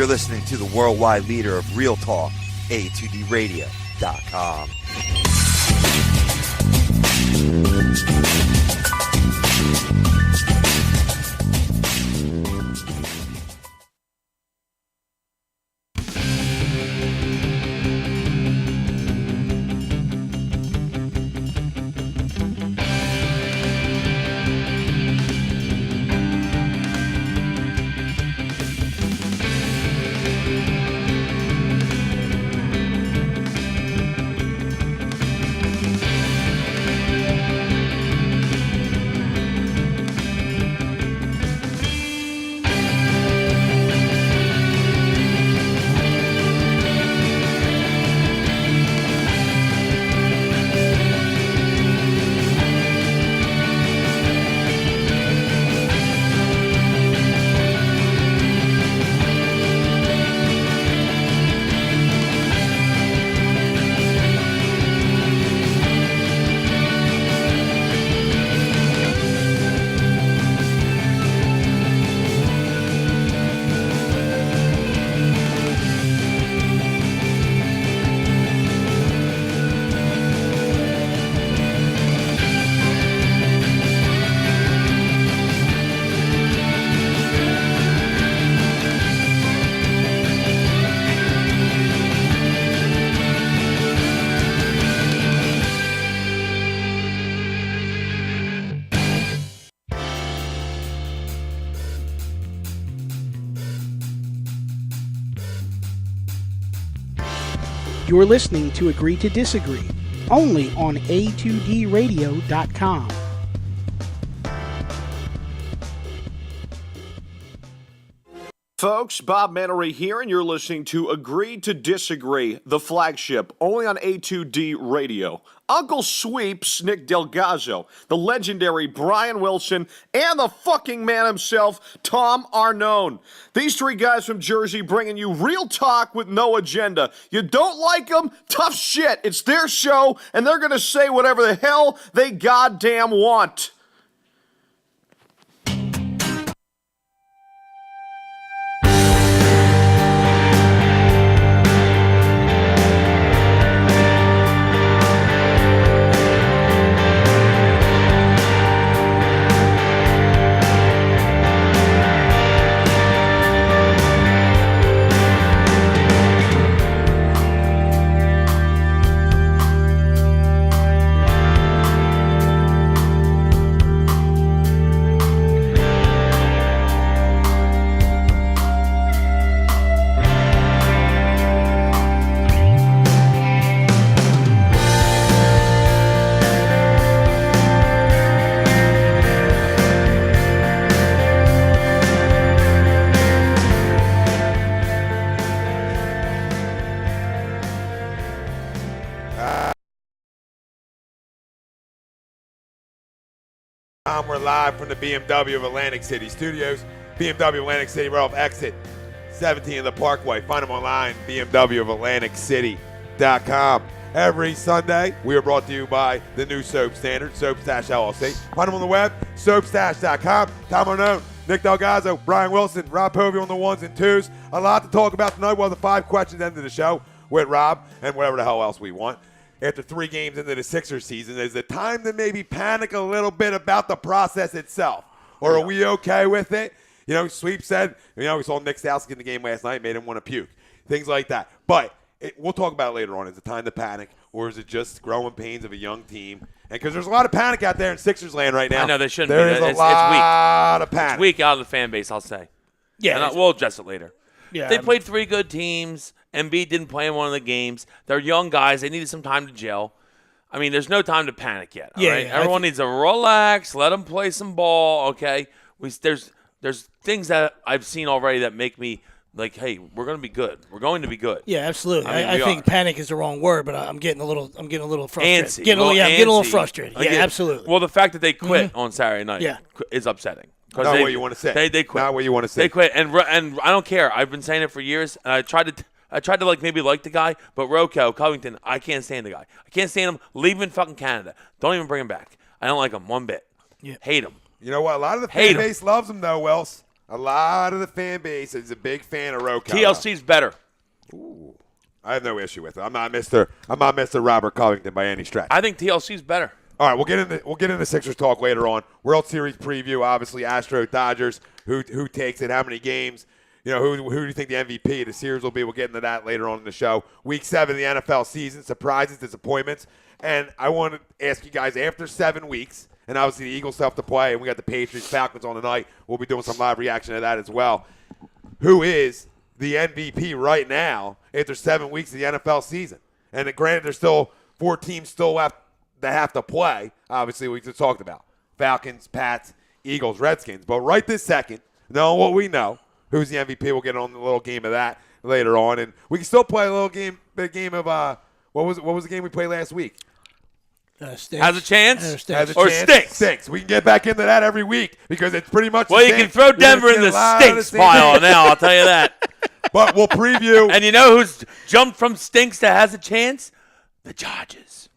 You're listening to the worldwide leader of Real Talk, A2DRadio.com. You're listening to Agree to Disagree, only on A2DRadio.com. Folks, Bob Mannery here, and you're listening to Agree to Disagree, the flagship, only on A2D Radio. Uncle Sweeps, Nick Delgozzo, the legendary Brian Wilson, and the fucking man himself, Tom Arnone. These three guys from Jersey bringing you real talk with no agenda. You don't like them? Tough shit. It's their show, and they're going to say whatever the hell they goddamn want. We're live from the BMW of Atlantic City Studios. BMW Atlantic City, right off exit 17 of the Parkway. Find them online, bmwofatlanticcity.com. Every Sunday, we are brought to you by the new Soap Standard, Soap Stash LLC. Find them on the web, soapstash.com. Tom Arnone, Nick Delgozzo, Brian Wilson, Rob Povey on the ones and twos. A lot to talk about tonight. We'll have the 5 questions end of the show with Rob and whatever the hell else we want. After 3 games into the Sixers season, is it time to maybe panic a little bit about the process itself? Or are we okay with it? You know, Sweep said, we saw Nick Stauskas in the game last night, made him want to puke. Things like that. But we'll talk about it later on. Is it time to panic, or is it just growing pains of a young team? And because there's a lot of panic out there in Sixers land right now. I know they shouldn't There's be. a lot of panic. It's weak out of the fan base, I'll say. Yeah. We'll address it later. Yeah, they played 3 good teams. Embiid didn't play in one of the games. They're young guys. They needed some time to gel. I mean, there's no time to panic yet. All right? Everyone needs to relax, let them play some ball, okay? There's things that I've seen already that make me like, hey, we're going to be good. We're going to be good. Yeah, absolutely. I think panic is the wrong word, but I'm getting a little frustrated. Antsy. I'm getting a little frustrated. Yeah, absolutely. Well, the fact that they quit on Saturday night is upsetting. Not what you want to say. They quit. Not what you want to say. They quit, and I don't care. I've been saying it for years, and I tried to maybe like the guy, but Covington, I can't stand the guy. I can't stand him. Leave him in fucking Canada. Don't even bring him back. I don't like him one bit. Yeah. Hate him. You know what? A lot of the fan base loves him, though, Wells. A lot of the fan base is a big fan of Roco. TLC's better. Ooh, I have no issue with it. I'm not Mr. Robert Covington by any stretch. I think TLC's better. All right, we'll get into Sixers talk later on. World Series preview, obviously Astros Dodgers. Who takes it? How many games? Who do you think the MVP of the series will be? We'll get into that later on in the show. Week 7 of the NFL season, surprises, disappointments. And I want to ask you guys, after 7 weeks, and obviously the Eagles still have to play, and we got the Patriots, Falcons on tonight. We'll be doing some live reaction to that as well. Who is the MVP right now after 7 weeks of the NFL season? And granted, there's still 4 teams still left that have to play. Obviously, we just talked about Falcons, Pats, Eagles, Redskins. But right this second, knowing what we know, who's the MVP? We'll get on the little game of that later on, and we can still play a little game. The game of what was the game we played last week? Has a chance? Stinks. We can get back into that every week because it's pretty much. Well, you can throw Denver in the stinks pile now. I'll tell you that. But we'll preview. And you know who's jumped from stinks to has a chance? The Chargers.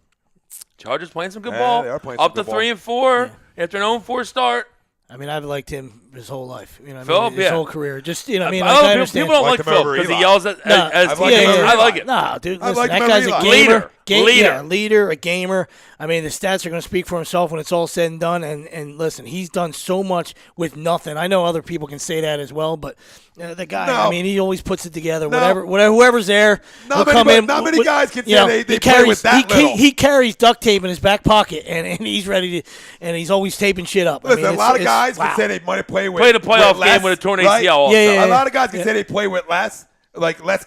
Chargers playing some good ball. They are playing up some to good 3-4 after an 0-4 start. I mean, I've liked him his whole life. Phil, his whole career. Just I People understand. don't like Phil because he yells at I like it. No, dude, listen, like that guy's a Leader. gamer. Leader, a gamer. I mean, the stats are going to speak for himself when it's all said and done. And listen, he's done so much with nothing. I know other people can say that as well, but the guy, I mean, he always puts it together. Whoever's there will come in. Not many guys can say they play with that little. He carries duct tape in his back pocket, and he's ready to, and he's always taping shit up. Listen, a lot of guys can say they might play with. Played a playoff game with a torn ACL. Yeah. A lot of guys can say they play with less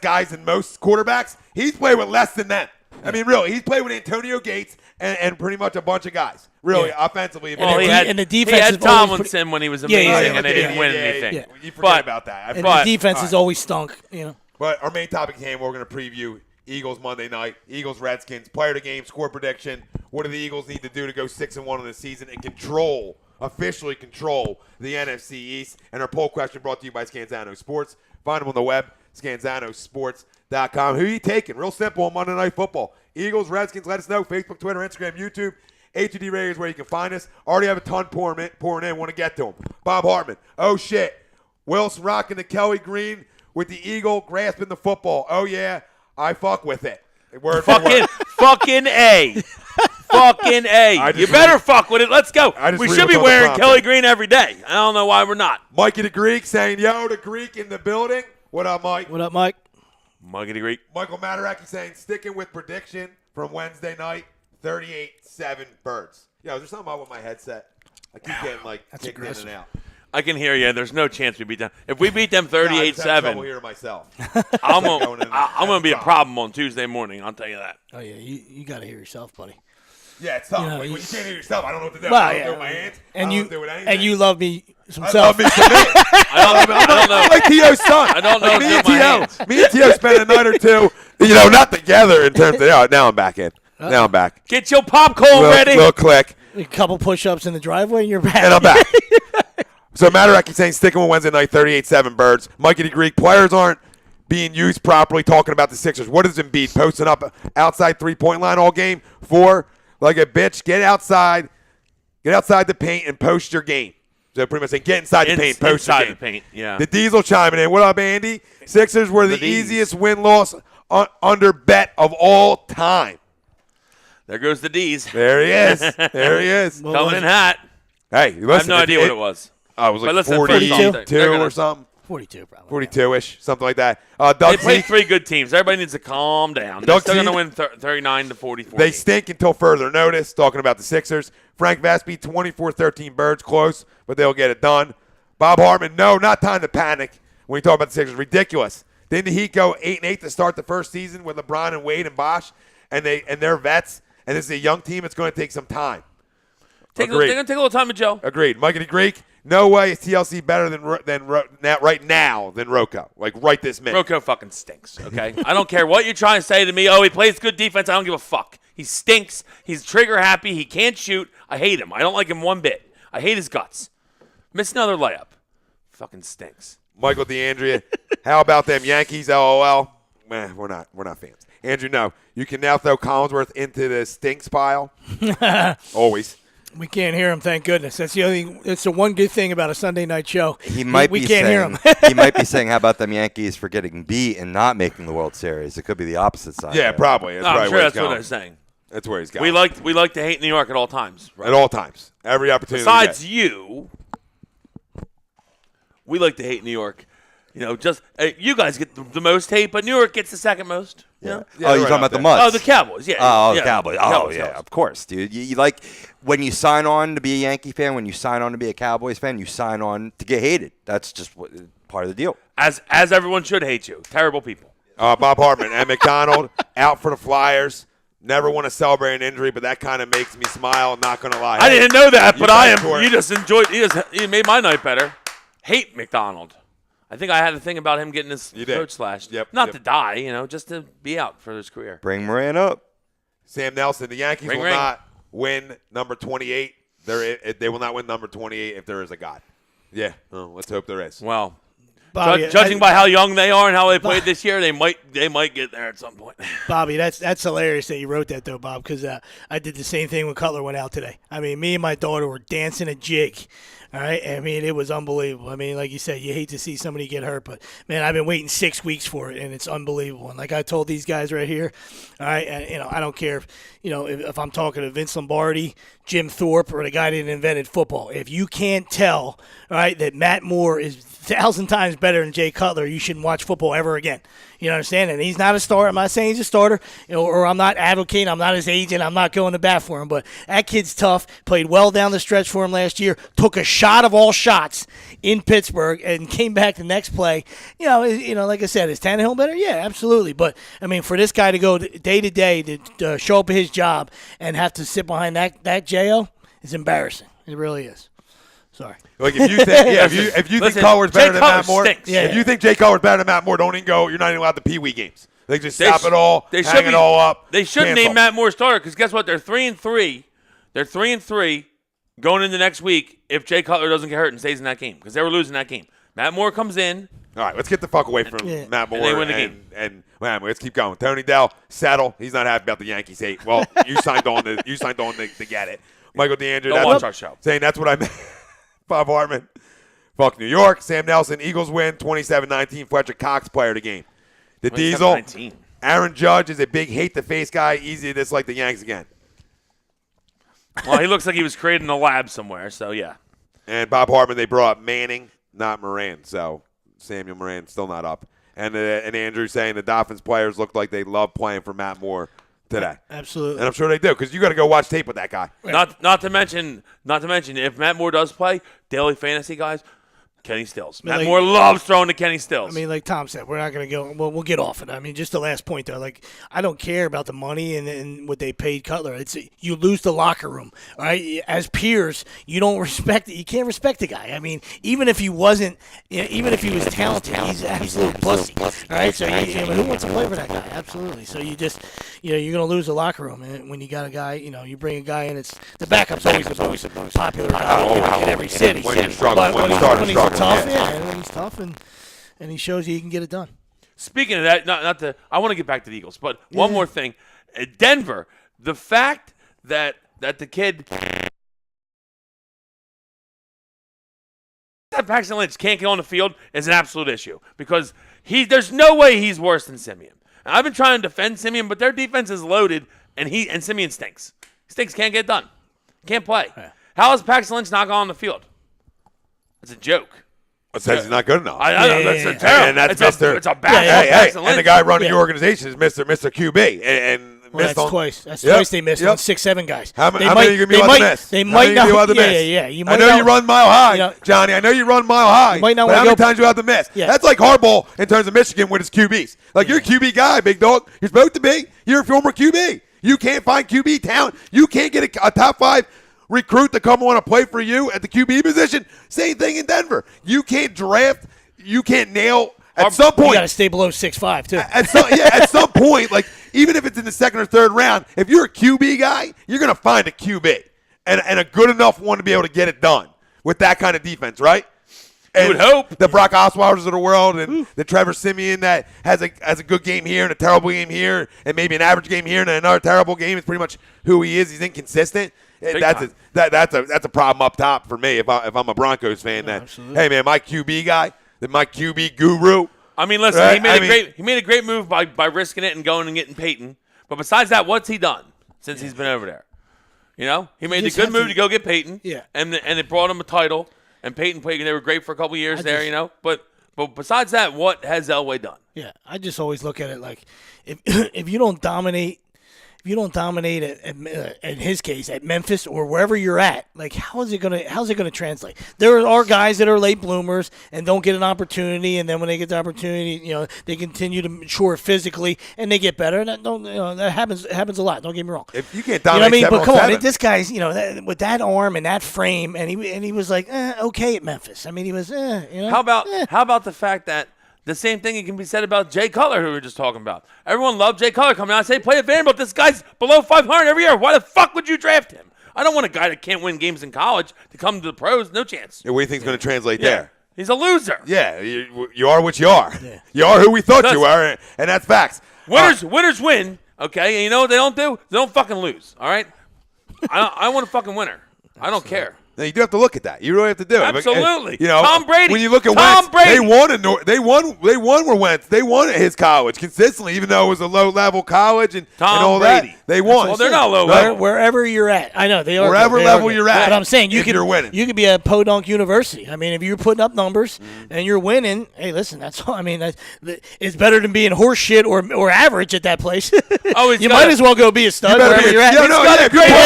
guys than most quarterbacks. He's played with less than that. I mean, really, he's played with Antonio Gates and pretty much a bunch of guys. Really, offensively. Well, and the defense. He had Tomlinson when he was amazing, and they didn't win anything. Yeah. You forget about that. And the defense has always stunk. But our main topic here, we're going to preview Eagles Monday night, Eagles Redskins, player of the game, score prediction. What do the Eagles need to do to go 6-1 in the season and officially control the NFC East? And our poll question brought to you by Scanzano Sports. Find them on the web, scanzanosports.com. Who are you taking? Real simple on Monday Night Football. Eagles, Redskins, let us know. Facebook, Twitter, Instagram, YouTube. HUD Radio is where you can find us. Already have a ton pouring in. Want to get to them. Bob Hartman. Oh, shit. Wilson rocking the Kelly Green with the Eagle grasping the football. Oh, yeah. I fuck with it. Word for word. Fucking A. Fucking A. You better fuck with it. Let's go. We should be wearing Kelly Green every day. I don't know why we're not. Mikey the Greek saying, yo, the Greek in the building. What up, Mike? What up, Mike? Mikey the Greek. Michael Mataraki saying, sticking with prediction from Wednesday night, 38-7 Birds. Yo, is there something about with my headset? I keep getting, kicking in and out. I can hear you. There's no chance we beat them. If we beat them 38-7, I'm trouble hearing myself. I'm going to be a problem on Tuesday morning. I'll tell you that. Oh, yeah. You got to hear yourself, buddy. Yeah, it's tough. When you can't hear yourself, I don't know what to do. Well, I don't do with my hands. I don't do with anything. And you love me some I self. love me some me. I'm like T.O.'s son. I don't know Me and T.O. spent a night or two, not together in terms of, now I'm back in. Now I'm back. Get your popcorn ready. Little click. A couple push-ups in the driveway, and you're back. And I'm back. So Mataraki saying sticking with Wednesday night, 38-7 Birds. Mikey the Greek, players aren't being used properly, talking about the Sixers. What is Embiid posting up outside three-point line all game for? Like a bitch, get outside the paint and post your game. So pretty much saying get inside the paint, post your game. The paint, yeah. The Diesel chiming in. What up, Andy? Sixers were the easiest win-loss under bet of all time. There goes the D's. There he is. There he is. Coming in hot. Hey, listen. I have no idea what it was. I was like 42 or something. 42 probably. 42-ish, something like that. They played 3 good teams. Everybody needs to calm down. They're still going to win 39-44. They stink until further notice, talking about the Sixers. Frank Vaspi, 24-13 Birds, close, but they'll get it done. Bob Hartman, no, not time to panic when you talk about the Sixers. Ridiculous. Didn't the Heat go 8-8 to start the first season with LeBron and Wade and Bosh, and they're vets, and this is a young team? It's going to take some time. They're going to take a little time with Joe. Agreed. Mikey the Greek, no way is TLC better than right now than Rocco. Like right this minute. Rocco fucking stinks, okay? I don't care what you're trying to say to me. Oh, he plays good defense. I don't give a fuck. He stinks. He's trigger happy. He can't shoot. I hate him. I don't like him one bit. I hate his guts. Miss another layup. Fucking stinks. Michael DeAndrea, how about them Yankees? LOL. Man, we're not fans. Andrew, no. You can now throw Collinsworth into the stinks pile. Always. We can't hear him, thank goodness. That's the one good thing about a Sunday night show. He might we be can't saying, hear him. he might be saying, how about them Yankees for getting beat and not making the World Series? It could be the opposite side. Yeah, probably. That's I'm right sure where that's he's what going. they're saying. That's where he's going. We like to hate New York at all times. Right? At all times. Every opportunity. Besides you, we like to hate New York. Just you guys get the most hate, but New York gets the second most. Yeah. Yeah, You're right talking about the Mutts. Oh, the Cowboys. Yeah. Oh, yeah. the Cowboys. Oh, yeah, of course, dude. You like when you sign on to be a Yankee fan, when you sign on to be a Cowboys fan, you sign on to get hated. That's just part of the deal. As everyone should hate you. Terrible people. Bob Hartman and McDonald out for the Flyers. Never want to celebrate an injury, but that kind of makes me smile. I'm not going to lie. I didn't know that, but I am. for it. You just enjoyed. You made my night better. Hate McDonald. I think I had a thing about him getting his throat slashed. Yep. Not to die, just to be out for his career. Bring Moran up. Sam Nelson, the Yankees Ring, will ring. not win number 28. They will not win number 28 if there is a God. Yeah, let's hope there is. Well, Bobby, judging by how young they are and how they played this year, they might get there at some point. Bobby, that's hilarious that you wrote that, though, Bob, because I did the same thing when Cutler went out today. I mean, me and my daughter were dancing a jig. All right, I mean, it was unbelievable. I mean, like you said, you hate to see somebody get hurt, but, man, I've been waiting 6 weeks for it, and it's unbelievable. And like I told these guys right here, all right, and, I don't care if I'm talking to Vince Lombardi, Jim Thorpe, or the guy that invented football. If you can't tell, all right, that Matt Moore is 1,000 times better than Jay Cutler, you shouldn't watch football ever again. You understand? And he's not a starter. I'm not saying he's a starter, or I'm not advocating. I'm not his agent. I'm not going to bat for him. But that kid's tough. Played well down the stretch for him last year. Took a shot of all shots in Pittsburgh and came back the next play. Like I said, is Tannehill better? Yeah, absolutely. But, I mean, for this guy to go day to day to show up at his job and have to sit behind that J.O. is embarrassing. It really is. Sorry. Like if you think, if you think Cutler's better than Matt Moore, if you think Jay Cutler's better than Matt Moore, don't even go. You're not even allowed the Pee Wee games. They just stop it all, hang it all up. They should name Matt Moore starter because guess what? They're 3-3. They're 3-3 going into next week if Jay Cutler doesn't get hurt and stays in that game because they were losing that game. Matt Moore comes in. All right, let's get the fuck away from Matt Moore and they win the game. And let's keep going. Tony Dell, settle. He's not happy about the Yankees hate. Well, you signed on to get it. Michael DeAndre, Don't watch our show. Saying that's what I meant. Bob Hartman. Fuck New York. Sam Nelson. Eagles win 27-19. Fletcher Cox player of the game. The Diesel. 19. Aaron Judge is a big hate-the-face guy. Easy to dislike the Yanks again. Well, he looks like he was created in a lab somewhere, so yeah. And Bob Hartman, they brought up Manning, not Moran. So Samuel Moran still not up. And Andrew saying the Dolphins players looked like they love playing for Matt Moore today. Absolutely. And I'm sure they do because you got to go watch tape with that guy. Not to mention, if Matt Moore does play, daily fantasy guys, Kenny Stills. Matt Moore loves throwing to Kenny Stills. I mean, like Tom said, we're not going to go. Well, we'll get off it. I mean, just the last point there. Like, I don't care about the money and what they paid Cutler. It's you lose the locker room, all right? As peers, you don't respect it. You can't respect the guy. I mean, even if he wasn't, even if he was talented, he's an absolute pussy. All right, so who wants to play for that guy? Absolutely. So you just, you're going to lose the locker room, and when you got a guy, you bring a guy in. It's the backup's always the most popular guy in every city. When you're struggling, when he's tough, when he's tough, and he shows you he can get it done. Speaking of that, I want to get back to the Eagles, but one more thing. Denver, the fact that the kid that Paxton Lynch can't get on the field is an absolute issue because there's no way he's worse than Simeon. And I've been trying to defend Simeon, but their defense is loaded, and Simeon stinks. Stinks, can't get it done. Can't play. Yeah. How is Paxton Lynch not on the field? It's a joke. It says he's not good enough. I know, that's a terrible. And that's it's a bad. And the guy running your organization is Mr. QB. And that's twice. That's twice they missed on 6-7 guys. How many are you going to be allowed to miss? They might not. I know you run mile high, Johnny. I know you run mile high. But how many times you have to miss? Yeah. That's like Harbaugh in terms of Michigan with his QBs. Like, you're a QB guy, big dog. You're supposed to be. You're a former QB. You can't find QB talent. You can't get a top 5 recruit to come on and play for you at the QB position. Same thing in Denver. You can't draft. You can't nail. At some point, you got to stay below 6'5", too. At some point, like even if it's in the second or third round, if you're a QB guy, you're gonna find a QB and a good enough one to be able to get it done with that kind of defense, right? And you would hope the Brock Osweilers of the world and the Trevor Siemian that has a good game here and a terrible game here and maybe an average game here and another terrible game is pretty much who he is. He's inconsistent. That's a problem up top for me if I'm a Broncos fan. Hey man, my QB guy, my QB guru. I mean, listen, right? he made a great move by risking it and going and getting Peyton. But besides that, what's he done since he's been over there? You know, he made the good move to go get Peyton. Yeah, and it brought him a title. And Peyton played, and they were great for a couple years there. You know, but besides that, what has Elway done? Yeah, I just always look at it like if you don't dominate. If you don't dominate in his case at Memphis or wherever you're at, like how's it gonna translate? There are guys that are late bloomers and don't get an opportunity, and then when they get the opportunity, you know, they continue to mature physically and they get better. And that happens a lot. Don't get me wrong. If you can't dominate, you know what I mean? But come on, this guy's with that arm and that frame, and he was like okay at Memphis. I mean, he was How about the fact that the same thing can be said about Jay Cutler, who we were just talking about. Everyone loved Jay Cutler coming out and say, play at Vanderbilt. This guy's below 500 every year. Why the fuck would you draft him? I don't want a guy that can't win games in college to come to the pros. No chance. What do you think is going to translate there? He's a loser. Yeah, you are what you are. Yeah. You are who we thought you were, and that's facts. Winners win, okay? And you know what they don't do? They don't fucking lose, all right? I want a fucking winner. I don't care. Now, you do have to look at that. You really have to do it. Absolutely. You know, Tom Brady. When you look at Wentz, they won where Wentz. They won at his college consistently, even though it was a low-level college and all Brady. That. They won. Well, they're not low level. Wherever you're at. I know they are. Wherever level you're at. But I'm saying you're winning. You could be at Podunk University. I mean, if you're putting up numbers and you're winning, hey, listen, that's all. I mean, it's better than being horse shit or average at that place. You might as well go be a stud wherever you're at.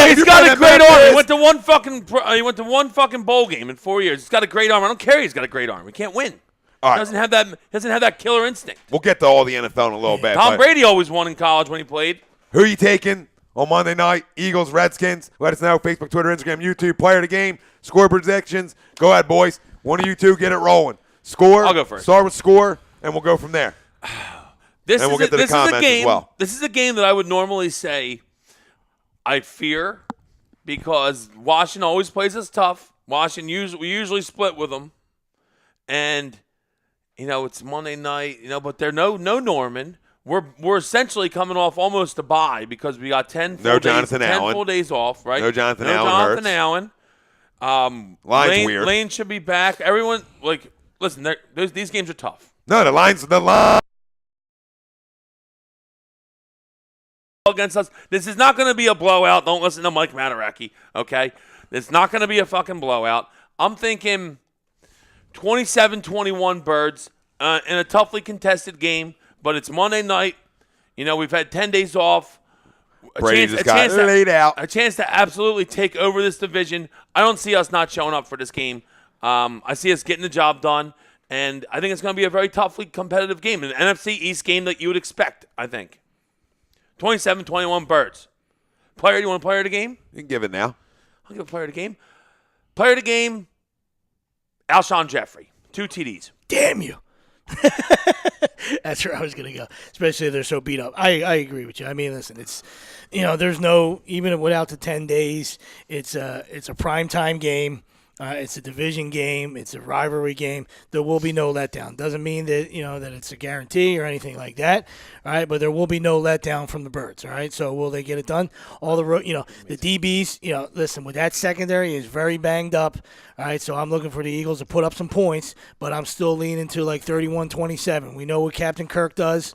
He's got a great arm. He went to one fucking bowl game in 4 years. He's got a great arm. I don't care. He's got a great arm. He can't win. All right. Doesn't have that killer instinct. We'll get to all the NFL in a little bit. Tom Brady always won in college when he played. Who are you taking on Monday night? Eagles, Redskins. Let us know. Facebook, Twitter, Instagram, YouTube. Player of the game. Score predictions. Go ahead, boys. One of you two get it rolling. Score. I'll go first. Start with score, and we'll go from there. This is a game that I would normally say I fear because Washington always plays us tough. Washington we usually split with them, and it's Monday night. But they're no Norman. We're essentially coming off almost a bye because we got 10 full days off, right? No Jonathan Allen. Line's weird. Lane should be back. Everyone listen. These games are tough. No, the line against us. This is not going to be a blowout. Don't listen to Mike Mataraki, okay? It's not going to be a fucking blowout. I'm thinking 27-21 Birds in a toughly contested game, but it's Monday night. We've had 10 days off. Brady just got laid out. A chance to absolutely take over this division. I don't see us not showing up for this game. I see us getting the job done, and I think it's going to be a very toughly competitive game, an NFC East game that you would expect, I think. 27-21 Birds. Player, you want a player of the game? You can give it now. I'll give a player of the game. Player of the game, Alshon Jeffrey. 2 TDs. Damn you. That's where I was going to go, especially if they're so beat up. I agree with you. I mean, listen, it's, there's no, even without the 10 days, it's a primetime game. It's a division game. It's a rivalry game. There will be no letdown. Doesn't mean that that it's a guarantee or anything like that. All right, but there will be no letdown from the Birds. All right, so will they get it done? All the the DBs. Listen, with that secondary is very banged up. All right, so I'm looking for the Eagles to put up some points, but I'm still leaning to like 31-27. We know what Captain Kirk does.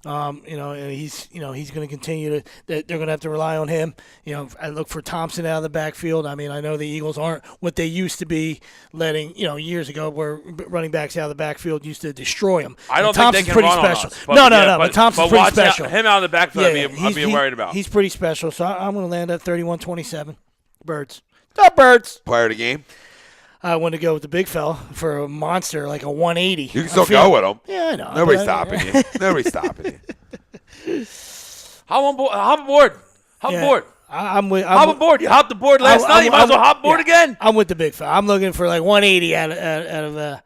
And he's going to continue to. They're going to have to rely on him. I look for Thompson out of the backfield. I mean, I know the Eagles aren't what they used to be, letting years ago where running backs out of the backfield used to destroy them. I don't think they can run special. on us. But Thompson's pretty special. Him out of the backfield, I'd be worried about. He's pretty special, so I'm going to land at 31-27. Birds. The Birds. Player of the game. I want to go with the big fella for a monster, like a 180. You can still go with him. Yeah, I know. Nobody's stopping you. Nobody's stopping you. Hop aboard. I'm with. Hop aboard. You hopped aboard last night. You might as well hop aboard again. I'm with the big fella. I'm looking for like 180 out of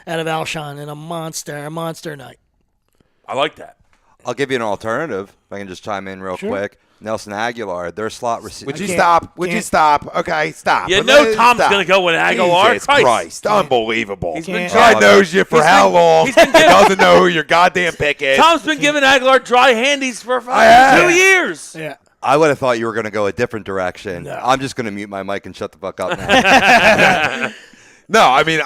Alshon and a monster night. I like that. I'll give you an alternative. If I can just chime in real quick. Nelson Aguilar, their slot receiver. Would you stop? Okay, stop. You know Tom's going to go with Aguilar. Jesus Christ. Unbelievable. He's been God knows you for how long. He doesn't know who your goddamn pick is. Tom's been giving Aguilar dry handies for 2 years. Yeah. I would have thought you were going to go a different direction. No. I'm just going to mute my mic and shut the fuck up now. No, I mean,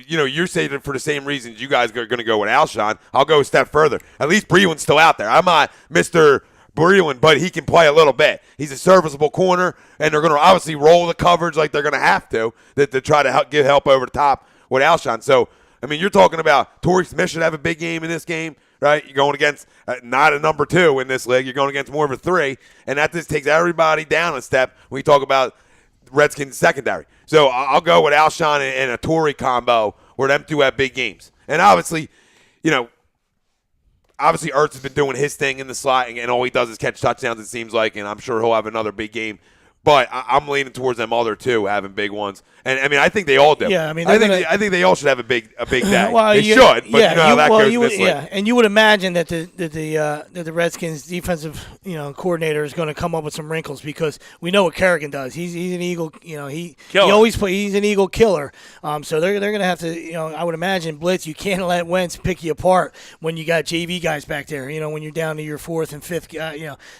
you're saying it for the same reasons you guys are going to go with Alshon. I'll go a step further. At least Breland's still out there. I'm not Mr. Breland, but he can play a little bit. He's a serviceable corner, and they're going to obviously roll the coverage like they're going to have to try to give help over the top with Alshon. So, I mean, you're talking about Torrey Smith should have a big game in this game, right? You're going against not a number 2 in this league. You're going against more of a 3, and that just takes everybody down a step when you talk about Redskins secondary. So I'll go with Alshon and a Torrey combo where them two have big games. And obviously, Ertz has been doing his thing in the slot, and all he does is catch touchdowns, it seems like, and I'm sure he'll have another big game. But I'm leaning towards them other two having big ones, and I mean I think they all do. Yeah, I mean I think they all should have a big day. Well, they should, but you know how that goes in this league. Yeah, and you would imagine that the Redskins defensive coordinator is going to come up with some wrinkles because we know what Kerrigan does. He's an Eagle. He always he's an Eagle killer. So they're going to have to I would imagine blitz. You can't let Wentz pick you apart when you got JV guys back there. When you're down to your fourth and fifth,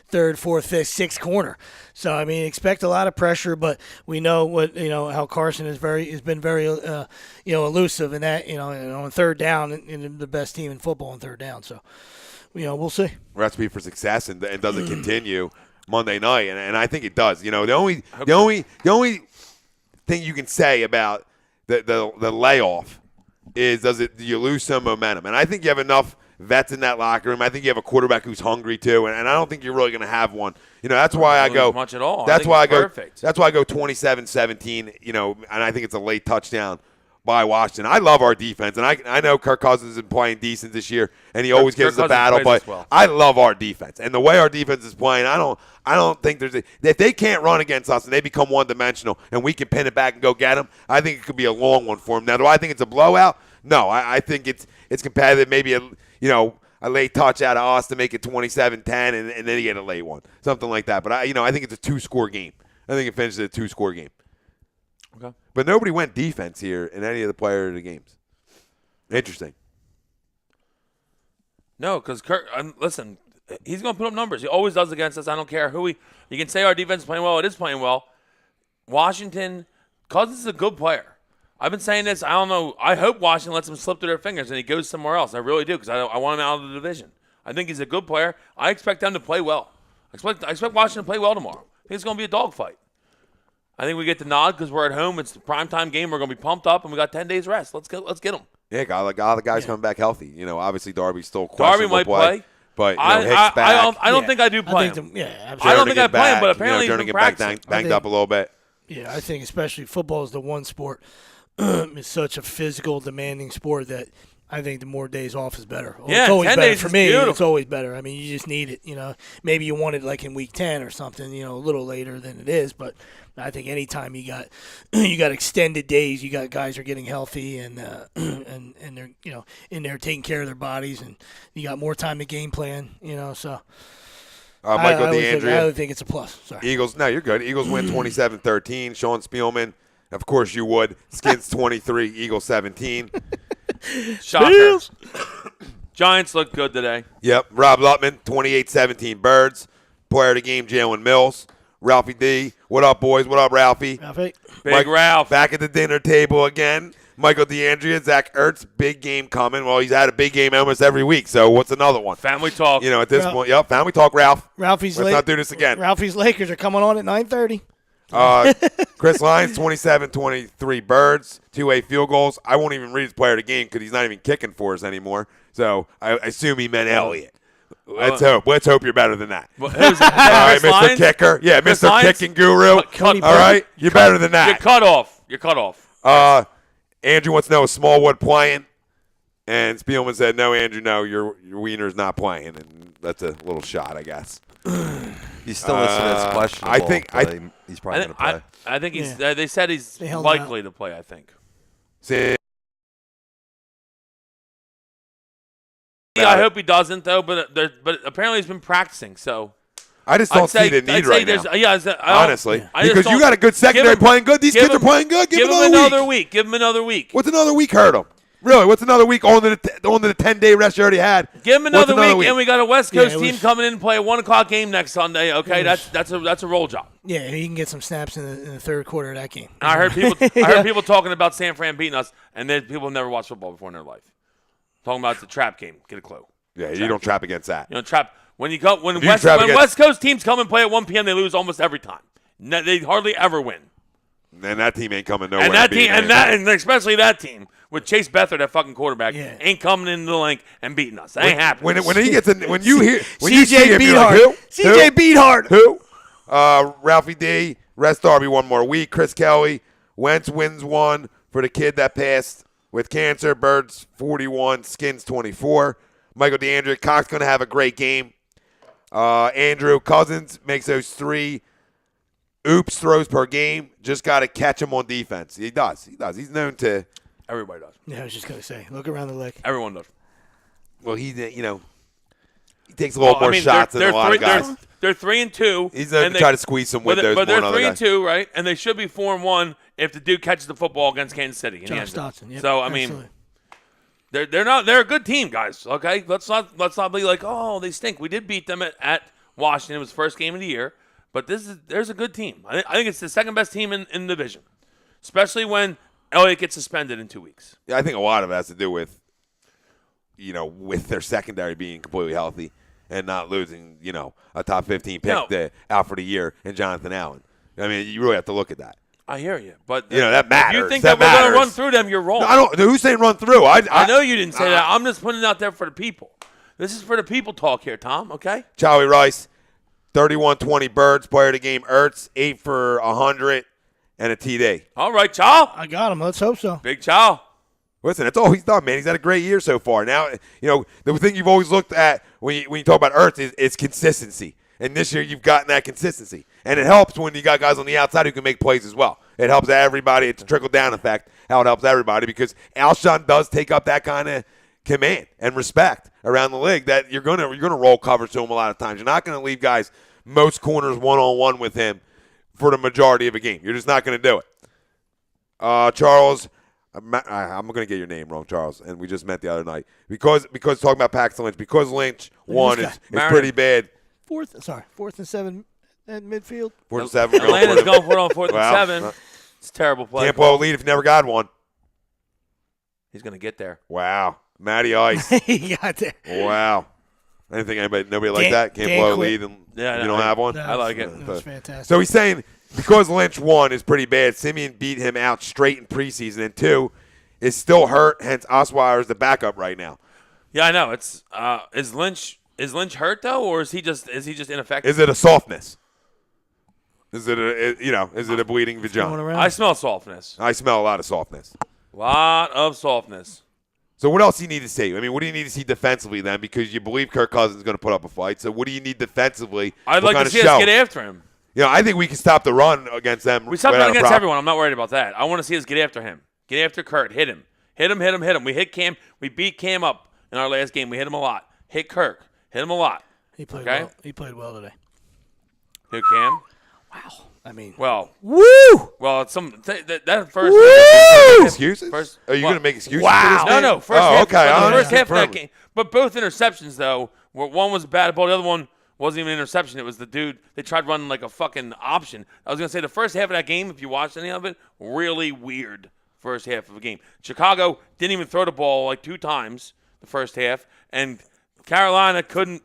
third, fourth, fifth, sixth corner. So I mean expect a lot of pressure, but we know what how Carson has been very elusive in that on third down and the best team in football on third down. So we'll see. Recipe for success and does it continue Monday night? And I think it does. The only thing you can say about the layoff is do you lose some momentum? And I think you have enough vets in that locker room. I think you have a quarterback who's hungry too, and I don't think you're really going to have one. That's why I go much at all. That's why I go. Perfect. That's why I go 27-17. And I think it's a late touchdown by Washington. I love our defense, and I know Kirk Cousins has been playing decent this year, and he always gives us a battle. But I love our defense, and the way our defense is playing, I don't think if they can't run against us and they become one-dimensional, and we can pin it back and go get them, I think it could be a long one for them. Now, do I think it's a blowout? No, I think it's competitive. Maybe a late touch out of us to make it 27-10, and then you get a late one, something like that. But I think it's a 2-score game. I think it finishes a 2-score game. Okay. But nobody went defense here in any of the player of the games. Interesting. No, because Kirk, listen, he's going to put up numbers. He always does against us. I don't care who you can say our defense is playing well. It is playing well. Washington, Cousins is a good player. I've been saying this. I don't know. I hope Washington lets him slip through their fingers and he goes somewhere else. I really do because I want him out of the division. I think he's a good player. I expect them to play well. I expect Washington to play well tomorrow. I think it's going to be a dogfight. I think we get the nod because we're at home. It's the primetime game. We're going to be pumped up, and we got 10 days rest. Let's get them. Yeah, all the guys coming back healthy. Obviously Darby's still questionable. Darby might play. But Hicks back. I don't think I do play him. Absolutely. I don't think I play him, but apparently he's been practicing. Banged up a little bit. Yeah, I think especially football is the one sport. It's such a physical, demanding sport that I think the more days off is better. Yeah, it's always 10 better days for is me. beautiful. It's always better. I mean, you just need it. Maybe you want it like in week 10 or something. A little later than it is. But I think anytime you got extended days, you got guys are getting healthy and they're in there taking care of their bodies, and you got more time to game plan. So. Michael I would think it's a plus. Sorry. Eagles. No, you're good. Eagles win 27-13. Sean Spielman. Of course you would. Skins 23, Eagles 17. Shocker. Giants look good today. Yep. Rob Lutman, 28-17 Birds. Player of the game, Jalen Mills. Ralphie D. What up, boys? What up, Ralphie? Big Ralph. Back at the dinner table again. Michael DeAndrea, Zach Ertz, big game coming. Well, he's had a big game almost every week, so what's another one? Family talk. At this point, yep, family talk, Ralph. Let's not do this again. Ralphie's Lakers are coming on at 9:30. Chris Lyons, 27-23 Birds, 2 field goals. I won't even read his player of the game because he's not even kicking for us anymore. So I assume he meant Elliott. Let's hope you're better than that. Well, who's that? All right, Mr. Lyons? Kicker. Yeah, Chris Mr. Lyons? Kicking Guru. All right, you're better than that. You're cut off. Andrew wants to know, is Smallwood playing? And Spielman said, no, Andrew, no, your wiener's not playing. And that's a little shot, I guess. He's still listed as questionable. He's probably going to play. I think he's. They said he's likely to play. I think. See, I hope he doesn't though. But apparently he's been practicing. So I just don't see the need right now. Yeah, honestly, because you got a good secondary playing good. These kids are playing good. Give him another week. Give him another week. What's another week hurt him? Really, what's another week on the 10-day rest you already had? Give him another week, and we got a West Coast Yeah, team coming in and play a 1:00 game next Sunday. Okay, that's a roll job. Yeah, he can get some snaps in the third quarter of that game. And I heard people talking about San Fran beating us, and then people have never watched football before in their life. Talking about the trap game. Get a clue. Yeah, you don't trap against that. You don't trap when West Coast teams come and play at 1 p.m. They lose almost every time. They hardly ever win. And that team ain't coming nowhere. And especially that team with Chase Beathard, that fucking quarterback, ain't coming into the link and beating us. That ain't happening. When he gets in, when you hear CJ Beathard. CJ Beathard. Who? Ralphie D. Rest Darby one more week. Chris Kelly. Wentz wins one for the kid that passed with cancer. Birds 41. Skins 24. Michael DeAndre. Cox going to have a great game. Andrew Cousins makes those 3 oops throws per game. Just got to catch him on defense. He does. He's known to. Everybody does. Yeah, I was just going to say, look around the leg. Everyone does. Well, he takes a little more shots than a lot of guys. They're 3-2. He's known to try to squeeze some windows. But they're 3-2, right? And they should be 4-1 if the dude catches the football against Kansas City. Josh Dotson. Yep, so I mean, they're a good team, guys. Okay, let's not be like, oh, they stink. We did beat them at Washington. It was the first game of the year. But there's a good team. I think it's the second best team in the division, especially when Elliott gets suspended in 2 weeks. Yeah, I think a lot of it has to do with, with their secondary being completely healthy and not losing, a top 15 pick out for the year in Jonathan Allen. I mean, you really have to look at that. I hear you, but that matters. If you think that we're going to run through them, you're wrong. No, I don't. Who's saying run through? I know you didn't say that. I'm just putting it out there for the people. This is for the people talk here, Tom. Okay. Charlie Rice. 31-20 Birds, player of the game, Ertz, 8 for 100, and a TD. All right, Chow. I got him. Let's hope so. Big Chow. Listen, that's all he's done, man. He's had a great year so far. Now, the thing you've always looked at when you talk about Ertz is consistency. And this year you've gotten that consistency. And it helps when you got guys on the outside who can make plays as well. It helps everybody. It's a trickle-down effect, how it helps everybody, because Alshon does take up that kind of command and respect around the league that you're gonna roll coverage to him a lot of times. You're not gonna leave guys most corners one-on-one with him for the majority of a game. You're just not gonna do it. Charles, I'm gonna get your name wrong, Charles, and we just met the other night because talking about Paxton Lynch, because Lynch won is pretty bad. Fourth and 7 at midfield. 4th and 7. Atlanta's going for it on 4th and 7. It's a terrible play. Can't blow a lead if you never got one. He's gonna get there. Wow. Matty Ice. He got there. Wow. I didn't think nobody like that. Can't blow a lead and you don't have one? I like it. That was fantastic. So he's saying because Lynch won is pretty bad, Simeon beat him out straight in preseason, and 2 is still hurt, hence Osweiler is the backup right now. Yeah, I know. It's is Lynch hurt though, or is he just ineffective? Is it a softness? Is it a bleeding vagina? I smell softness. I smell a lot of softness. Lot of softness. So what else do you need to see? I mean, what do you need to see defensively then? Because you believe Kirk Cousins is going to put up a fight. So what do you need defensively? I'd like to see us get after him. I think we can stop the run against them. We stop running against everyone. I'm not worried about that. I want to see us get after him. Get after Kurt. Hit him. Hit him. We hit Cam. We beat Cam up in our last game. We hit him a lot. Hit Kirk. Hit him a lot. He played well. He played well today. Who, Cam? Wow. I mean, well, woo! Well, it's that first. Woo! Excuses? Are you going to make excuses? Wow. No. First half, okay. First half of that game. But both interceptions, though, one was a bad ball. The other one wasn't even an interception. It was the dude. They tried running like a fucking option. I was going to say the first half of that game, if you watched any of it, really weird first half of a game. Chicago didn't even throw the ball like 2 times the first half, and Carolina couldn't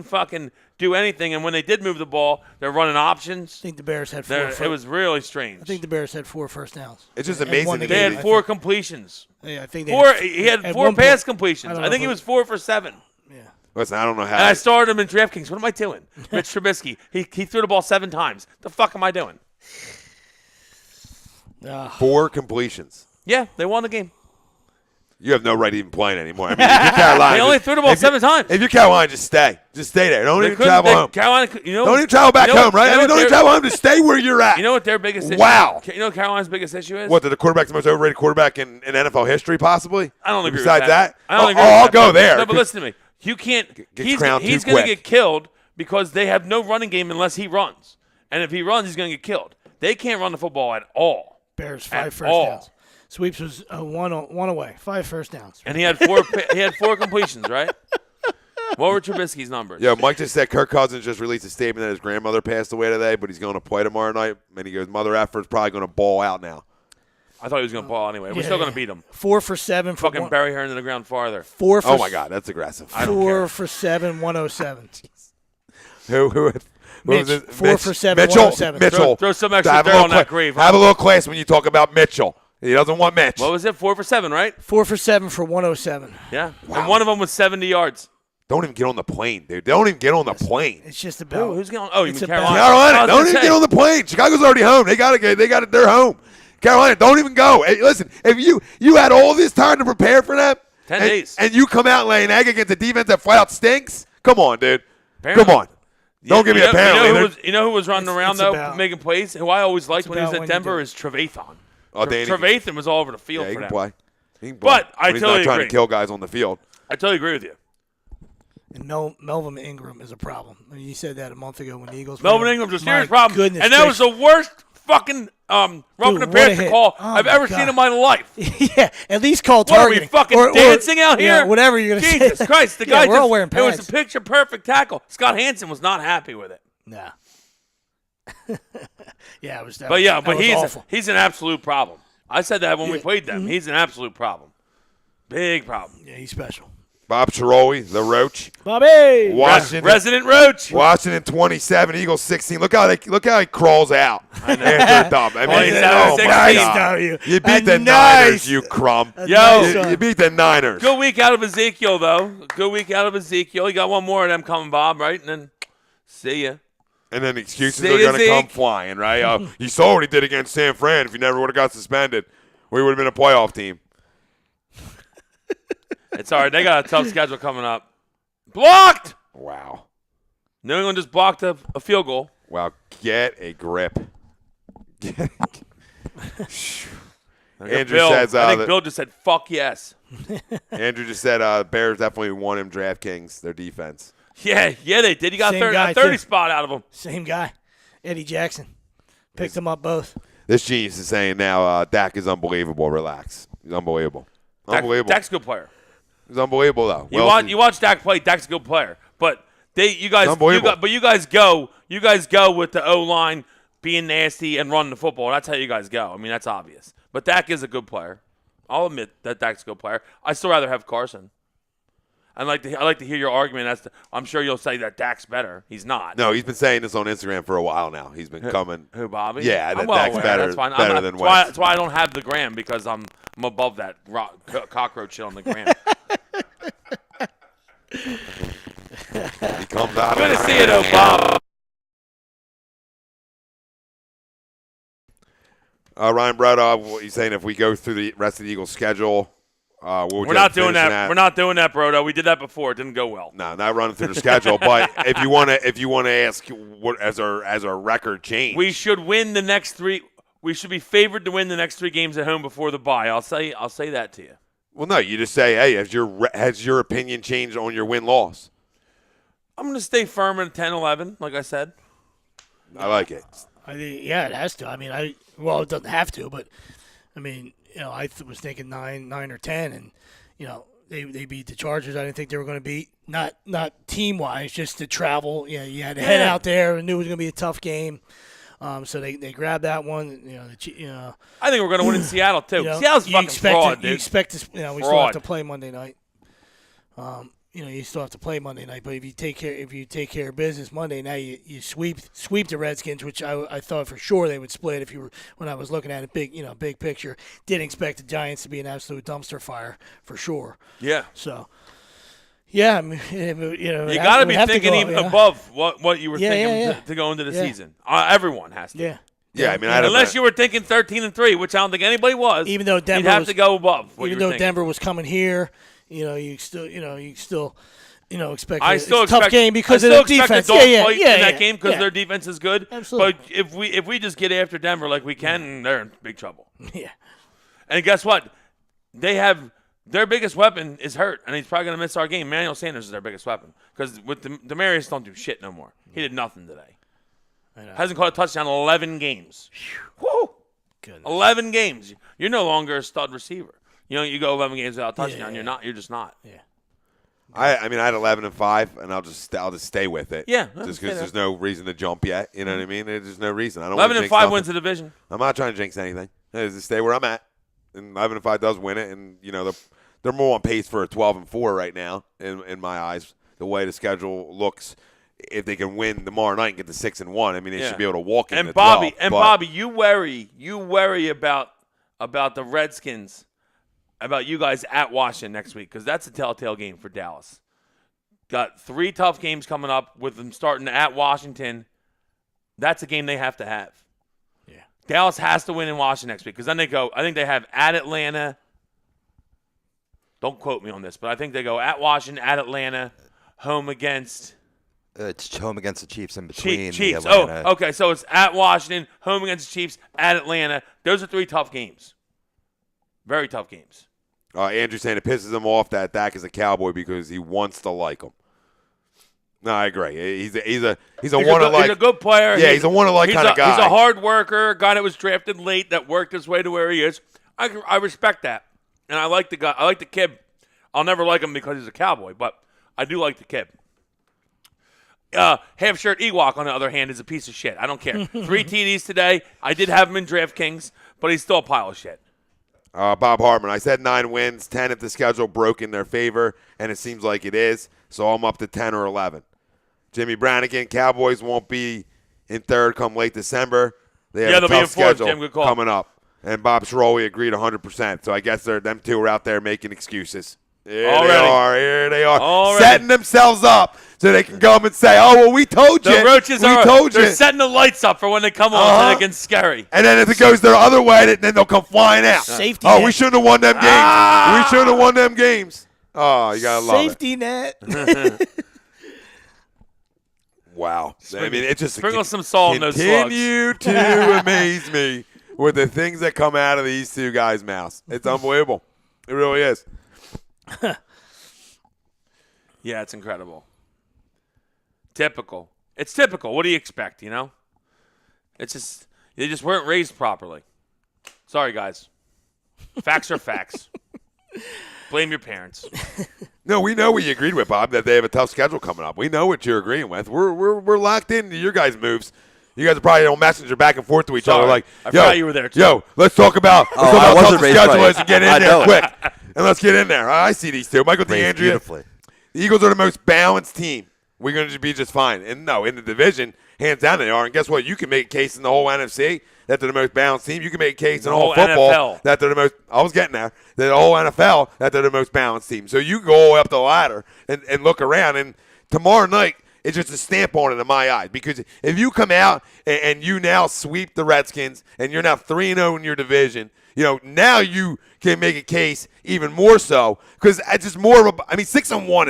fucking do anything, and when they did move the ball, they're running options. I think the Bears had 4. It was really strange. I think the Bears had 4 first downs. It's just amazing. They had 4 completions. Yeah, I think he had 4 pass completions. I think he was 4 for 7. Yeah. Listen, I don't know how. And I started him in DraftKings. What am I doing? Mitch Trubisky. He threw the ball 7 times. The fuck am I doing? 4 completions. Yeah, they won the game. You have no right to even playing anymore. I mean, if you're Carolina, they only threw the ball 7 times. If you're Carolina, just stay. Just stay there. Don't even travel home. Don't even travel back home, right? Don't even travel home. Just stay where you're at. You know what their biggest issue is? Wow. You know what Carolina's biggest issue is? What, the quarterback's the most overrated quarterback in NFL history, possibly? I don't agree with Besides that? I don't agree I'll with that. go there. No, but listen to me. You can't. He's going to get killed because they have no running game unless he runs. And if he runs, he's going to get killed. They can't run the football at all. Bears 5 first downs. Sweeps was one away, 5 first downs. And he had 4 completions, right? What were Trubisky's numbers? Yeah, Mike just said Kirk Cousins just released a statement that his grandmother passed away today, but he's going to play tomorrow night. And he goes, Mother effort's probably going to ball out now. I thought he was going to ball anyway. We're still going to beat him. 4 for 7. Fucking bury her into the ground farther. 4 for Oh, my God, that's aggressive. 4 for 7, 107. Who Mitch, was it? 4 for 7, Mitchell. 107. Mitchell. Throw some extra dirt on that grave. Have a little class when you talk about Mitchell. He doesn't want Mitch. What was it? 4 for 7, right? 4 for 7 for 107. Yeah. Wow. And one of them was 70 yards. Don't even get on the plane, dude. Don't even get on the plane. It's just about Who's going? Oh, you mean it's Carolina? Carolina, don't even get on the plane. Chicago's already home. They got it. They're home. Carolina, don't even go. Hey, listen, if you had all this time to prepare for that, 10 days, and you come out and lay an egg against a defense that flat out stinks, come on, dude. Apparently. Come on. Don't give me apparently. You know who was running around, though, about- making plays? Who I always liked when he was about at when you Denver do. is Trevathan. Oh, Danny. Trevathan was all over the field Yeah, he for can them. play. He can play. But I he's totally not trying agree. to kill guys on the field. I totally agree with you. And Melvin Ingram is a problem. I mean, you said that a month ago when the Eagles. Melvin Ingram's a serious My problem. Goodness And that was gracious. the worst fucking roughing the what a passer hit. call Oh, I've my ever God. seen in my life. Yeah, at least call What are we targeting. fucking dancing out here? Yeah, whatever you're gonna say. Jesus Christ, the guy we're all just, wearing it was pads. a picture perfect tackle. Scott Hansen was not happy with it. Nah. Yeah, it was. That But was, yeah, that but was awful. he's an absolute problem. I said that when we played them. He's an absolute problem. Big problem. Yeah, he's special. Bob Ciroli, the Roach. Bobby. Washington. Resident Roach. Washington 27, Eagles 16. Look how he crawls out after a dump. I mean, he's oh having my 16. God. You You beat the nice. Niners, you crumb. Yo. You beat the Niners. Good week out of Ezekiel, though. Good week out of Ezekiel. You got one more of them coming, Bob, right? And then see ya. And then excuses See are ya, going to come Zeke. flying, right? You saw what he did against San Fran. If he never would have got suspended, we would have been a playoff team. It's all right. They got a tough schedule coming up. Blocked! Wow. New England just blocked a field goal. Wow. Get a grip. Andrew Bill, says, I think Bill just said, fuck yes. Andrew just said Bears definitely won him DraftKings, their defense. Yeah, they did. You got Same 30, guy, a 30 too. spot out of them. Same guy, Eddie Jackson. Picked them up both. This genius is saying now Dak is unbelievable. Relax. He's unbelievable. Unbelievable. Dak's a good player. He's unbelievable, though. You watch Dak play. Dak's a good player, but you guys go with the O-line being nasty and running the football. That's how you guys go. I mean, that's obvious. But Dak is a good player. I'll admit that Dak's a good player. I'd still rather have Carson. I like to hear your argument as to. I'm sure you'll say that Dak's better. He's not. No, he's been saying this on Instagram for a while now. He's been coming. Who, Bobby? Yeah, I'm that well Dak's aware. better, That's fine. better than that's why, Wentz. that's why I don't have the gram, because I'm above that cockroach shit on the gram. He comes out. Good to see you, though, Bob. Ryan Brodow, he's saying if we go through the rest of the Eagles' schedule, we're not doing that. We're not doing that, Brodo. We did that before. It didn't go well. No, not running through the schedule. But if you want to ask what as our record change, We should win the next 3. We should be favored to win the next 3 games at home before the bye. I'll say that to you. Well, no, you just say, hey, has your opinion changed on your win-loss? I'm going to stay firm at 10-11, like I said. I like it. I think, yeah, it has to. I mean, it doesn't have to, but I mean, I was thinking 9 or 10, and they beat the Chargers. I didn't think they were going to beat not team wise, just to travel. You had to head out there and knew it was going to be a tough game. So they grabbed that one. I think we're going to win in Seattle too. Seattle's fucking fraud, dude. You expect to, we still have to play Monday night. You still have to play Monday night, but if you take care of business Monday night, you sweep the Redskins, which I thought for sure they would split. When I was looking at it, big picture, didn't expect the Giants to be an absolute dumpster fire for sure. Yeah. So, yeah, I mean, you got to be thinking even above what you were thinking to go into the season. Everyone has to. Yeah, I mean, unless you were thinking 13-3, which I don't think anybody was. Even though Denver you'd have to go above. Even though Denver was coming here. You still expect a tough game because of the defense. In that game because their defense is good. Absolutely. But if we just get after Denver like we can, they're in big trouble. Yeah. And guess what? They have their biggest weapon is hurt, and he's probably going to miss our game. Emmanuel Sanders is their biggest weapon because with Demarius don't do shit no more. He did nothing today. Hasn't caught a touchdown in 11 games. Woo! goodness. 11 games. You're no longer a stud receiver. You go 11 games without a touchdown. You're not. You're just not. Yeah. I mean, I had 11-5, and I'll just stay with it. Yeah. Just because there's no reason to jump yet. You know what I mean? There's no reason. I don't 11-5 wins the division. I'm not trying to jinx anything. I just stay where I'm at. And 11-5 does win it, and they're more on pace for a 12-4 right now in my eyes. The way the schedule looks, if they can win tomorrow night and get to 6-1, I mean they should be able to walk into 12. Bobby, you worry about the Redskins, about you guys at Washington next week, because that's a telltale game for Dallas. Got 3 tough games coming up with them starting at Washington. That's a game they have to have. Yeah. Dallas has to win in Washington next week, because then they go, I think they have at Atlanta. Don't quote me on this, but I think they go at Washington, at Atlanta, home against It's home against the Chiefs in between. Chiefs. The Atlanta. Oh, okay. So it's at Washington, home against the Chiefs, at Atlanta. Those are 3 tough games. Very tough games. Andrew saying it pisses him off that Dak is a Cowboy because he wants to like him. No, I agree. He's a one of like. He's a good player. Yeah, he's a one of like kind of guy. He's a hard worker, a guy that was drafted late that worked his way to where he is. I respect that, and I like the guy. I like the kid. I'll never like him because he's a Cowboy, but I do like the kid. Half-shirt Ewok, on the other hand, is a piece of shit. I don't care. 3 TDs today. I did have him in DraftKings, but he's still a pile of shit. Bob Hartman, I said 9 wins, 10 if the schedule broke in their favor, and it seems like it is, so I'm up to 10 or 11. Jimmy Brannigan, Cowboys won't be in third come late December. They have a tough schedule coming up. And Bob Schiroli agreed 100%, so I guess them two are out there making excuses. Here they are. Already. Setting themselves up so they can come and say, oh, well, we told you. The roaches they're setting the lights up for when they come on so they can scary. And then if it goes their other way, then they'll come flying out. Safety net. We shouldn't have won them games. We shouldn't have won them games. Oh, you got to love Safety net. Wow. I mean, it just sprinkle some salt in those slugs. Continue to amaze me with the things that come out of these 2 guys' mouths. It's unbelievable. It really is. Yeah, it's incredible. Typical. It's typical. What do you expect, It's just they just weren't raised properly. Sorry, guys. Facts are facts. Blame your parents. No, we know what you agreed with, Bob, that they have a tough schedule coming up. We know what you're agreeing with. We're locked into your guys' moves. You guys are probably on Messenger back and forth to each other like, I forgot you were there, too. Yo, let's talk about how tough the schedule is and get in there quick. It. And let's get in there. I see these two. Michael DeAndrea. The Eagles are the most balanced team. We're going to be just fine. And no, in the division, hands down they are. And guess what? You can make a case in the whole NFC that they're the most balanced team. You can make a case in the whole football NFL. That they're the most – I was getting there. That the whole NFL that they're the most balanced team. So you go all the way up the ladder and look around. And tomorrow night, it's just a stamp on it in my eyes. Because if you come out and you now sweep the Redskins and you're now 3-0 in your division, now you can make a case even more so because it's just more of a. I mean, 6-1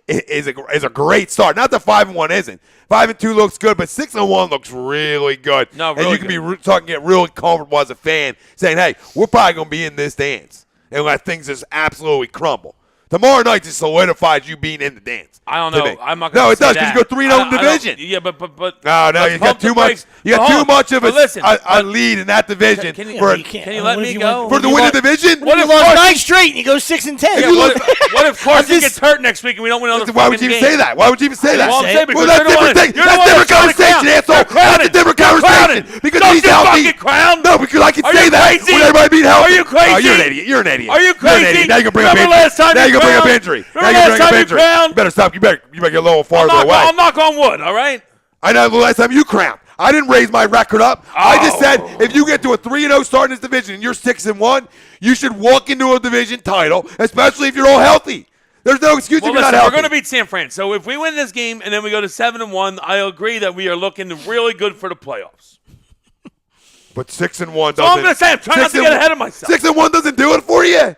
is a great start. Not that 5-1 isn't. 5-2 looks good, but 6-1 looks really good. No, really and you can get really comfortable as a fan, saying, "Hey, we're probably gonna be in this dance and let things just absolutely crumble." Tomorrow night just solidifies you being in the dance. I don't know. I'm not going to No, it say does because you go 3-0 in division. Yeah, but No, you got too much. You got too much of a lead in that division. Can you let me go? For the win the division? What if you lost 9 straight and you go 6-10? Yeah, what if Carson gets hurt next week and we don't win another Why would you even say that? Why would you even say that? Well, I'm saying because that's different thing. That's different conversation, asshole. That's a different conversation. Because he's healthy. No, because I can say that when everybody being healthy. Are you crazy? Oh, you're an idiot. You're an idiot. Are you crazy? Now you can bring up injury. Now you can bring up injury. You better stop. You better get a little farther away. I'll knock on wood, all right? I know the last time you crowned. I didn't raise my record up. I just said if you get to a 3-0 start in this division and you're 6-1, you should walk into a division title, especially if you're all healthy. There's no excuse if you're not healthy. We're going to beat San Fran. So if we win this game and then we go to 7-1, I agree that we are looking really good for the playoffs. But 6-1 doesn't. I'm going to say I'm trying not to get ahead of myself. 6-1 doesn't do it for you.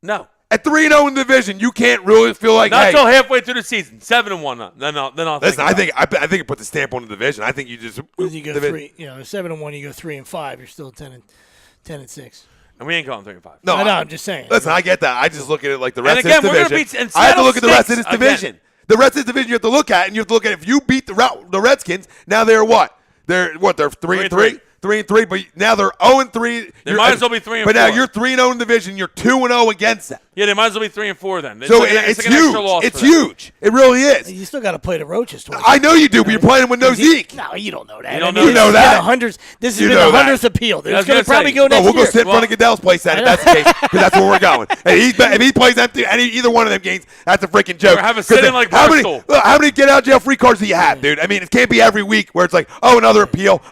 No. At 3-0 in the division, you can't really feel like not until halfway through the season. 7-1. Then I'll listen. I think it puts a stamp on the division. I think you just you go 3. 7-1. You go 3-5. You're still 10-6. And we ain't going 3-5. No, I'm just saying. Listen, I get that. I just look at it like the rest of this division. I have to look at the rest of this division. The rest of this division you have to look at, and you have to look at if you beat the Redskins. Now they're what? They're 3-3. 3-3, but now they're 0-3. They might as well be 3-4. But now you're 3-0 in the division. You're 2-0 against them. Yeah, they might as well be 3-4 then. So it's like an extra huge. loss It's for them. huge. It really is. You still got to play the Roaches twice. I know you do, but you're playing with no Zeke. No, you don't know that. You don't I mean, know that. This has You been know the that. 100th appeal. I was It's going to gonna probably say, go next We'll go year. sit in front of Goodell's place then if that's the case, because that's where we're going. And if he plays empty either one of them games, that's a freaking joke. Or have a sit-in like how many get out jail free cards do you have, dude? I mean, it can't be every week where it's like, oh, another appeal.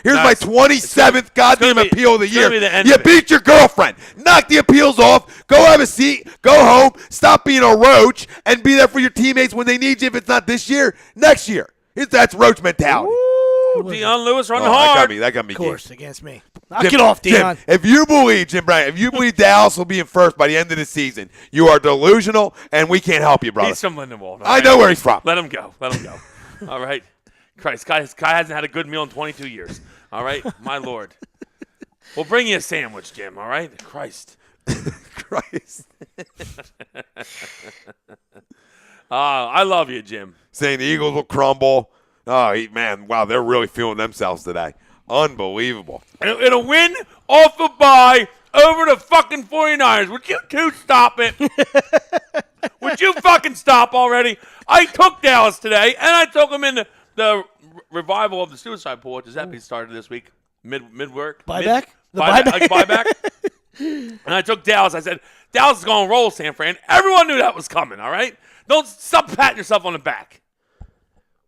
Here's my 27th goddamn appeal of the year. You beat your girlfriend. Knock the appeals off. Go have a seat. Go home. Stop being a roach and be there for your teammates when they need you. If it's not this year, next year. That's roach mentality. Deion Lewis running hard. That got me. Of course, against me. Knock it off, Deion. If you believe, Jim Bryant, if you believe Dallas will be in first by the end of the season, you are delusional, and we can't help you, brother. He's from Lindenwold. I know where he's from. Let him go. All right. Christ, Kai hasn't had a good meal in 22 years. All right? My Lord. We'll bring you a sandwich, Jim, all right? Christ. I love you, Jim. Saying the Eagles will crumble. Oh, wow, they're really feeling themselves today. Unbelievable. It'll win off a bye over the fucking 49ers. Would you two stop it? Would you fucking stop already? I took Dallas today, and I took them in the revival of the suicide pool, which is that started this week, mid-work. Buyback? Buyback. And I took Dallas. I said, Dallas is going to roll, San Fran. Everyone knew that was coming, all right? Don't stop patting yourself on the back.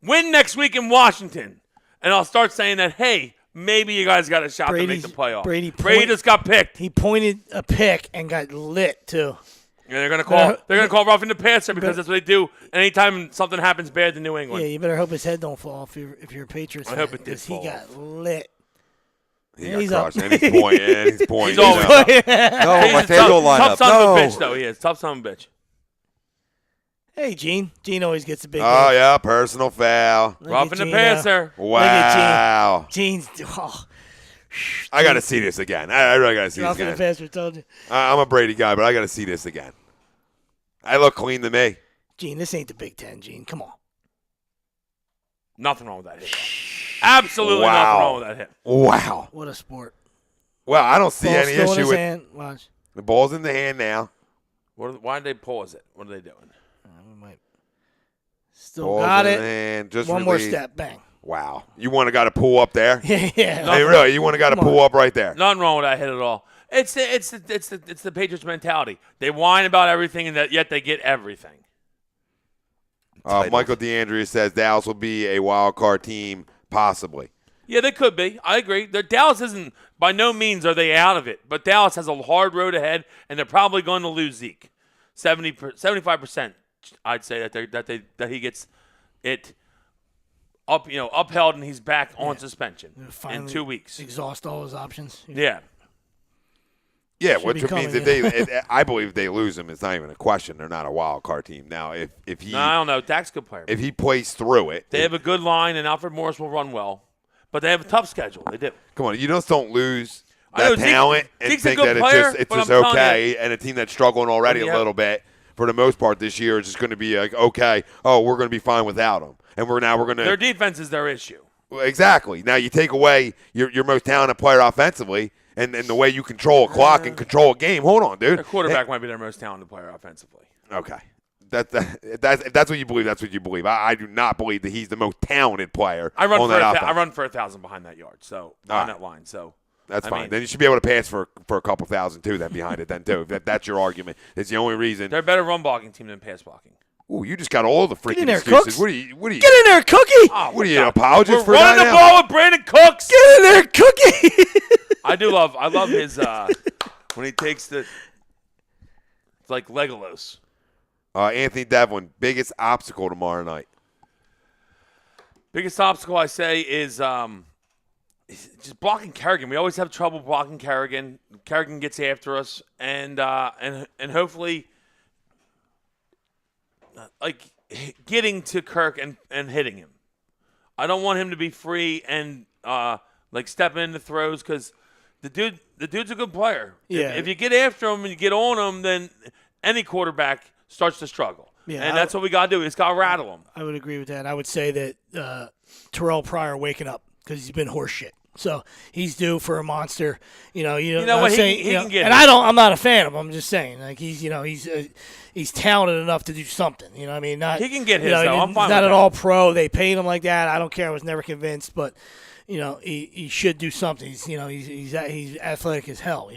Win next week in Washington, and I'll start saying that, hey, maybe you guys got a shot to make the playoff. Brady just got picked. He pointed a pick and got lit, too. And they're gonna call roughing the passer because that's what they do. Anytime something happens bad to New England. Yeah, you better hope his head don't fall if you're a Patriots fan. I hope it did fall. He got lit. He's crushed. And he's pointing. He's always up. No, my favorite lineup. Tough son of a bitch, though. He is. Tough son of a bitch. Hey, Gene. Gene always gets a big Oh, yeah, personal foul. Roughing the passer. Wow. Gene's. Oh. I got to see this again. I really got to see this Roughing again. the passer, told you. I'm a Brady guy, but I got to see this again. I look clean to me. Gene, this ain't the Big Ten, Gene. Come on. Nothing wrong with that hit. Absolutely nothing wrong with that hit. Wow. What a sport. Well, I don't see Ball's any still in issue his with hand. Watch. the ball's in the hand now. Why did they pause it? What are they doing? We might. Still Ball's got in it. the hand. Just One more released. step. Bang. Wow. You want to got to pull up there? Yeah. Hey, really? You want to got to pull up right there? Nothing wrong with that hit at all. It's the Patriots mentality. They whine about everything, and yet they get everything. Michael DeAndrea says Dallas will be a wild card team, possibly. Yeah, they could be. I agree. Dallas isn't, by no means are they out of it, but Dallas has a hard road ahead, and they're probably going to lose Zeke. 75%, I'd say that he gets it upheld, and he's back on suspension in 2 weeks. Exhaust all his options. Yeah. Yeah, which means I believe if they lose him, it's not even a question. They're not a wild card team. Now, if he, no, I don't know. Dak's a good player. If he plays through it, they have a good line, and Alfred Morris will run well, but they have a tough schedule. They do. Come on, you just don't lose I know, that talent and Zeke's a think good that player, it's but just I'm telling okay. you, And a team that's struggling already a little bit for the most part this year is just going to be like, okay, we're going to be fine without him, and we're going to. Their defense is their issue. Exactly. Now you take away your most talented player offensively. And the way you control a clock and control a game. Hold on, dude. Their quarterback might be their most talented player offensively. Okay. If that's what you believe, that's what you believe. I do not believe that he's the most talented player on that offense. I run for 1,000 behind that yard, behind that line. So that's fine. Then you should be able to pass for a couple thousand too. Then behind it, then too. If that's your argument, it's the only reason. They're a better run blocking team than pass blocking. Ooh, you just got all the freaking excuses. Cooks. What are you? Get in there, Cookie. Oh, what are you, an apologist for We're that running the now? ball with Brandon Cooks. Get in there, Cookie. I love his when he takes it's like Legolas. Anthony Devlin, biggest obstacle tomorrow night. Biggest obstacle I say is just blocking Kerrigan. We always have trouble blocking Kerrigan. Kerrigan gets after us, and hopefully, like getting to Kirk and hitting him. I don't want him to be free and like stepping into throws because the dude's a good player. Yeah. If you get after him and you get on him, then any quarterback starts to struggle. Yeah, and that's what we got to do. We just got to rattle him. I would agree with that. I would say that Terrell Pryor waking up because he's been horse shit. So he's due for a monster. You know what? Saying, he can get. And I'm not a fan of him. I'm just saying, like he's talented enough to do something. You know what I mean? Not he can get his. Though. I'm fine. Not with at that. all pro. They paid him like that. I don't care. I was never convinced, but he should do something. He's athletic as hell.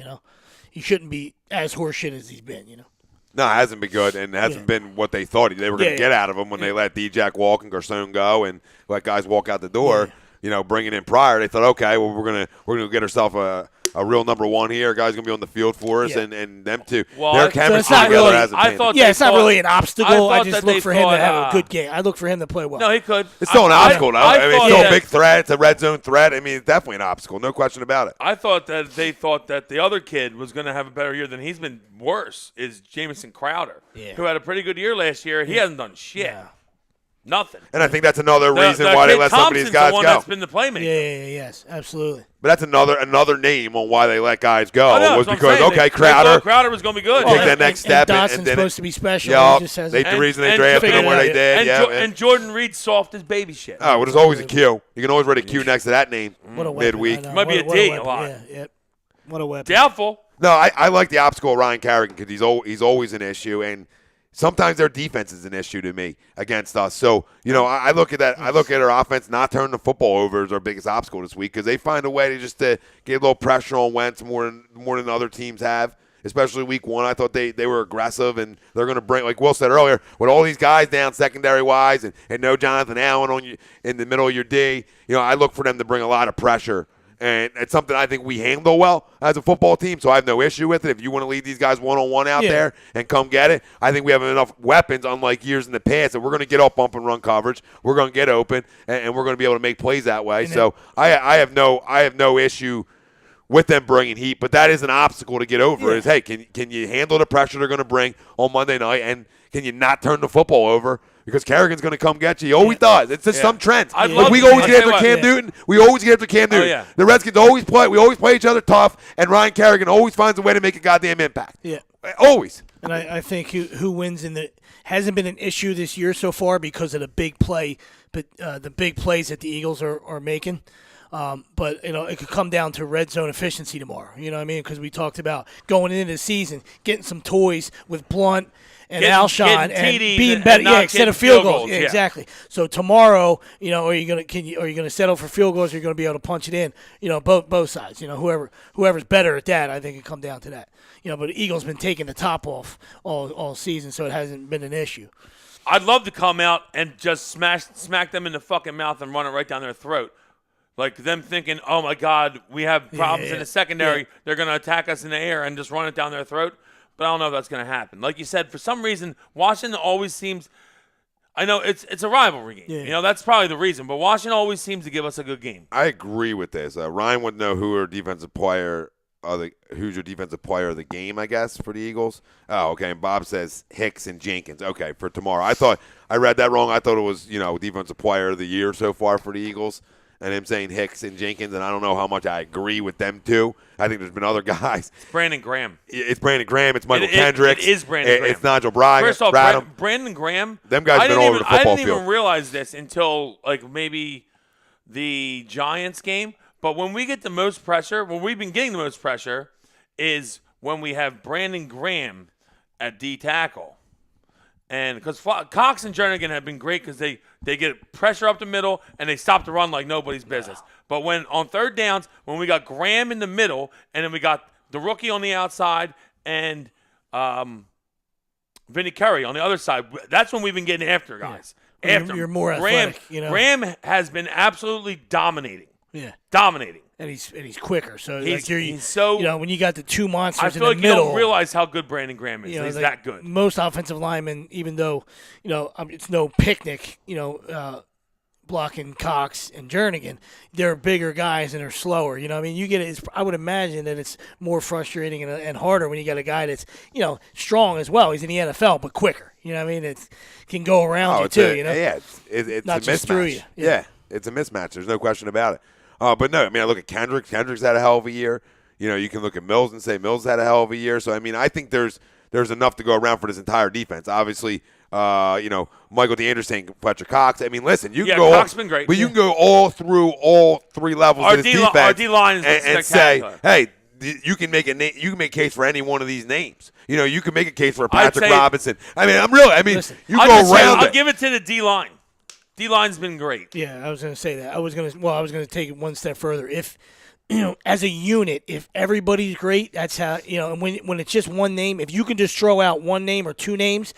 He shouldn't be as horseshit as he's been. No, it hasn't been good, and it hasn't been what they thought they were going to get out of him when they let D-Jack walk and Garcon go and let guys walk out the door. Bringing in Pryor, they thought, okay, well we're gonna get ourselves a real number one here. Guys gonna be on the field for us, and them two. Well, their chemistry together hasn't been. It's not really an obstacle. I just look for him to have a good game. I look for him to play well. No, he could. It's still an obstacle, though. It's still a big threat. It's a red zone threat. I mean, it's definitely an obstacle. No question about it. I thought that they thought that the other kid was going to have a better year than he's been. Worse is Jamison Crowder, who had a pretty good year last year. He hasn't done shit. Yeah. Nothing. And I think that's another reason why they let some of these guys the one go. That's been the playmaker. Yes, absolutely. But that's another name on why they let guys go was because Crowder was going to be good. Take that next step. And Dawson's supposed to be special. The reason they drafted him where they did. And Jordan Reed's soft as baby shit. Oh, well, there's always a Q. You can always write a Q next to that name midweek. Might be a D a lot. What a weapon. Doubtful. No, I like the obstacle of Ryan Kerrigan because he's always an issue, and sometimes their defense is an issue to me against us. So, I look at that. I look at our offense not turning the football over as our biggest obstacle this week because they find a way to get a little pressure on Wentz more than other teams have, especially week one. I thought they were aggressive, and they're going to bring, like Will said earlier, with all these guys down secondary-wise and no Jonathan Allen on you in the middle of your D, I look for them to bring a lot of pressure. And it's something I think we handle well as a football team, so I have no issue with it. If you want to lead these guys one-on-one out there and come get it, I think we have enough weapons, unlike years in the past, that we're going to get off bump and run coverage. We're going to get open, and we're going to be able to make plays that way. So I have no issue with them bringing heat, but that is an obstacle to get over. Is hey, can you handle the pressure they're going to bring on Monday night, and can you not turn the football over? Because Kerrigan's going to come get you. He always does. It's just some trend. We always get after Cam Newton. We always get after Cam Newton. Yeah. The Redskins always play. We always play each other tough, and Ryan Kerrigan always finds a way to make a goddamn impact. Yeah. Always. And I think who wins hasn't been an issue this year so far because of the big play, but the big plays that the Eagles are making. But it could come down to red zone efficiency tomorrow. You know what I mean? Because we talked about going into the season, getting some toys with Blunt and Alshon and being better. Instead of field goals. Yeah, exactly. So tomorrow, are you gonna settle for field goals? Or are you gonna be able to punch it in? Both sides. Whoever's better at that, I think it come down to that. But the Eagles been taking the top off all season, so it hasn't been an issue. I'd love to come out and just smack them in the fucking mouth and run it right down their throat. Like them thinking, oh, my God, we have problems in the secondary. They're going to attack us in the air and just run it down their throat. But I don't know if that's going to happen. Like you said, for some reason, Washington always seems – I know it's a rivalry game. Yeah. That's probably the reason. But Washington always seems to give us a good game. I agree with this. Ryan would know who's your defensive player of the game, I guess, for the Eagles. Oh, okay. And Bob says Hicks and Jenkins. Okay, for tomorrow. I read that wrong. I thought it was, defensive player of the year so far for the Eagles. And him saying Hicks and Jenkins, and I don't know how much I agree with them, too. I think there's been other guys. It's Brandon Graham. It's Brandon Graham. It's Michael Kendricks. It is Brandon Graham. It's Nigel Bradham. First off, Brandon Graham. Them guys have been all over the football field. I didn't even realize this until, maybe the Giants game. But when we get the most pressure, when we've been getting the most pressure, is when we have Brandon Graham at D tackle. And because Cox and Jernigan have been great because they get pressure up the middle and they stop the run like nobody's business. But when on third downs, when we got Graham in the middle and then we got the rookie on the outside and Vinny Curry on the other side, that's when we've been getting after guys. Yeah. After you're more athletic. Graham has been absolutely dominating. Yeah. Dominating. And he's quicker. So he's so when you got the two monsters in the middle. I feel like you don't realize how good Brandon Graham is. He's that good. Most offensive linemen, even though it's no picnic, blocking Cox and Jernigan, they're bigger guys and they're slower. You get it. I would imagine that it's more frustrating and harder when you got a guy that's strong as well. He's in the NFL, but quicker. It can go around you too. Yeah, it's not a just mismatch. through you. Yeah, it's a mismatch. There's no question about it. But no, I look at Kendricks. Kendricks had a hell of a year. You can look at Mills and say Mills had a hell of a year. So, I think there's enough to go around for this entire defense. Obviously, Michael DeAnderson, Fletcher Cox. I mean, listen, you can go. Cox been great, but you can go all through all three levels of this defense. Our D-line is and say, hey, you can make you can make a case for any one of these names. You can make a case for Patrick Robinson. I mean, listen, you go around. I'll give it to the D-line. D-line's been great. Yeah, I was going to say that. I was going to take it one step further. If as a unit, if everybody's great, that's how And when it's just one name, if you can just throw out one name or two names,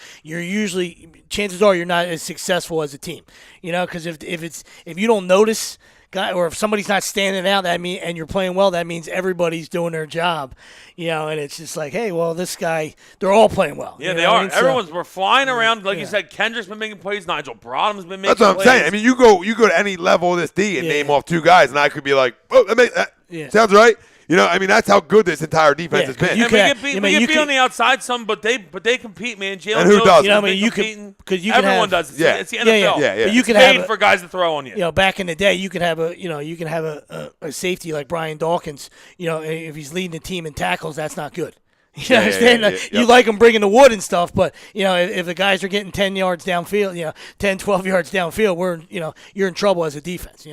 chances are you're not as successful as a team. Because if you don't notice. Or if somebody's not standing out, and you're playing well, that means everybody's doing their job, and it's just like, hey, well, this guy, they're all playing well. Yeah, they are. We're flying around, like you said. Kendrick's been making plays. Nigel Brodham's been making plays. That's what I'm saying. I mean, you go to any level of this D and name off two guys, and I could be like, oh, that sounds right. That's how good this entire defense has been. We can be on the outside some, but they compete, man. And who does? Everyone does. It's the NFL. Yeah. But you can paid for guys to throw on you. Back in the day, you can have a safety like Brian Dawkins. If he's leading the team in tackles, that's not good. You understand? You like him bringing the wood and stuff, but if the guys are getting 10 yards downfield, 10, 12 yards downfield, you're in trouble as a defense.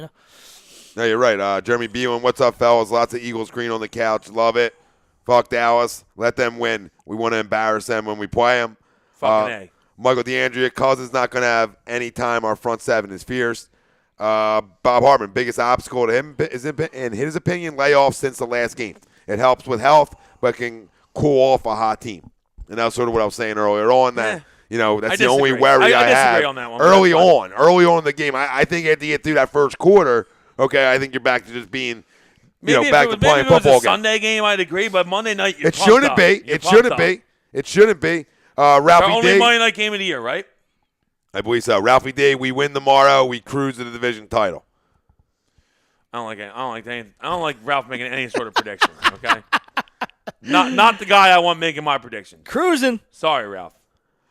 No, you're right. Jeremy Bewan, what's up, fellas? Lots of Eagles green on the couch. Love it. Fuck Dallas. Let them win. We want to embarrass them when we play them. Fucking A. Michael DeAndrea, Cousins not going to have any time. Our front seven is fierce. Bob Hartman, biggest obstacle to him is, in his opinion, layoffs since the last game. It helps with health, but can cool off a hot team. And that's sort of what I was saying earlier on. That that's the only worry I have. On that one, early on in the game. I think after you get through that first quarter, okay, I think you're back to just being, back to playing football again. Sunday game, I'd agree, but Monday night, it shouldn't be. It shouldn't be. Ralphie only D. Monday night game of the year, right? I believe so. Ralphie D. We win tomorrow. We cruise to the division title. I don't like Ralph making any sort of prediction. Okay, not the guy I want making my prediction. Cruising. Sorry, Ralph.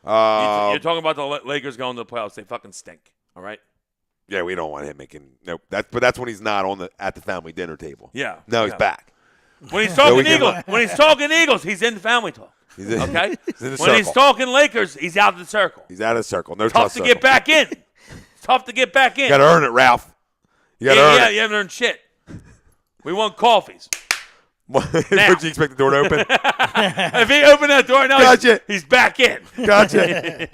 You're talking about the Lakers going to the playoffs. They fucking stink. All right. Yeah, we don't want him making nope. That's when he's not at the family dinner table. Yeah. No, he's back. When he's talking Eagles, he's in the family talk. Okay. He's in the when circle. he's talking Lakers, he's out of the circle. He's out of the circle. No tough to get back in. Tough to get back in. You got to earn it, Ralph. You got to earn it. You haven't earned shit. We want coffees. Would you expect the door to open? If he opened that door now, he's back in. Gotcha.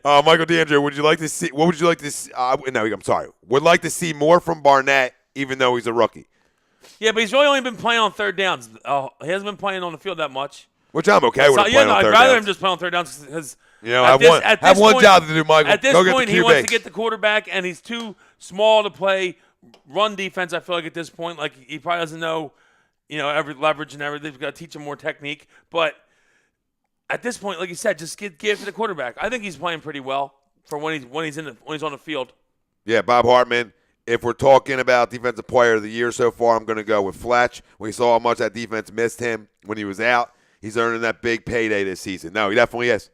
Michael DeAndrea, would you like to see? What would you like to see? No, I'm sorry. Would like to see more from Barnett, even though he's a rookie. Yeah, but he's really only been playing on third downs. He hasn't been playing on the field that much. Which I'm okay with. I'd rather him just play on third downs because have one job to do, Michael. At this point, he wants to get the quarterback, and he's too small to play run defense. I feel like at this point, like he probably doesn't know. Every leverage and everything. We've got to teach him more technique. But at this point, like you said, just give it to the quarterback. I think he's playing pretty well for when he's on the field. Yeah, Bob Hartman. If we're talking about defensive player of the year so far, I'm going to go with Fletch. We saw how much that defense missed him when he was out. He's earning that big payday this season. No, he definitely is.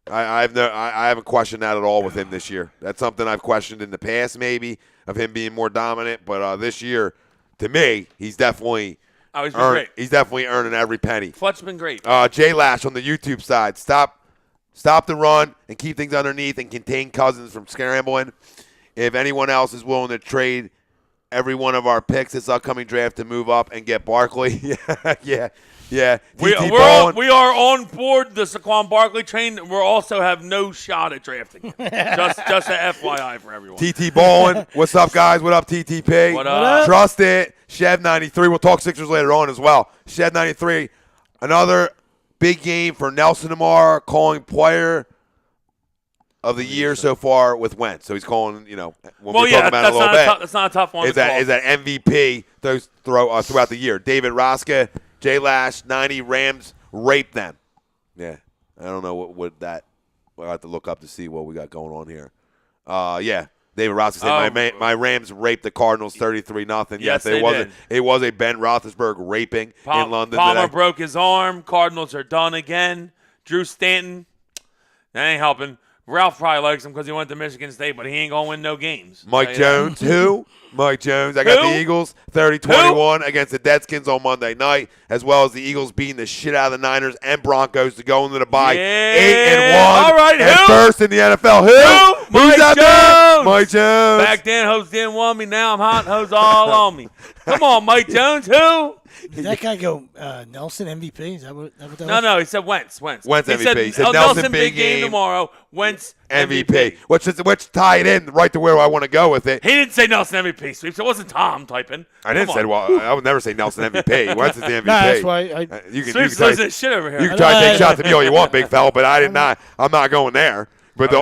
I haven't questioned that at all with him this year. That's something I've questioned in the past, maybe, of him being more dominant. But this year, to me, he's definitely great. He's definitely earning every penny. Fletch's been great. Jay Lash on the YouTube side. Stop the run and keep things underneath and contain Cousins from scrambling. If anyone else is willing to trade every one of our picks this upcoming draft to move up and get Barkley, yeah. We are on board the Saquon Barkley train. We also have no shot at drafting him. just a FYI for everyone. TT Ballin, what's up, guys? What up, TTP? What up? Trust it. Shed 93. We'll talk Sixers later on as well. Shed 93. Another big game for Nelson tomorrow, calling player of the year so far with Wentz. So he's calling, we'll talk about it a little bit. That's not a tough one. Is that MVP throughout the year? David Roska, Jay Lash, 90 Rams raped them. Yeah, I don't know what that. I'll have to look up to see what we got going on here. Yeah, David Roska said my Rams raped the Cardinals 33-0. Yes, it was a Ben Roethlisberger raping in London. Palmer today. broke his arm. Cardinals are done again. Drew Stanton, that ain't helping. Ralph probably likes him because he went to Michigan State, but he ain't going to win no games. Mike Jones, who? Mike Jones. I got the Eagles 30-21 against the Redskins on Monday night, as well as the Eagles beating the shit out of the Niners and Broncos to go into the bye 8-1. All right, and who? first in the NFL. Who? Mike Who's out Jones. there? Mike Jones. Back then, hoes didn't want me. Now I'm hot. Hoes all on me. Come on, Mike Jones. Who? Did that guy go Nelson MVP? Is that what that was? No, he said Wentz. Wentz he MVP. He said Nelson big game tomorrow. Wentz MVP. Which tie it in right to where I want to go with it. He didn't say Nelson MVP, Sweeps. It wasn't Tom typing. I didn't say, well, I would never say Nelson MVP. Wentz is the MVP. Nah, that's why you can Sweeps try, says this shit over here. you can try to take shots at me all you want, big fella, but I did not. I'm not going there. But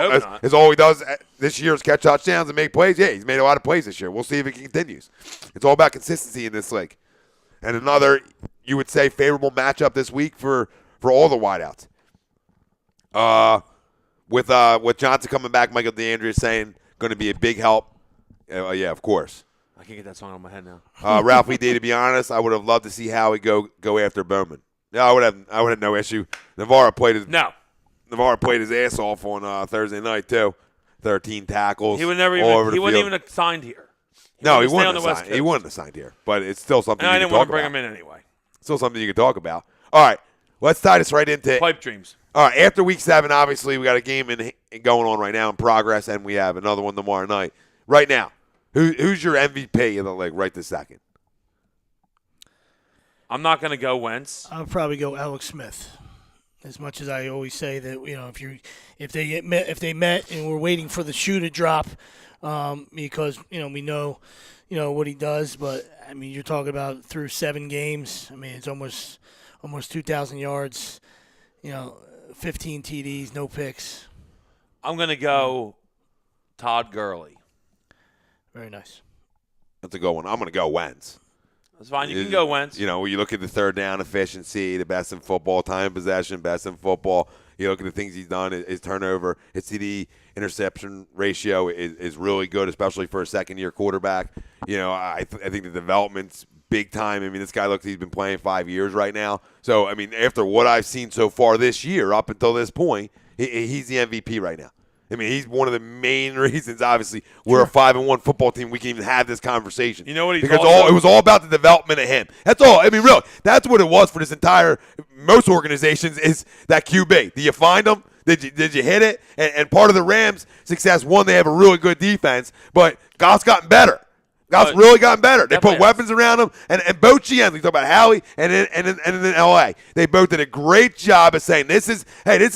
as all he does this year is catch touchdowns and make plays. Yeah, he's made a lot of plays this year. We'll see if it continues. It's all about consistency in this league. And another, you would say, favorable matchup this week for all the wideouts. With Johnson coming back, Michael DeAndrea saying going to be a big help. Yeah, of course. I can't get that song on my head now. Ralph D, to be honest, I would have loved to see Howie go after Bowman. Yeah, I would have no issue. Navarro played his ass off on Thursday night too. 13 tackles. He would never even. He wasn't even assigned here. He wouldn't have signed here. But it's still something. And I didn't want to bring him in anyway. Still something you can talk about. All right, let's tie this right into pipe dreams. All right, after Week 7, obviously we got a game going on right now in progress, and we have another one tomorrow night. Right now, who's your MVP of the league right this second? I'm not going to go Wentz. I'll probably go Alex Smith. As much as I always say that, if they met and we're waiting for the shoe to drop, because we know what he does, but I mean you're talking about through 7 games. I mean it's almost 2,000 yards, 15 TDs, no picks. I'm going to go Todd Gurley. Very nice. That's a good one. I'm going to go Wentz. That's fine. You can go Wentz. When you look at the third down efficiency, the best in football, time possession, best in football. You look at the things he's done, his turnover, his CD interception ratio is really good, especially for a second-year quarterback. I think the development's big time. I mean, this guy looks he's been playing 5 years right now. So, I mean, after what I've seen so far this year up until this point, he's the MVP right now. I mean, he's one of the main reasons, obviously, we're a 5-1 football team. We can even have this conversation. You know what because it was all about the development of him. That's all. I mean, really, that's what it was for this entire most organizations is that QB. Do you find him? Did you hit it? And part of the Rams' success, one, they have a really good defense, but Goff's gotten better. Goff's really gotten better. They put weapons around him, and both GMs, we talk about Howie and in L.A., they both did a great job of saying, this is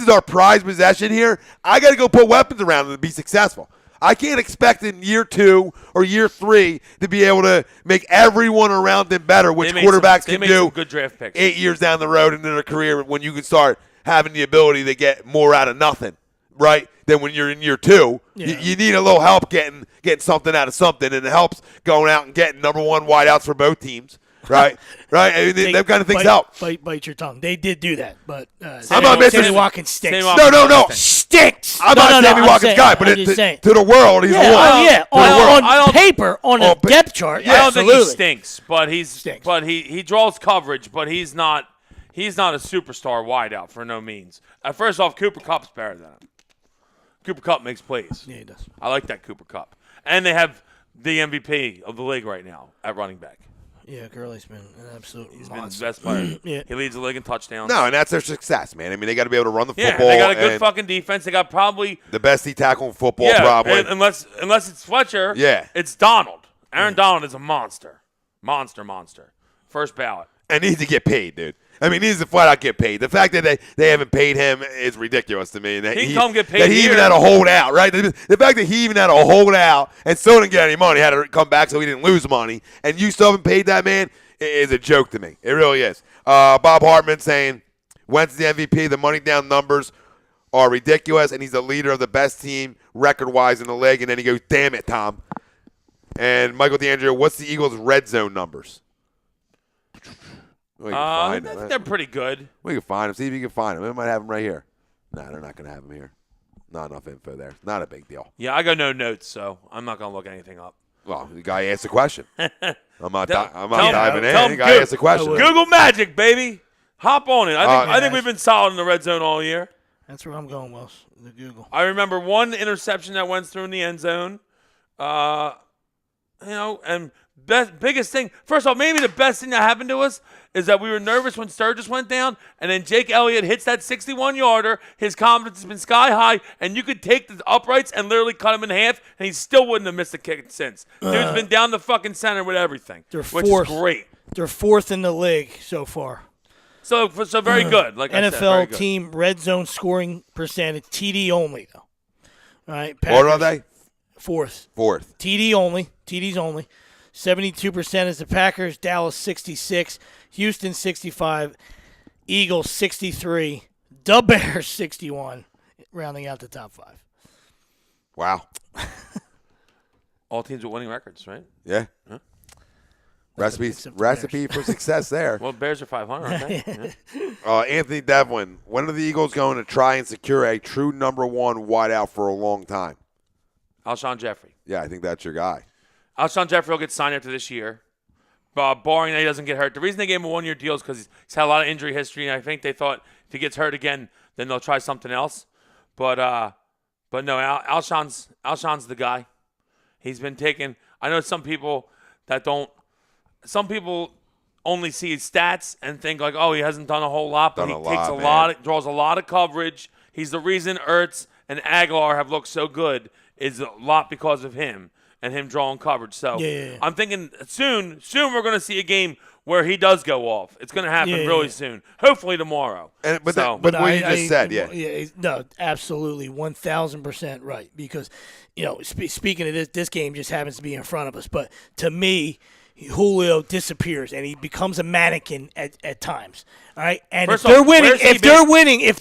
our prized possession here. I got to go put weapons around him to be successful. I can't expect in year 2 or year 3 to be able to make everyone around him better, which quarterbacks can do good draft picks 8 years down the road into their career when you can start having the ability to get more out of nothing, right? Than when you're in year 2. Yeah. You need a little help getting something out of something, and it helps going out and getting number 1 wideouts for both teams, right? Right? I mean, that kind of things help. Bite your tongue. They did do that, but I'm not missing Sammy Watkins stinks. No. Stinks. I'm not Sammy Watkins' guy, but to the world, he's the one. On paper, on a depth chart, I don't think he stinks, but he draws coverage, but he's not a superstar wideout for no means. First off, Cooper Kupp's better than him. Cooper Kupp makes plays. Yeah, he does. I like that Cooper Kupp. And they have the MVP of the league right now at running back. Yeah, Gurley's been an absolute He's been the best player. Yeah. He leads the league in touchdowns. No, and that's their success, man. I mean, they got to be able to run the football. Yeah, they got a good fucking defense. They got probably the best tackle in football, probably. Unless it's Fletcher, it's Donald. Aaron Donald is a monster. Monster. First ballot. And needs to get paid, dude. I mean, he needs to flat out get paid. The fact that they haven't paid him is ridiculous to me. That he come get paid. That he even had to hold out, right? The fact that he even had to hold out and still didn't get any money, had to come back so he didn't lose money, and you still haven't paid that man is a joke to me. It really is. Bob Hartman saying Wentz is the MVP. The money down numbers are ridiculous, and he's the leader of the best team record-wise in the league. And then he goes, damn it, Tom. And Michael DeAndrea, what's the Eagles' red zone numbers? I think they're pretty good. We can find them. See if you can find them. We might have them right here. No, they're not going to have them here. Not enough info there. Not a big deal. Yeah, I got no notes, so I'm not going to look anything up. Well, the guy asked a question. I'm not diving in. The guy asked a question. Google Magic, baby. Hop on it. I think we've been solid in the red zone all year. That's where I'm going, Wells. The Google. I remember one interception that went through in the end zone. And biggest thing, first of all, maybe the best thing that happened to us is that we were nervous when Sturgis went down, and then Jake Elliott hits that 61-yarder. His confidence has been sky high, and you could take the uprights and literally cut him in half, and he still wouldn't have missed a kick since. Dude's been down the fucking center with everything, which is great. They're fourth in the league so far. So very good. Like NFL I said, very good. team red zone scoring percentage, TD only, though. All right, Packers, what are they? Fourth. TDs only. 72% is the Packers. Dallas 66. Houston 65. Eagles 63. The Bears 61. Rounding out the top 5. Wow. All teams with winning records, right? Yeah. Huh? Recipe for success there. Well, Bears are 500, aren't they? Yeah. Anthony Devlin, when are the Eagles going to try and secure a true number one wideout for a long time? Alshon Jeffrey. Yeah, I think that's your guy. Alshon Jeffrey will get signed after this year, barring that he doesn't get hurt. The reason they gave him a one-year deal is because he's had a lot of injury history, and I think they thought if he gets hurt again, then they'll try something else. But no, Alshon's the guy. He's been taken. I know some people only see his stats and think like, oh, he hasn't done a whole lot, but draws a lot of coverage. He's the reason Ertz and Aguilar have looked so good is a lot because of him and him drawing coverage. So I'm thinking soon we're going to see a game where he does go off. It's going to happen really soon. Hopefully tomorrow. But what you just said, no, absolutely, 1,000% right. Because, speaking of this game just happens to be in front of us. But to me, Julio disappears and he becomes a mannequin at times. All right, and if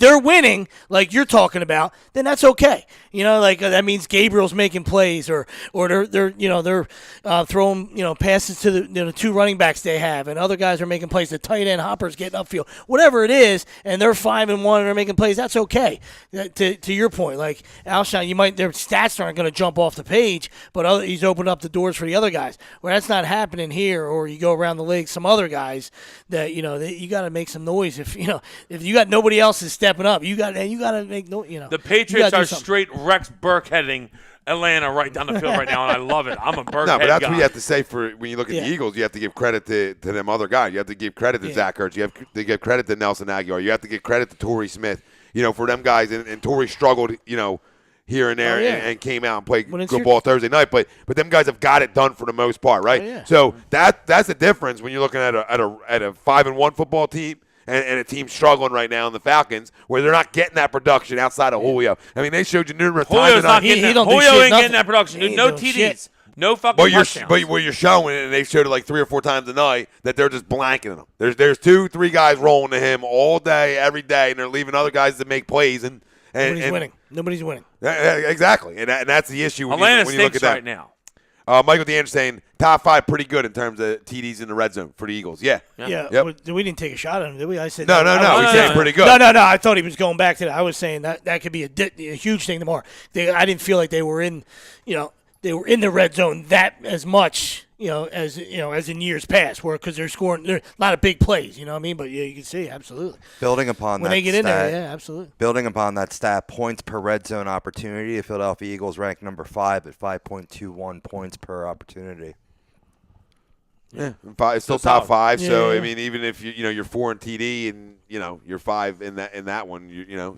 they're winning, like you're talking about, then that's okay. That means Gabriel's making plays, or they're throwing passes to the two running backs they have, and other guys are making plays. The tight end Hopper's getting upfield, whatever it is, and they're 5-1 and they're making plays. That's okay. To your point, like Alshon, their stats aren't going to jump off the page, but he's opened up the doors for the other guys. Where that's not happening here, or you go around the league, some other guys that you got to make some noise. If you got nobody else is stepping up, you got to make no. The Patriots are straight Rex Burkheading Atlanta right down the field right now, and I love it. I'm a Burkhead guy. No, but that's what you have to say for when you look at the Eagles. You have to give credit to them other guys. You have to give credit to Zach Ertz. You have to give credit to Nelson Aguilar. You have to give credit to Torrey Smith. For them guys, and Torrey struggled. Here and there, and came out and played good ball Thursday night. But them guys have got it done for the most part, right? So that's the difference when you're looking at a 5-1 football team and a team struggling right now in the Falcons, where they're not getting that production outside of Julio. I mean, they showed you numerous times. Julio ain't getting that production. No TDs. Shit. No fucking touchdowns. But what you're showing, and they've showed it like 3 or 4 times a night, that they're just blanketing him. There's 2-3 guys rolling to him all day, every day, and they're leaving other guys to make plays. Nobody's winning. Exactly, and that's the issue when Atlanta you look at that. right now. Michael DeAndre saying top 5 pretty good in terms of TDs in the red zone for the Eagles. Yeah. Yep. We didn't take a shot at him, did we? I said no. He's saying pretty good. No. I thought he was going back to that. I was saying that could be a huge thing tomorrow. I didn't feel like they were in the red zone that as much. As in years past, because they're scoring, a lot of big plays. You know what I mean? But you can see absolutely. Building upon when that they get stat, in there, absolutely. Building upon that stat, points per red zone opportunity. The Philadelphia Eagles rank number 5 at 5.21 points per opportunity. Yeah, it's still top 5. So I mean, even if you're 4 in TD and you're 5 in that one, you're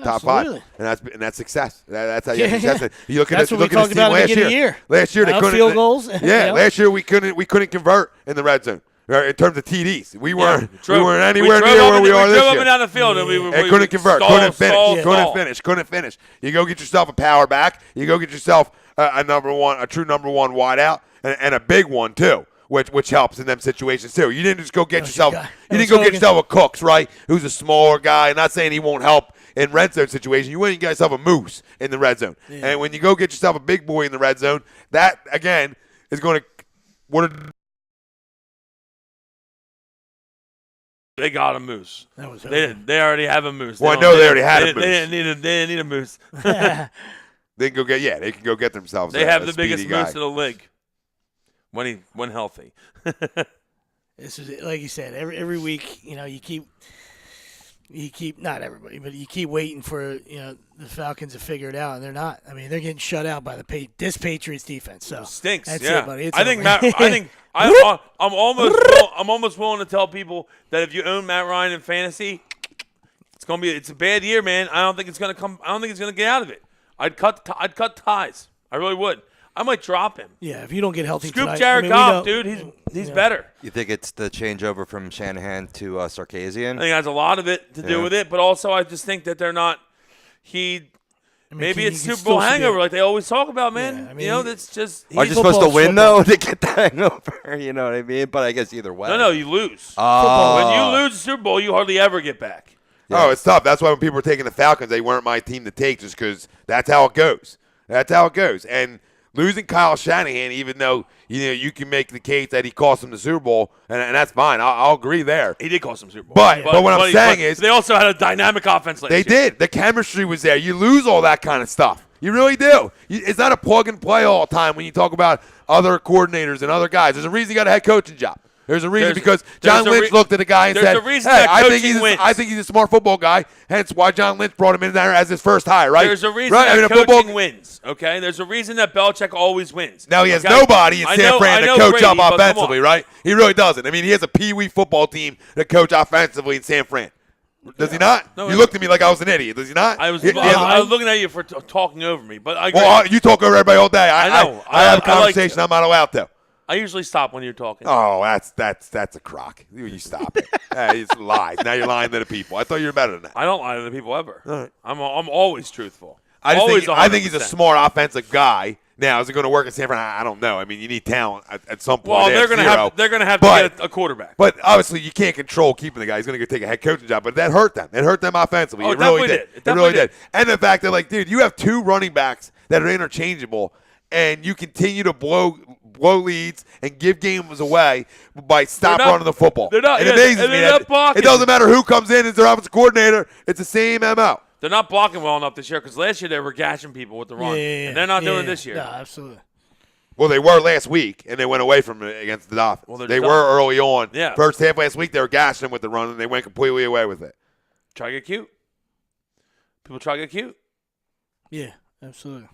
top 5, and that's success. That's how you have success. You look at what we talked about at the beginning of the year. Last year they couldn't field goals. Last year we couldn't convert in the red zone. In terms of TDs, we weren't anywhere near where we are this year. We drove up and down the field, and we couldn't convert, couldn't finish. You go get yourself a power back. You go get yourself a true number one wideout, and a big one too. Which helps in them situations too. You didn't just go get yourself. You didn't go get yourself a Cooks, right? Who's a smaller guy. Not saying he won't help in red zone situations. You went and got yourself a Moose in the red zone. Yeah. And when you go get yourself a big boy in the red zone, that again is going to They got a Moose. They already have a Moose. Well, I know they already had a Moose. They didn't need a Moose. They can go get themselves. They have the biggest Moose in the league. When healthy. This is like you said. Every week, you keep not everybody, but you keep waiting for the Falcons to figure it out, and they're not. I mean, they're getting shut out by this Patriots defense. So stinks. That's yeah. it, buddy. It's I think over. I'm almost willing to tell people that if you own Matt Ryan in fantasy, it's a bad year, man. I don't think it's gonna get out of it. I'd cut ties. I really would. I might drop him. Yeah, if you don't get healthy Scoop tonight, Jared Goff, dude. He's better. You think it's the changeover from Shanahan to Sarkisian? I think it has a lot of it to do with it, but also I just think that they're not. Maybe it's Super Bowl hangover, like they always talk about, man. Yeah, that's just. Are you supposed to win though to get the hangover? You know what I mean? But I guess either way. No, you lose. When you lose the Super Bowl, you hardly ever get back. Yeah. Oh, it's tough. That's why when people were taking the Falcons, they weren't my team to take, just because that's how it goes. And losing Kyle Shanahan, even though you can make the case that he cost him the Super Bowl, and that's fine. I'll agree there. He did cost him the Super Bowl. But what I'm saying is they also had a dynamic offense last year. They did. The chemistry was there. You lose all that kind of stuff. You really do. It's not a plug and play all the time when you talk about other coordinators and other guys. There's a reason you got a head coaching job. There's a reason because John Lynch looked at the guy and said, "Hey, I think he's a smart football guy." Hence why John Lynch brought him in there as his first hire, right? There's a reason that coaching wins. Okay, there's a reason that Belichick always wins. Now he has nobody in San Fran to coach up offensively, right? He really doesn't. I mean, he has a peewee football team to coach offensively in San Fran. Does he not? No, you looked at me like I was an idiot. Does he not? I was looking at you for talking over me, but I agree. Well, you talk over everybody all day. I know. I have a conversation I'm not allowed to. I usually stop when you're talking. Oh, that's a crock. You stop it. It's lies. Now you're lying to the people. I thought you were better than that. I don't lie to the people ever. Right. I'm always truthful. I think he's a smart offensive guy. Now, is it going to work in San Fran? I don't know. I mean, you need talent at some point. Well, they're going to have to get a quarterback. But obviously, you can't control keeping the guy. He's going to go take a head coaching job. But that hurt them. It hurt them offensively. Oh, it really did. It really did. And the fact that, dude, you have two running backs that are interchangeable, and you continue to blow leads and give games away by running the football. They're not. It amazes me. It doesn't matter who comes in as their offensive coordinator. It's the same MO. They're not blocking well enough this year because last year they were gashing people with the run. And they're not doing it this year. No, absolutely. Well, they were last week, and they went away from it against the Dolphins. Well, they were early on. Yeah. First half last week, they were gashing them with the run, and they went completely away with it. Try to get cute. People try to get cute. Yeah, absolutely.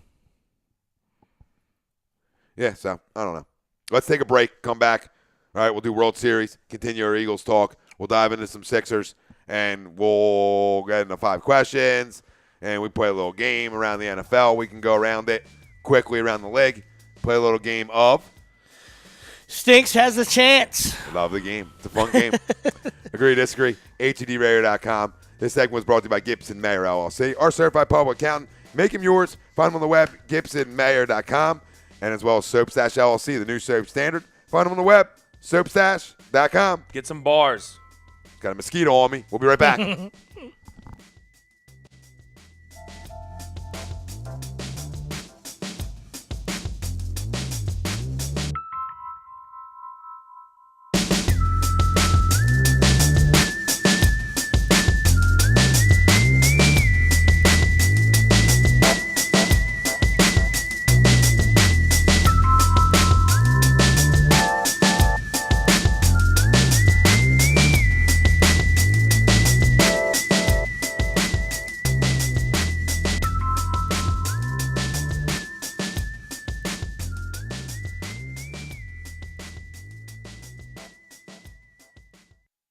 Yeah, so I don't know. Let's take a break, come back. All right, we'll do World Series, continue our Eagles talk. We'll dive into some Sixers, and we'll get into 5 questions, and we play a little game around the NFL. We can go around it quickly around the league. Play a little game of Stinks has a chance. Love the game. It's a fun game. Agree, disagree. HEDRadio.com. This segment was brought to you by Gibson Mayer LLC, our certified public accountant. Make them yours. Find them on the web, gibsonmayer.com, and as well as Soapstash LLC, the new soap standard. Find them on the web, soapstash.com. Get some bars. Got a mosquito on me. We'll be right back.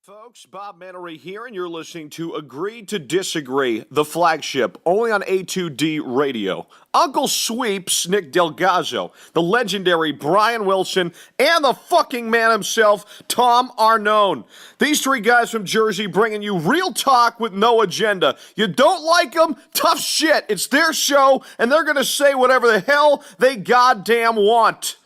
Folks, Bob Mannery here, and you're listening to Agree to Disagree, the flagship, only on A2D Radio. Uncle Sweeps, Nick Delgozzo, the legendary Brian Wilson, and the fucking man himself, Tom Arnone. These 3 guys from Jersey bringing you real talk with no agenda. You don't like them? Tough shit. It's their show, and they're going to say whatever the hell they goddamn want.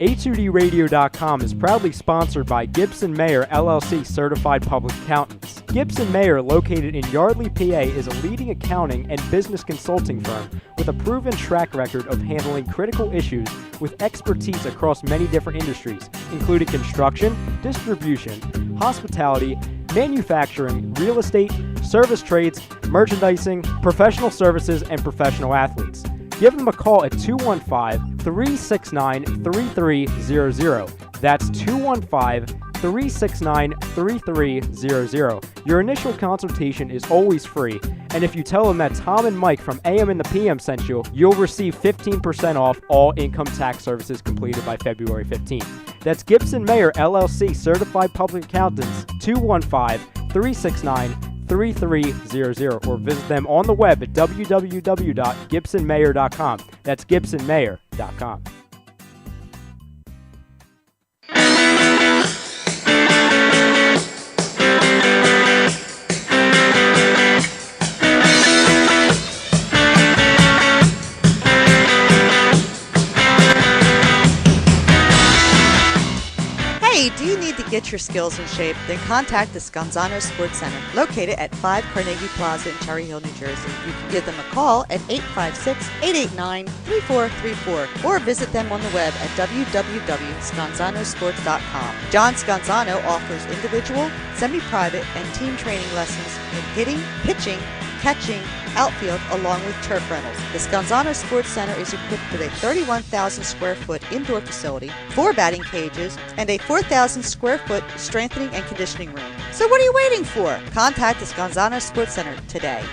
A2DRadio.com is proudly sponsored by Gibson Mayer LLC Certified Public Accountants. Gibson Mayer, located in Yardley, PA, is a leading accounting and business consulting firm with a proven track record of handling critical issues with expertise across many different industries, including construction, distribution, hospitality, manufacturing, real estate, service trades, merchandising, professional services, and professional athletes. Give them a call at 215-369-3300. That's 215-369-3300. Your initial consultation is always free, and if you tell them that Tom and Mike from AM and the PM sent you, you'll receive 15% off all income tax services completed by February 15th. That's Gibson Mayer LLC Certified Public Accountants, 215-369-3300, or visit them on the web at www.gibsonmayer.com. That's gibsonmayer.com. Hey, do you need to get your skills in shape? Then contact the Scanzano Sports Center, located at 5 Carnegie Plaza in Cherry Hill, New Jersey. You can give them a call at 856-889-3434 or visit them on the web at www.scanzanosports.com. John Scanzano offers individual, semi-private, and team training lessons in hitting, pitching, catching, outfield, along with turf rentals. The Scanzano Sports Center is equipped with a 31,000 square foot indoor facility, 4 batting cages, and a 4,000 square foot strengthening and conditioning room. So what are you waiting for? Contact the Scanzano Sports Center today.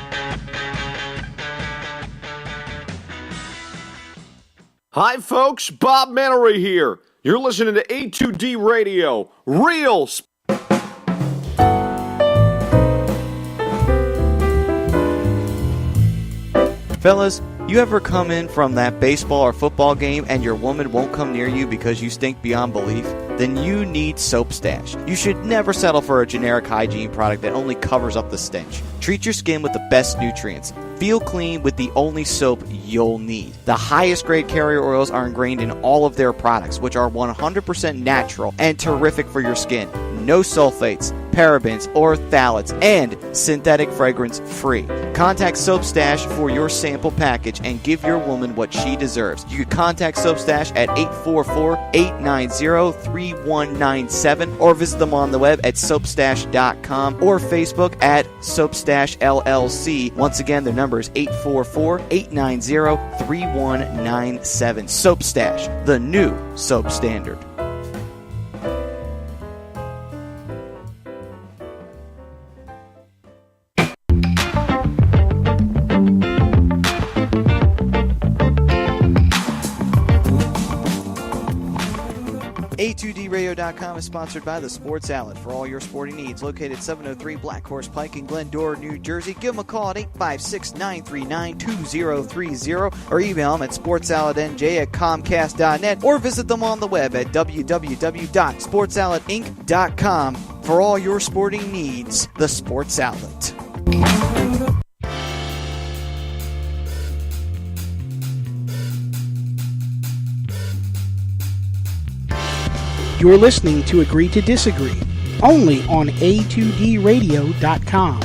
Hi, folks. Bob Mannery here. You're listening to A2D Radio. Real Fellas, you ever come in from that baseball or football game and your woman won't come near you because you stink beyond belief? Then you need Soap Stash. You should never settle for a generic hygiene product that only covers up the stench. Treat your skin with the best nutrients. Feel clean with the only soap you'll need. The highest grade carrier oils are ingrained in all of their products, which are 100% natural and terrific for your skin. No sulfates, parabens, or phthalates, and synthetic fragrance free. Contact Soap Stash for your sample package and give your woman what she deserves. You can contact Soap Stash at 844-890-3197 or visit them on the web at soapstash.com or Facebook at Soapstash LLC. Once again, their number is 844-890-3197. Soap Stash, the new soap standard. A2DRadio.com is sponsored by the Sports Outlet for all your sporting needs. Located 703 Black Horse Pike in Glendora, New Jersey. Give them a call at 856-939-2030 or email them at sportsoutletnj@comcast.net or visit them on the web at www.sportsoutletinc.com for all your sporting needs. The Sports Outlet. You're listening to Agree to Disagree, only on A2DRadio.com.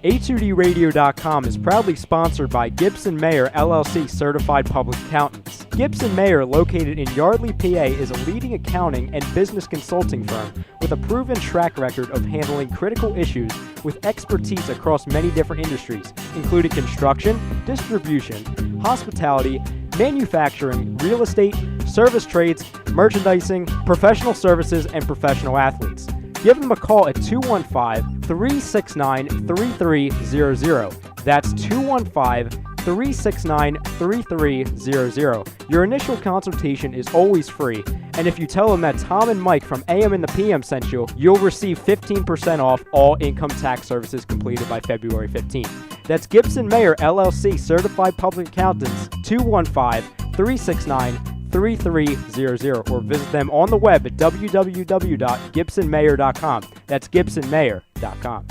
A2DRadio.com is proudly sponsored by Gibson Mayer LLC Certified Public Accountants. Gibson Mayer, located in Yardley, PA, is a leading accounting and business consulting firm with a proven track record of handling critical issues with expertise across many different industries, including construction, distribution, hospitality, manufacturing, real estate, service trades, merchandising, professional services, and professional athletes. Give them a call at 215-369-3300. That's 215-369-3300. Your initial consultation is always free, and if you tell them that Tom and Mike from AM and the PM sent you, you'll receive 15% off all income tax services completed by February 15th. That's Gibson Mayer LLC Certified Public Accountants, 215-369-3300, or visit them on the web at www.gibsonmayer.com. That's gibsonmayer.com.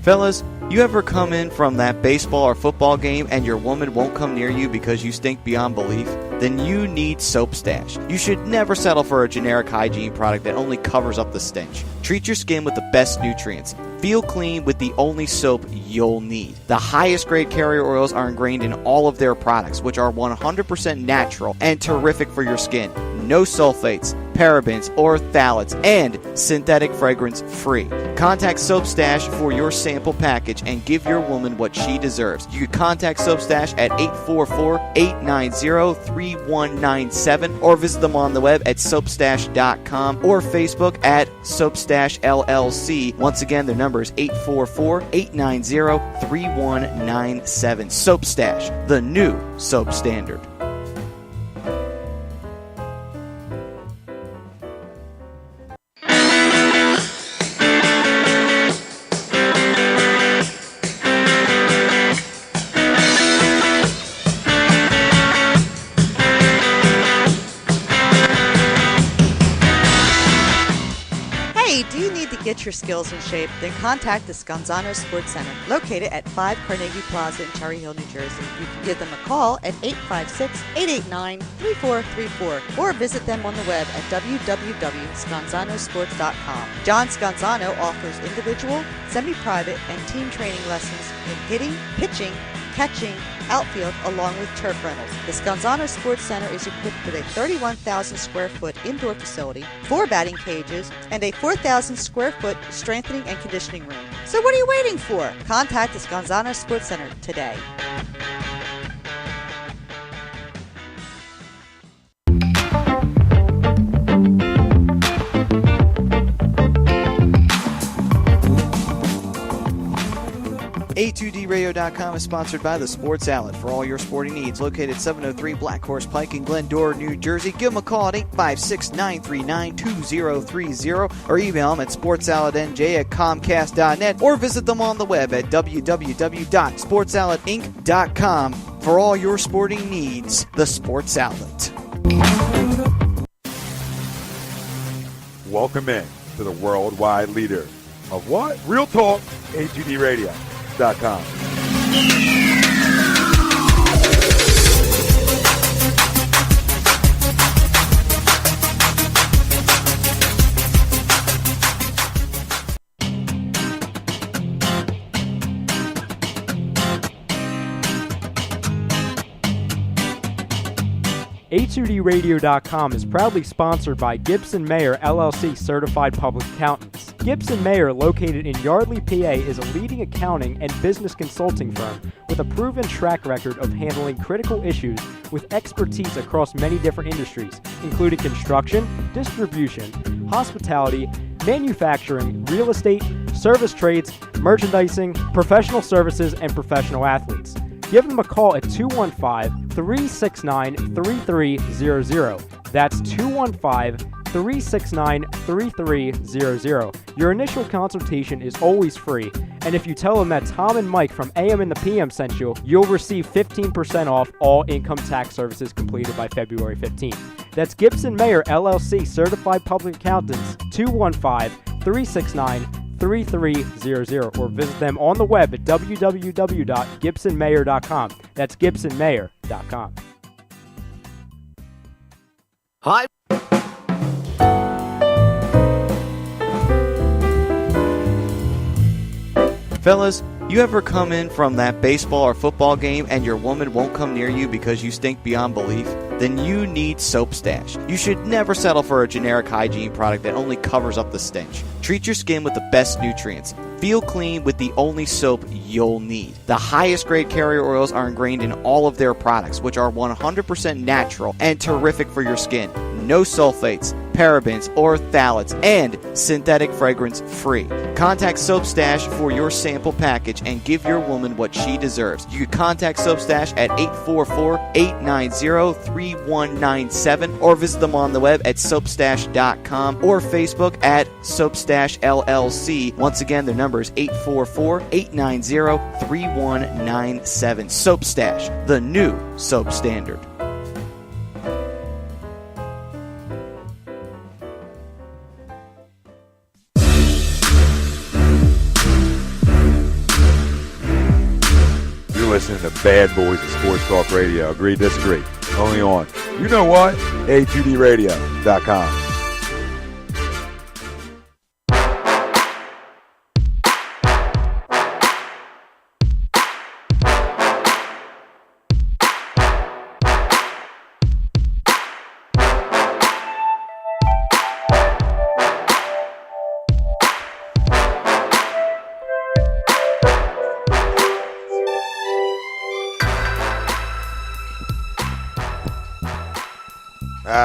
Fellas, you ever come in from that baseball or football game and your woman won't come near you because you stink beyond belief? then you need Soap Stash. You should never settle for a generic hygiene product that only covers up the stench. Treat your skin with the best nutrients. Feel clean with the only soap you'll need. The highest grade carrier oils are ingrained in all of their products, which are 100% natural and terrific for your skin. No sulfates, parabens, or phthalates, and synthetic fragrance free. Contact Soap Stash for your sample package and give your woman what she deserves. You can contact Soap Stash at 844-890-3197 or visit them on the web at soapstash.com or Facebook at Soapstash LLC. Once again, their number is 844-890-3197. Soap Stash, the new soap standard. Get your skills in shape, then contact the Scanzano Sports Center, located at 5 Carnegie Plaza in Cherry Hill, New Jersey. You can give them a call at 856-889-3434 or visit them on the web at www.scanzanosports.com. John Scanzano offers individual, semi-private, and team training lessons in hitting, pitching, catching, outfield, along with turf rentals. The Scanzano Sports Center is equipped with a 31,000 square foot indoor facility, 4 batting cages, and a 4,000 square foot strengthening and conditioning room. So what are you waiting for? Contact the Scanzano Sports Center today. A2DRadio.com is sponsored by the Sports Outlet for all your sporting needs. Located 703 Black Horse Pike in Glendora, New Jersey. Give them a call at 856-939-2030 or email them at sportsoutletnj@comcast.net or visit them on the web at www.sportsoutletinc.com for all your sporting needs. The Sports Outlet. Welcome in to the worldwide leader of what? Real talk, A2DRadio.com. A2DRadio.com is proudly sponsored by Gibson Mayer LLC Certified Public Accountants. Gibson Mayer, located in Yardley, PA, is a leading accounting and business consulting firm with a proven track record of handling critical issues with expertise across many different industries, including construction, distribution, hospitality, manufacturing, real estate, service trades, merchandising, professional services, and professional athletes. Give them a call at 215-369-3300. That's 215-369-3300. Your initial consultation is always free, and if you tell them that Tom and Mike from AM and the PM sent you, you'll receive 15% off all income tax services completed by February 15th. That's Gibson Mayer LLC Certified Public Accountants, 215-369-3300, or visit them on the web at www.gibsonmayer.com. That's gibsonmayer.com. Hi. Fellas, you ever come in from that baseball or football game and your woman won't come near you because you stink beyond belief? Then you need Soap Stash. You should never settle for a generic hygiene product that only covers up the stench. Treat your skin with the best nutrients. Feel clean with the only soap you'll need. The highest grade carrier oils are ingrained in all of their products, which are 100% natural and terrific for your skin. No sulfates, parabens, or phthalates, and synthetic fragrance free. Contact Soap Stash for your sample package and give your woman what she deserves. You can contact Soap Stash at 844-890-3197 or visit them on the web at soapstash.com or Facebook at Soapstash LLC. Once again, their number is 844-890-3197. Soap Stash, the new soap standard. You're listening to Bad Boys of Sports Talk Radio. Agree, disagree. Only on You know what? A2DRadio.com.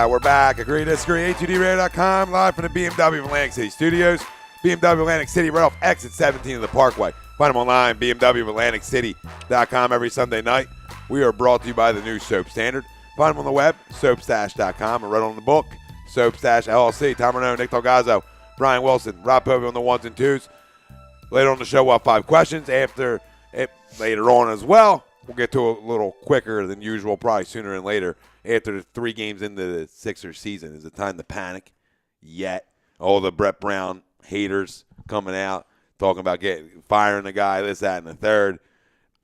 We're back. Agree, disagree. A2DRadio.com, live from the BMW of Atlantic City Studios. BMW Atlantic City, right off exit 17 of the Parkway. Find them online, BMWAtlanticCity.com every Sunday night. We are brought to you by the new Soap Standard. Find them on the web, soapstash.com, and right on the book, Soapstash LLC. Tom Arnone, Nick Delgozzo, Brian Wilson, Rob Povey on the ones and twos. Later on the show, we'll have 5 questions. Later on as well, we'll get to a little quicker than usual, probably sooner than later. After the 3 games into the Sixers season, is it time to panic yet? All the Brett Brown haters coming out, talking about firing the guy, this, that, and the third.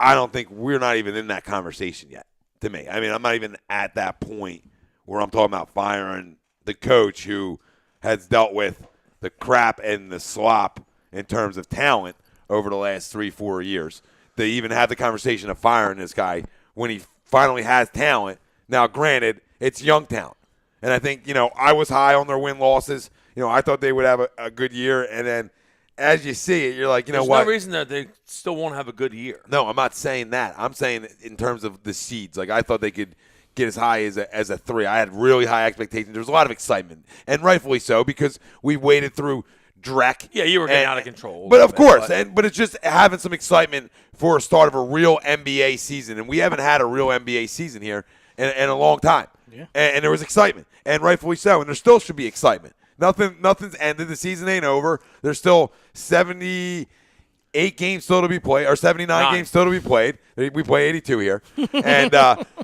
I don't think we're not even in that conversation yet, to me. I mean, I'm not even at that point where I'm talking about firing the coach who has dealt with the crap and the slop in terms of talent over the last 3-4 years. They even have the conversation of firing this guy when he finally has talent. Now, granted, it's young talent. And I think, I was high on their win-losses. I thought they would have a good year. And then as you see it, you're like, There's what? no reason that they still won't have a good year. No, I'm not saying that. I'm saying in terms of the seeds. Like, I thought they could get as high as a 3. I had really high expectations. There was a lot of excitement. And rightfully so, because we waded through Drek. Yeah, you were getting out of control. But of course, but it's just having some excitement for a start of a real NBA season. And we haven't had a real NBA season here in a long time. Yeah. And there was excitement, and rightfully so. And there still should be excitement. Nothing's ended. The season ain't over. There's still 78 games still to be played, or 79 games still to be played. We play 82 here. And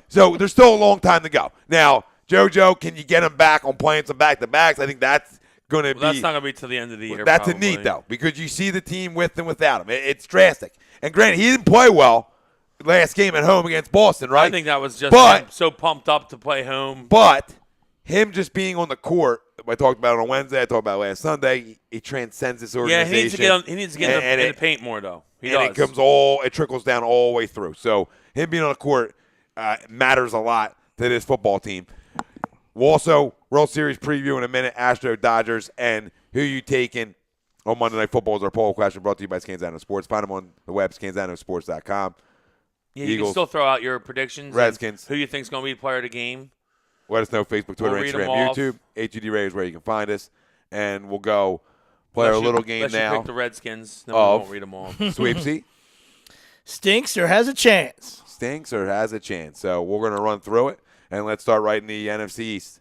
so there's still a long time to go. Now, JoJo, can you get him back on playing some back-to-backs? I think that's going to be. That's not going to be till the end of the year. That's probably. a need, though, because you see the team with and without him. It's drastic. And granted, he didn't play well last game at home against Boston, right? I think that was just him so pumped up to play home. But him just being on the court, I talked about it on Wednesday, I talked about it last Sunday, he transcends this organization. Yeah, he needs to get in the paint more, though. It trickles down all the way through. So him being on the court matters a lot to this football team. We'll also, World Series preview in a minute, Astros Dodgers, and who you taking on Monday Night Football is our poll question brought to you by Scanzano Sports. Find them on the web, scanzanosports.com. Yeah, you can still throw out your predictions. Redskins. Who you think is going to be the player of the game. Let us know, Facebook, Twitter, Instagram, YouTube. A2D Radio is where you can find us. And we'll go play our little game now. You pick the Redskins. No, we won't read them all. Sweepsy. Stinks or has a chance. Stinks or has a chance. So we're going to run through it. And let's start right in the NFC East.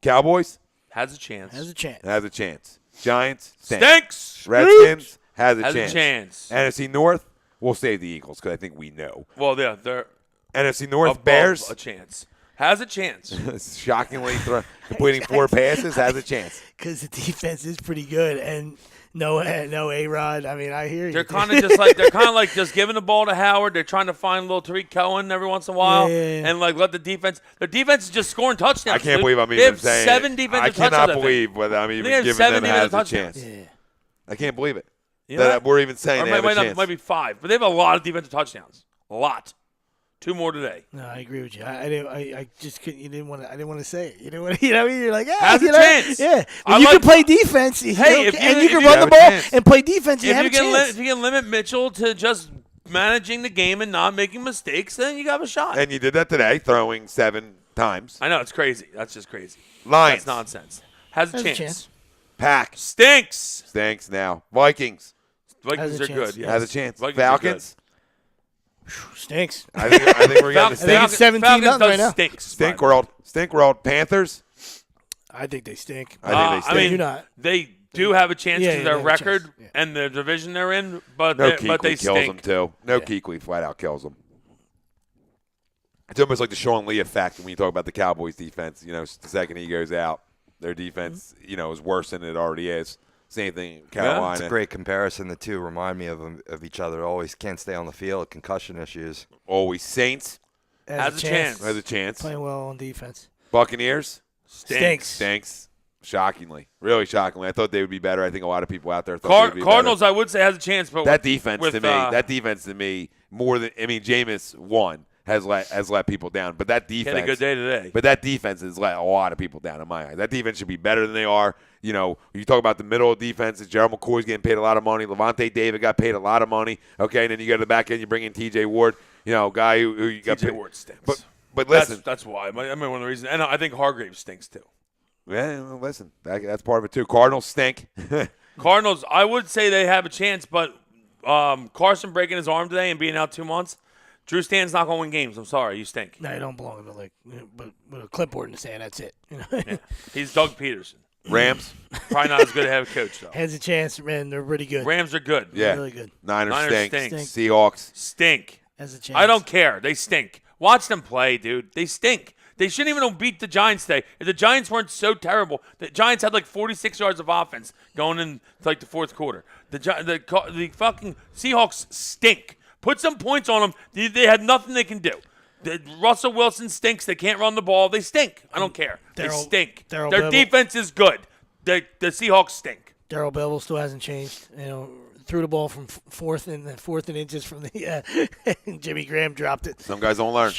Cowboys? Has a chance. Has a chance. Has a chance. Giants? Stinks. Redskins? Has a chance. NFC North? We'll save the Eagles because I think we know. Well, yeah, they're NFC North, Bears? A chance. Has a chance. Shockingly completing 4 passes, has a chance. Because the defense is pretty good, and no A-Rod. I mean, I hear you. They're kind of just giving the ball to Howard. They're trying to find little Tariq Cohen every once in a while, and let the defense. Their defense is just scoring touchdowns. I can't believe I'm they even have saying 7 defensive touchdowns. I cannot believe whether I'm even giving them has a chance. Yeah. I can't believe it. You know that we're even saying or they have a chance. Might be 5, but they have a lot of defensive touchdowns. A lot. 2 more today. No, I agree with you. I just couldn't. I didn't want to say it. You know what? You're like, yeah, has a chance. Yeah, when you can play defense, and you can run the ball and play defense. You have a chance. If you can limit Mitchell to just managing the game and not making mistakes, then you have a shot. And you did that today, throwing 7 times. I know, it's crazy. That's just crazy. Lions. That's nonsense. Has a chance. Pack. Stinks now. Vikings. Vikings are good. Yes. Has a chance. Vikings Falcons. Stinks. I think we're getting I think it's 17-0 right now. Stink world. Panthers. I think they stink. I think they stink. They do have a chance because Yeah, their they have a record chance. and the division they're in, but No, they Kuechly kills stink. them too. No, Kuechly flat out kills them. It's almost like the Sean Lee effect when you talk about the Cowboys defense. The second he goes out, their defense, is worse than it already is. Same thing in Carolina. It's a great comparison. The two remind me of each other. Always can't stay on the field. Concussion issues. Always Saints. Has a chance. Has a chance. Playing well on defense. Buccaneers? Stinks. Shockingly. Really shockingly. I thought they would be better. I think a lot of people out there thought they would be Cardinals, better. I would say, has a chance. But That defense to me, more than – I mean, Jameis won. Has let people down, but that defense had a good day today. But that defense has let a lot of people down in my eyes. That defense should be better than they are. You know, you talk about the middle of defenses. Gerald McCoy's getting paid a lot of money. Levante David got paid a lot of money. Okay, and then you go to the back end, you bring in T.J. Ward. You know, guy who you got T.J. paid. Ward stinks. But listen, that's why. I mean, one of the reasons, and I think Hargrave stinks too. Yeah, well, listen, that's part of it too. Cardinals stink. Cardinals, I would say they have a chance, but Carson breaking his arm today and being out 2 months. Drew Stanton's not going to win games. I'm sorry. You stink. No, you don't belong in the league. But with a clipboard in his hand, that's it. Yeah. He's Doug Peterson. Rams? Probably not as good a head coach, though. Has a chance, man. They're pretty good. Rams are good. Yeah. Really good. Niners stink. stink. Seahawks Stink. Has a chance. I don't care. They stink. Watch them play, dude. They stink. They shouldn't even have beat the Giants today. If the Giants weren't so terrible, the Giants had like 46 yards of offense going into like the fourth quarter. The fucking Seahawks stink. Put some points on them. They had nothing they can do. Russell Wilson stinks. They can't run the ball. They stink. I don't care. They stink. Their defense is good. The Seahawks stink. Darrell Bevel still hasn't changed. You know, threw the ball from fourth and inches from the Jimmy Graham dropped it. Some guys don't learn.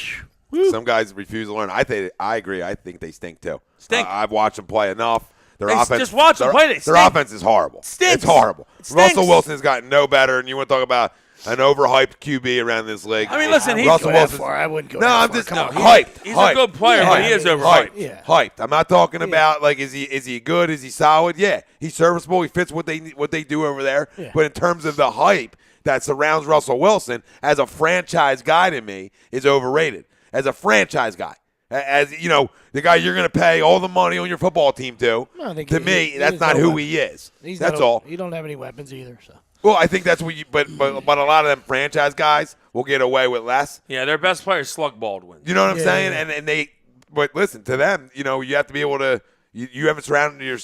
Some guys refuse to learn. I agree. I think they stink too. Stink. I've watched them play enough. Their offense. Just watch them play. Their offense is horrible. Stinks. It's horrible. It stinks. Russell Wilson has gotten no better, and you want to talk about an overhyped QB around this league. I mean, listen, he's Russell Wilson. I wouldn't go. No, that I'm far. just Come on. hyped. He's a good player, but he is overhyped. Yeah. Hyped. I'm not talking about like is he good? Is he solid? Yeah, he's serviceable. He fits what they do over there. Yeah. But in terms of the hype that surrounds Russell Wilson as a franchise guy, to me, is overrated. As a franchise guy. As you know, the guy you're going to pay all the money on your football team to. No, I think to me, that's not who he is. That's all. You don't have any weapons either. So. Well, I think that's what you. But a lot of them franchise guys will get away with less. Yeah, their best player is Slug Baldwin. You know what I'm saying? Yeah. And they. But listen, to them, you know, you have to be able to. You haven't surrounded your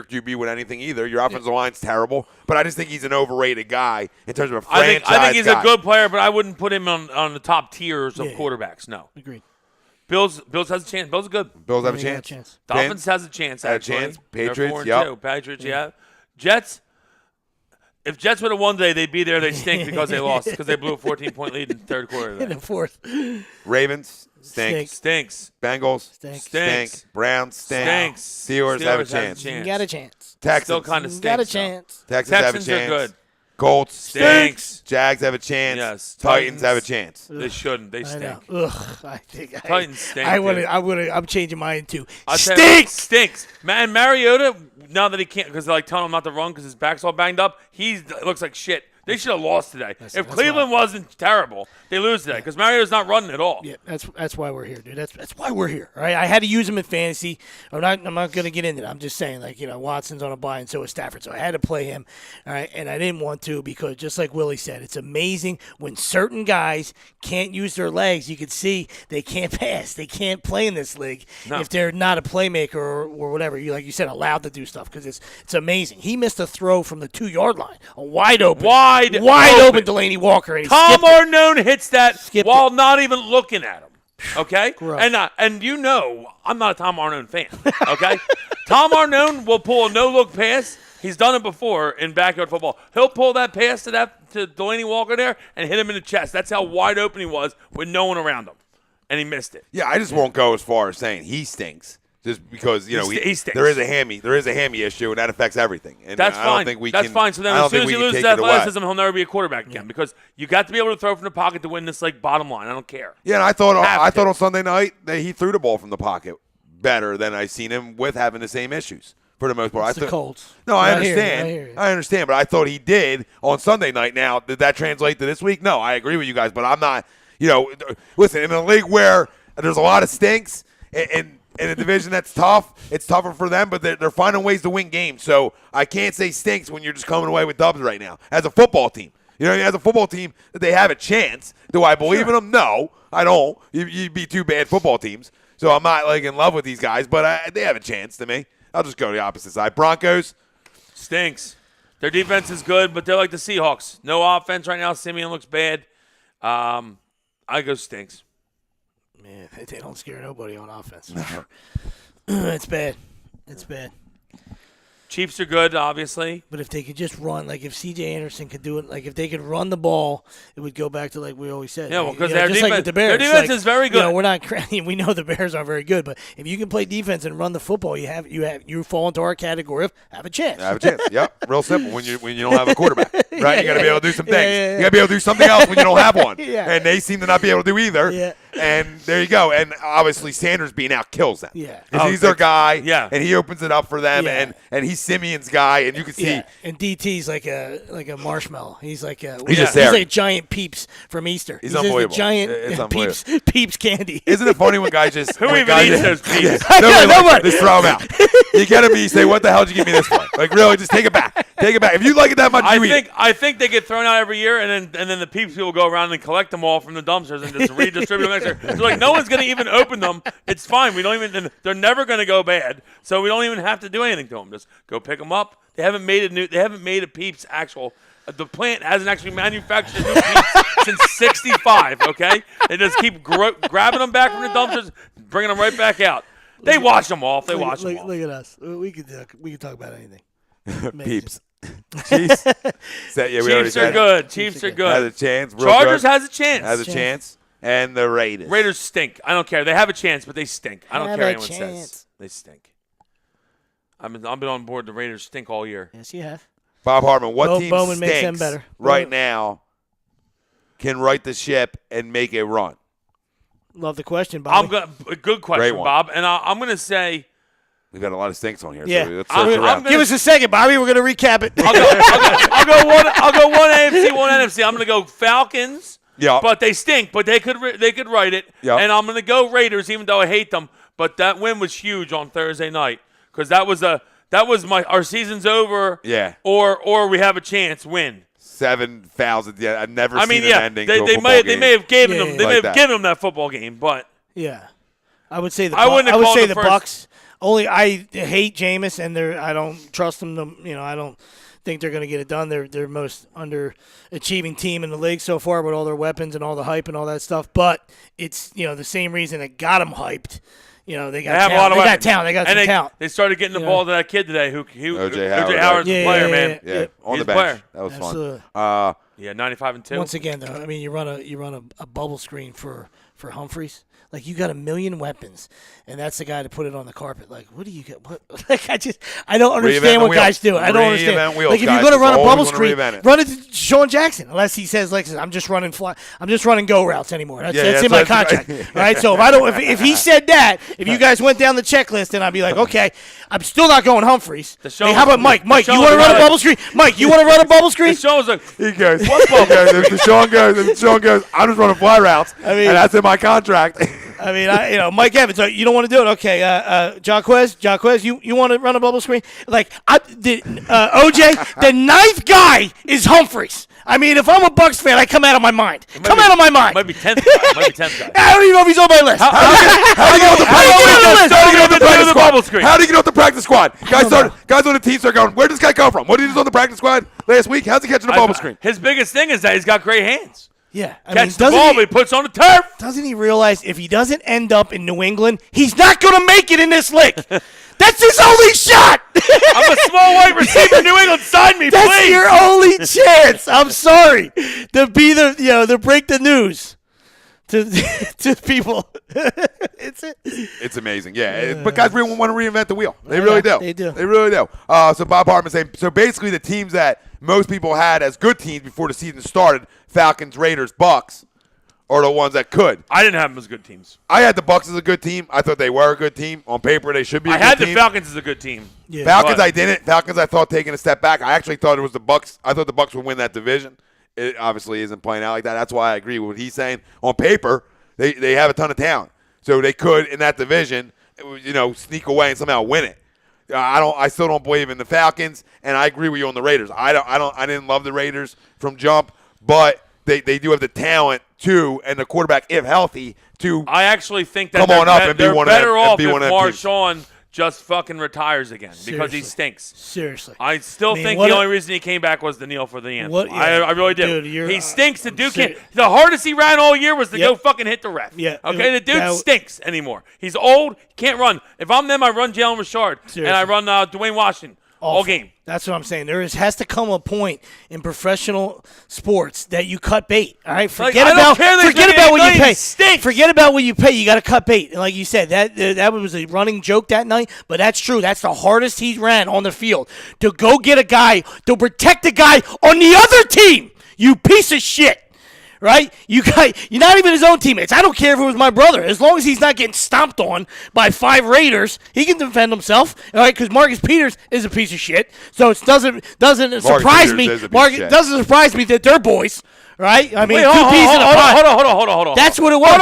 QB with anything either. Your offensive line's terrible, but I just think he's an overrated guy in terms of a franchise I think he's guy. a good player, but I wouldn't put him on the top tiers of quarterbacks. No. Agreed. Bills has a chance. Bills are good. Bills have a Yeah, chance. Dolphins has a chance. Have a Actually. chance. They're Patriots, 4-2. yep. Patriots, yeah. Jets. If Jets would have won today, they'd be there. They stink because they lost because they blew a 14-point lead in the third quarter. In the fourth. Ravens stink. Stinks. Bengals Stinks. Browns stink. Stinks. Steelers have a chance. You got a chance. Texans Still kind of You stinks. got a though. chance. Texans have a Texans chance. are good. Colts Stinks. Jags have a chance. Yes. Titans have a chance. They shouldn't. They I know. stink. Ugh. I think Titans stink. I'm changing mine too. Stinks. Man, Mariota, now that he can't, because they're like telling him not to run because his back's all banged up, he looks like shit. They should have lost today. If Cleveland wasn't terrible, they lose today because Mariota's not running at all. Yeah, that's why we're here, dude. That's why we're here. All right, I had to use him in fantasy. I'm not going to get into that. I'm just saying, like, you know, Watson's on a bye and so is Stafford, so I had to play him. All right, and I didn't want to because just like Willie said, it's amazing when certain guys can't use their legs. You can see they can't pass. They can't play in this league if they're not a playmaker or whatever. You like you said, allowed to do stuff because it's amazing. He missed a throw from the 2-yard line, a wide open Delaney Walker. And Tom Arnone hits that while not even looking at him. Okay? And you know, I'm not a Tom Arnone fan. Okay? Tom Arnone will pull a no-look pass. He's done it before in backyard football. He'll pull that pass to Delaney Walker there and hit him in the chest. That's how wide open he was with no one around him. And he missed it. Yeah, I just won't go as far as saying he stinks. Just because, you know, he stinks. there is a hammy issue, and that affects everything. And that's I fine. don't think we that's can, fine. So then as soon as he loses that athleticism, he'll never be a quarterback again because you got to be able to throw from the pocket to win this, like, bottom line. I don't care. Yeah, and I thought on Sunday night that he threw the ball from the pocket better than I've seen him with having the same issues for the most part. It's the Colts. No, I understand. I understand, but I thought he did on Sunday night. Now, did that translate to this week? No, I agree with you guys, but I'm not, you know, listen, in a league where there's a lot of stinks and in a division that's tough, it's tougher for them, but they're finding ways to win games. So I can't say stinks when you're just coming away with dubs right now. As a football team, you know, as a football team, they have a chance. Do I believe in them? No, I don't. You'd be two bad football teams. So I'm not like in love with these guys, but they have a chance to me. I'll just go to the opposite side. Broncos stinks. Their defense is good, but they're like the Seahawks. No offense right now. Simeon looks bad. I go stinks. Man, they don't scare nobody on offense. It's bad. It's bad. Chiefs are good, obviously. But if they could just run, like if C.J. Anderson could do it, like if they could run the ball, it would go back to like we always said. Yeah, well, because their defense, like with the Bears, their defense is very good. We're not. We know the Bears aren't very good, but if you can play defense and run the football, you fall into our category of have a chance. Have a chance. Yep, real simple. When you don't have a quarterback, right? You got to be able to do some things. Yeah. You got to be able to do something else when you don't have one. Yeah. And they seem to not be able to do either. Yeah. And there you go. And obviously Sanders being out kills them. Yeah. He's their guy. Yeah. And he opens it up for them. Yeah. And he's Simeon's guy. And you can see. Yeah. And DT's like a marshmallow. He's like a just there. like a giant Peeps from Easter. He's just unbelievable. a giant It's unbelievable. Peeps candy. Isn't it funny when guys just Who even eats those Peeps? Nobody. Just throw them out. You get them, you say, "What the hell did you give me this for?" Like really, just take it back. Take it back. If you like it that much, you eat it. I think they get thrown out every year, and then the Peeps people go around and collect them all from the dumpsters and just redistribute them next year. So like no one's going to even open them. It's fine. We don't even. They're never going to go bad. So we don't even have to do anything to them. Just go pick them up. They haven't made a They haven't made a Peeps actual. The plant hasn't actually manufactured new Peeps since '65. Okay, they just keep grabbing them back from the dumpsters, bringing them right back out. They wash them off. They wash them off. Look at us. We could talk about anything. Peeps. Chiefs. Chiefs are good. Chiefs are good. Has a chance. Chargers has a chance. Has a chance. And the Raiders. Raiders stink. I don't care. They have a chance, but they stink. I don't care what anyone says. They stink. I've been on board. The Raiders stink all year. Yes, you have. Bob Hartman, what team Bowman makes them stinks better. right now can right the ship and make a run? Love the question, Bob. A good question, Bob. And I'm going to say we've got a lot of stinks on here. Yeah. So let's search around. Give us a second, Bobby. We're going to recap it. I'll go one AFC, one NFC. I'm going to go Falcons. Yeah. But they stink. But they could write it. Yeah. And I'm going to go Raiders, even though I hate them. But that win was huge on Thursday night because that was our season's over. Yeah. Or we have a chance. Win. 7,000. Yeah, I've never seen an ending. They to a football may game. have given them. They like may have that. given them that football game, but yeah, I would say the Bucks. Only I hate Jameis, and I don't trust them. I don't think they're going to get it done. They're most underachieving team in the league so far with all their weapons and all the hype and all that stuff. But it's the same reason that got them hyped. They got talent. They got talent. They got some talent. They started getting the ball to that kid today. O.J. Howard's a player, man. Yeah, on He's the a bench. player. That was Absolutely. fun. 95-2. Once again, though, I mean, you run a bubble screen for Humphreys. Like, you got a million weapons, and that's the guy to put it on the carpet. Like, what do you get? What? Like, I don't understand what guys do. I don't understand. Wheels, like, if you're going to run a bubble screen, run it to Sean Jackson. Unless he says, like, I'm just running go routes anymore. That's in my contract. Right? So if he said that, if you guys went down the checklist, then I'd be like, okay, I'm still not going Humphreys. Hey, how about Mike? Mike, you want to run a bubble screen? Mike, you want to run a bubble screen? Sean's like, he goes, what bubble? If Sean goes, I'm just running fly routes, and that's in my contract. I mean, Mike Evans, you don't want to do it. Okay, Jaquez, you want to run a bubble screen? Like, OJ, the ninth guy is Humphreys. I mean, if I'm a Bucs fan, I come out of my mind. Out of my mind. Might be 10th guy. I don't even know if he's on my list. How do you get off the practice squad? Guys on the team start going, where did this guy come from? What did he do on the practice squad last week? How's he catching a bubble screen? His biggest thing is that he's got great hands. Yeah. Catch the ball, but he puts on the turf. Doesn't he realize if he doesn't end up in New England, he's not going to make it in this league? That's his only shot. I'm a small white receiver. New England, sign me, That's please. That's your only chance. I'm sorry to be to break the news to people. It's amazing, yeah. But guys really want to reinvent the wheel. They really do. They do. They really do. So Bob Hartman saying, so basically the teams that most people had as good teams before the season started, Falcons, Raiders, Bucks, are the ones that could. I didn't have them as good teams. I had the Bucks as a good team. I thought they were a good team. On paper, they should be a good team. I had the Falcons as a good team. Yeah. Falcons, I didn't. Falcons, I thought taking a step back. I actually thought it was the Bucks. I thought the Bucks would win that division. It obviously isn't playing out like that. That's why I agree with what he's saying. On paper, they have a ton of talent. So they could, in that division, sneak away and somehow win it. I still don't believe in the Falcons, and I agree with you on the Raiders. I didn't love the Raiders from jump, but they do have the talent too, and the quarterback, if healthy, to I actually think that come on up and be one of them. Better off if Marshawn just fucking retires again because he stinks. Seriously. I still think the only reason he came back was to kneel for the anthem. I really do. Dude, he stinks. The dude can't. The hardest he ran all year was to go fucking hit the ref. Yeah. Okay, the dude stinks anymore. He's old. Can't run. If I'm them, I run Jalen Richard. Seriously. And I run Dwayne Washington. All game. That's what I'm saying. Has to come a point in professional sports that you cut bait. All right, forget about what you pay. Forget about what you pay. You got to cut bait. And like you said, that was a running joke that night. But that's true. That's the hardest he's ran on the field, to go get a guy to protect the guy on the other team. You piece of shit. Right? You're not even his own teammates. I don't care if it was my brother. As long as he's not getting stomped on by 5 Raiders, he can defend himself. All right? Because Marcus Peters is a piece of shit. So it doesn't surprise me. Doesn't surprise me that they're boys. Right? I mean, two peas in a pot. Hold on. That's what it was.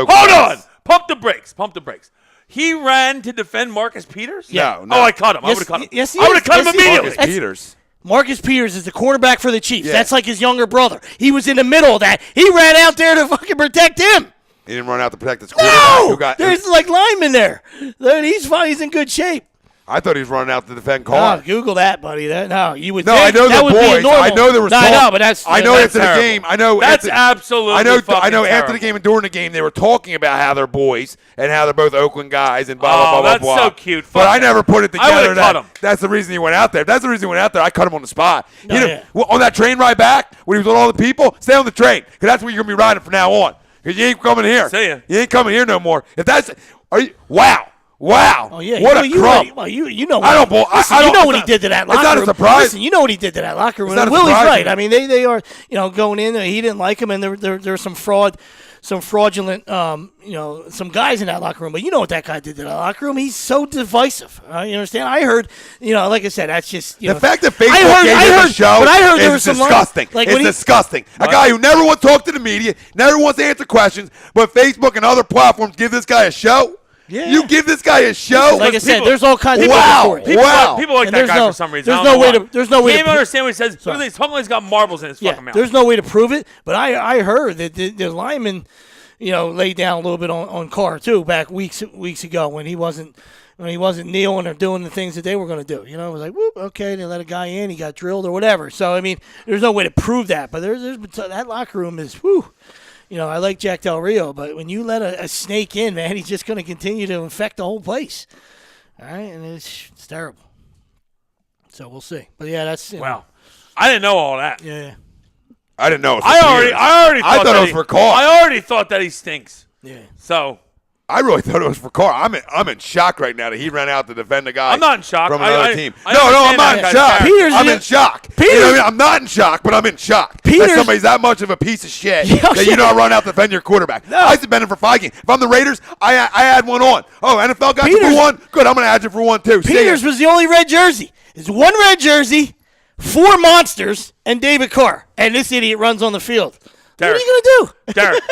Hold on. Pump the brakes. He ran to defend Marcus Peters? No. Oh, I cut him. I would have cut him. Yes, I would have cut him immediately. Marcus Peters. Marcus Peters is the cornerback for the Chiefs. Yeah. That's like his younger brother. He was in the middle of that. He ran out there to fucking protect him. He didn't run out to protect his quarterback. No! There's like linemen there. He's fine. He's in good shape. I thought he was running out to defend Carr. No, Google that, buddy. You would. No, think I know that the would boys. be normal. I know there was. I know, but that's. I know after terrible. the game. I know that's absolutely. I know after the game and during the game they were talking about how they're boys and how they're both Oakland guys and blah blah blah that's blah. So cute. But I never put it together. I would have cut him. That's the reason he went out there. If that's the reason he went out there, I cut him on the spot. No, On that train ride back when he was with all the people, stay on the train because that's where you're gonna be riding from now on. Because you ain't coming here. See ya. You ain't coming here no more. If that's, wow. Oh yeah, what a crumb! You know. I don't. You know what he did to that locker room. It's not a surprise. Listen, you know what he did to that locker room. Willie's right. I mean, they are going in. He didn't like him, and there's some fraudulent, some guys in that locker room. But you know what that guy did to that locker room? He's so divisive. You understand? I heard, like I said, that's just the fact that Facebook gave him a show. But I heard there was was disgusting. It's disgusting. A guy who never wants to talk to the media, never wants to answer questions, but Facebook and other platforms give this guy a show. Yeah. You give this guy a show? Like I said, there's all kinds of wow. People like that guy for some reason. There's no way to. There's no way. I can't even understand what he says. He's talking like he's got marbles in his fucking mouth. There's no way to prove it, but I heard that the lineman, laid down a little bit on Carr too back weeks ago when he wasn't kneeling or doing the things that they were going to do. It was like, whoop, okay, they let a guy in, he got drilled or whatever. So I mean, there's no way to prove that, but there's that locker room is whew. I like Jack Del Rio, but when you let a snake in, man, he's just going to continue to infect the whole place. All right, and it's terrible. So we'll see. But yeah, that's wow. I didn't know all that. Yeah. I didn't know. I already thought it was for Carr. I already thought that he stinks. Yeah. So I really thought it was for Carr. I'm in shock right now that he ran out to defend a guy. I'm not in shock. From another team. I'm not in shock. I'm in shock. Peters, I'm not in shock, but I'm in shock. Peters, that somebody's that much of a piece of shit that you don't run out to defend your quarterback. No. I suspended for 5 games. If I'm the Raiders, I add one on. Oh, NFL got you for one? Good, I'm going to add you for one too. Peters was the only red jersey. It's one red jersey, 4 monsters, and David Carr. And this idiot runs on the field. Derek, what are you going to do? Derek.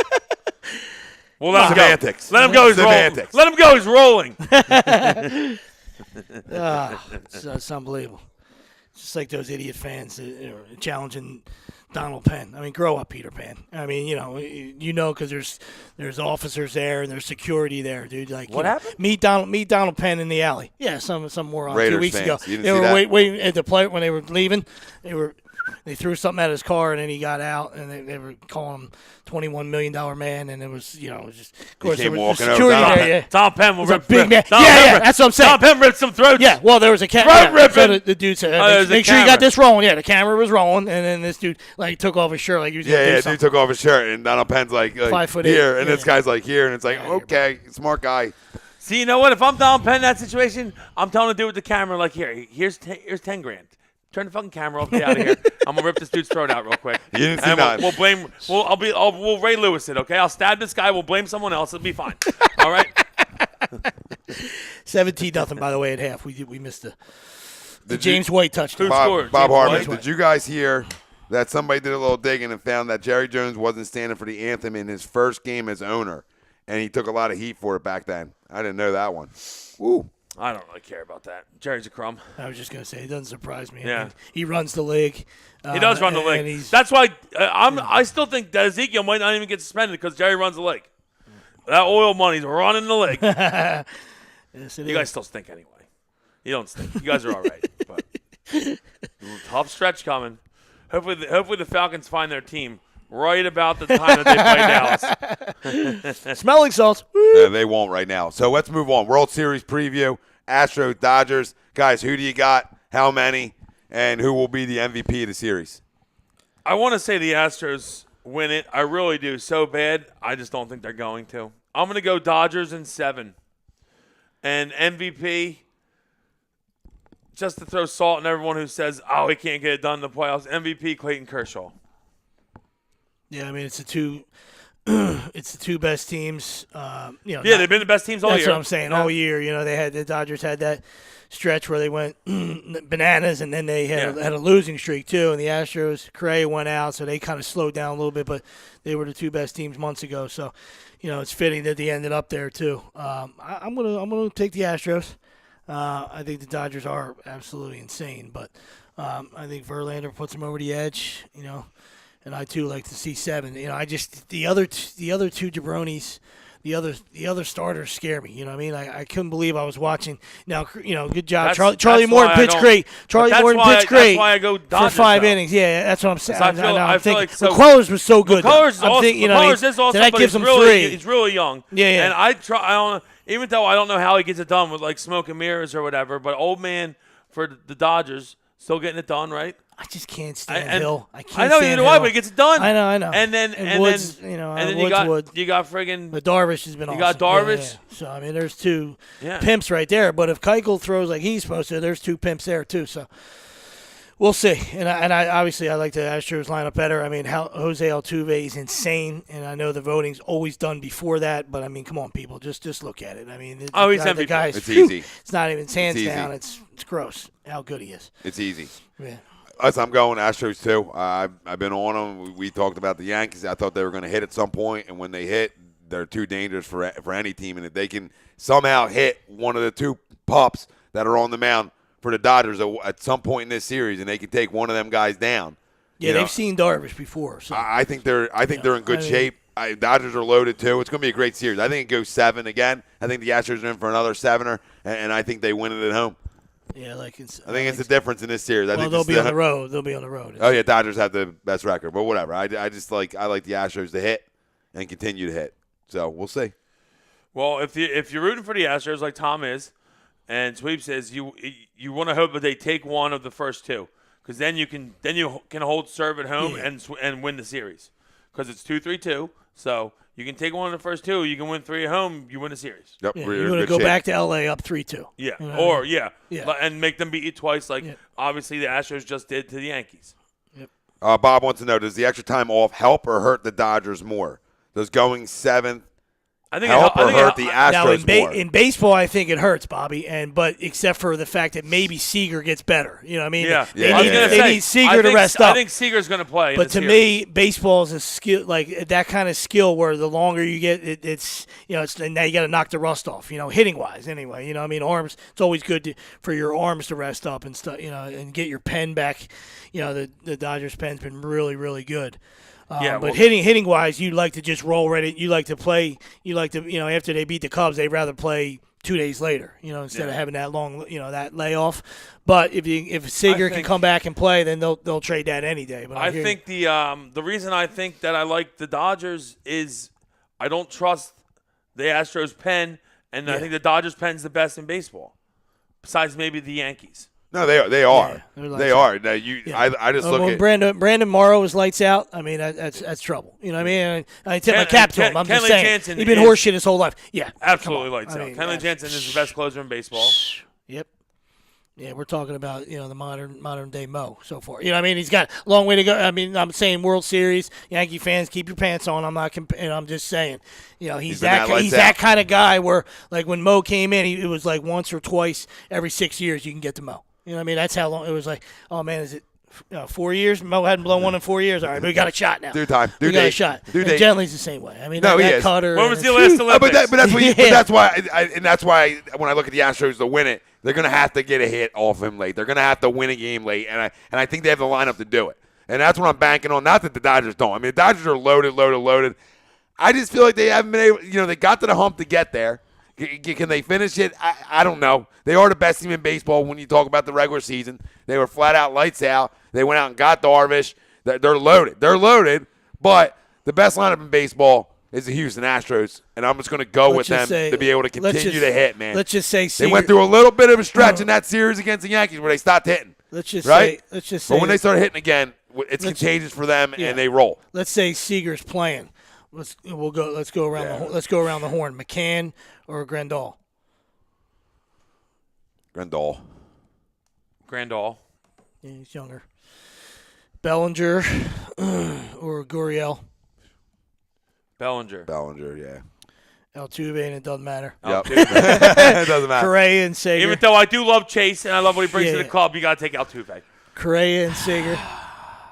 Well, let him Semantics. Go. Let him go. He's rolling. Let him go. He's rolling. It's unbelievable. It's just like those idiot fans that are challenging Donald Penn. I mean, grow up, Peter Pan. I mean, because there's officers there and there's security there, dude. Like, what happened? Meet Donald Penn in the alley. Yeah, some moron Raiders 2 weeks fans. ago. You didn't They see were that? waiting at the play when they were leaving. They threw something at his car, and then he got out, and they were calling him $21 million man, and it was, just, of course, there was security there. Yeah. Tom Penn will rip big man. Yeah, that's what I'm saying. Tom Penn ripped some throats. Yeah, well, there was a throat ripping. So the dude said, make sure you got this rolling. Yeah, the camera was rolling, and then this dude, took off his shirt like he was going to do something. Dude took off his shirt, and Donald Penn's like 5'8" here, and this guy's like here, and it's like, okay, smart guy. See, you know what? If I'm Donald Penn in that situation, I'm telling the dude with the camera, like, here's 10 grand. Turn the fucking camera off. Get out of here. I'm gonna rip this dude's throat out real quick. You didn't see that. We'll blame. We'll Ray Lewis it. Okay. I'll stab this guy. We'll blame someone else. It'll be fine. All right. 17-0. By the way, at half, we missed the James White touchdown. Bob Hartman. Did you guys hear that somebody did a little digging and found that Jerry Jones wasn't standing for the anthem in his first game as owner, and he took a lot of heat for it back then? I didn't know that one. Woo. I don't really care about that. Jerry's a crumb. I was just going to say, it doesn't surprise me. Yeah. I mean, he runs the league. He does run the league. That's why I still think that Ezekiel might not even get suspended because Jerry runs the league. That oil money's running the league. Yes, You guys still stink anyway. You don't stink. You guys are all right. But tough stretch coming. Hopefully the Falcons find their team right about the time that they play Dallas. Smelling salts. They won't right now. So let's move on. World Series preview. Astros, Dodgers. Guys, who do you got? How many? And who will be the MVP of the series? I want to say the Astros win it. I really do. So bad, I just don't think they're going to. I'm going to go Dodgers in 7. And MVP, just to throw salt in everyone who says, oh, he can't get it done in the playoffs, MVP Clayton Kershaw. Yeah, I mean, it's the two best teams. They've been the best teams all year. That's what I'm saying. All year, the Dodgers had that stretch where they went bananas, and then they had a losing streak too. And the Astros, Correa went out, so they kind of slowed down a little bit. But they were the two best teams months ago, so it's fitting that they ended up there too. I'm gonna take the Astros. I think the Dodgers are absolutely insane, but I think Verlander puts them over the edge. And I too like to see 7. I just the other two jabronis, the other starters scare me. You know what I mean? I couldn't believe I was watching. Now, good job, Charlie Morton pitched great. Charlie Morton pitched great. That's why I go Dodgers, for 5 though. innings. Yeah, that's what I'm saying. I feel like McCullers was so good. McCullers is awesome. McCullers is awesome, that but gives him really, 3. He's really young. Yeah. And I don't, even though I don't know how he gets it done with like smoke and mirrors or whatever, but old man for the Dodgers still getting it done, right? I just can't stand Hill. I can't. I know you know why, but he gets it done. I know. And then Woods, then Woods. you got friggin' But Darvish has been awesome. You got Darvish. Yeah. So I mean, there's 2 pimps right there. But if Keuchel throws like he's supposed to, there's 2 pimps there too. So we'll see. And I obviously I like the Astros lineup better. I mean, Jose Altuve is insane, and I know the voting's always done before that. But I mean, come on, people, just look at it. I mean, he's the guy's it's easy. It's not even hands down. It's gross how good he is. It's easy. Yeah. I'm going Astros too. I've been on them. We talked about the Yankees. I thought they were going to hit at some point, and when they hit, they're too dangerous for any team. And if they can somehow hit one of the 2 pups that are on the mound for the Dodgers at some point in this series, and they can take one of them guys down. Yeah, they've seen Darvish before. So. I think they're in good shape. Dodgers are loaded too. It's going to be a great series. I think it goes 7 again. I think the Astros are in for another 7er, and I think they win it at home. Yeah, I think it's the difference in this series. I think they'll be on the road. They'll be on the road. Oh yeah, Dodgers have the best record, but whatever. I like the Astros to hit and continue to hit. So we'll see. Well, if you're rooting for the Astros like Tom is, and Sweep says you want to hope that they take one of the first 2, because then you can hold serve at home and win the series, because it's 2-3-2. So you can take one of the first 2. You can win 3 at home. You win a series. Yep. Yeah, you're going to go back to L.A. up 3-2. Yeah. And make them beat you twice, like obviously the Astros just did to the Yankees. Yep. Bob wants to know: does the extra time off help or hurt the Dodgers more? Does going 7th help or hurt the Astros more? In baseball, I think it hurts, Bobby, but except for the fact that maybe Seager gets better. You know what I mean? Yeah. They need Seager to rest up. I think Seager's going to play. But to me, baseball is a skill, like that kind of skill where the longer you get, it's now you got to knock the rust off. Hitting wise, anyway. You know, I mean, arms. It's always good for your arms to rest up and stuff. And get your pen back. The Dodgers pen's been really, really good. But hitting wise, you like to just roll right in. You like to play. You like to after they beat the Cubs, they'd rather play 2 days later. Instead of having that long that layoff. But if Seager can come back and play, then they'll trade that any day. But I think the reason I think that I like the Dodgers is I don't trust the Astros pen, and I think the Dodgers pen's the best in baseball, besides maybe the Yankees. No, they are. Yeah, they are. Now, I just look at Brandon Morrow was lights out. I mean, that's trouble. You know what I mean? I tip my cap to him. I'm just saying. Jansen He's been horseshit his whole life. Yeah, absolutely lights out. Kenley Jansen is the best closer in baseball. Yep. Yeah, we're talking about the modern day Mo so far. You know what I mean? He's got a long way to go. I mean, I'm saying World Series, Yankee fans, keep your pants on. I'm not I'm just saying, he's that kind of guy where like when Mo came in, it was like once or twice every 6 years you can get to Mo. You know what I mean? That's how long it was like, oh, man, is it 4 years? Mo hadn't blown one in 4 years. All right, but we got a shot now. Due time. We got a shot. Gently's the same way. I mean, that cutter. When was the last Olympics? But that's why when I look at the Astros to win it, they're going to have to get a hit off him late. They're going to have to win a game late, and I think they have the lineup to do it. And that's what I'm banking on. Not that the Dodgers don't. I mean, the Dodgers are loaded. I just feel like they haven't been able. They got to the hump to get there. Can they finish it? I don't know. They are the best team in baseball when you talk about the regular season. They were flat out lights out. They went out and got Darvish. They're loaded. They're loaded. But the best lineup in baseball is the Houston Astros, and I'm just going to go with them to be able to continue to hit, man. Let's just say they went through a little bit of a stretch in that series against the Yankees where they stopped hitting. Let's just say. But when they start hitting again, it's contagious for them, and they roll. Let's say Seager's playing. Let's go around the horn. McCann or Grandal? Grandal. Yeah, he's younger. Bellinger or Gurriel? Bellinger, yeah. Altuve, and it doesn't matter. Yep. It doesn't matter. Correa and Seager. Even though I do love Chase and I love what he brings to the club, you got to take Altuve. Correa and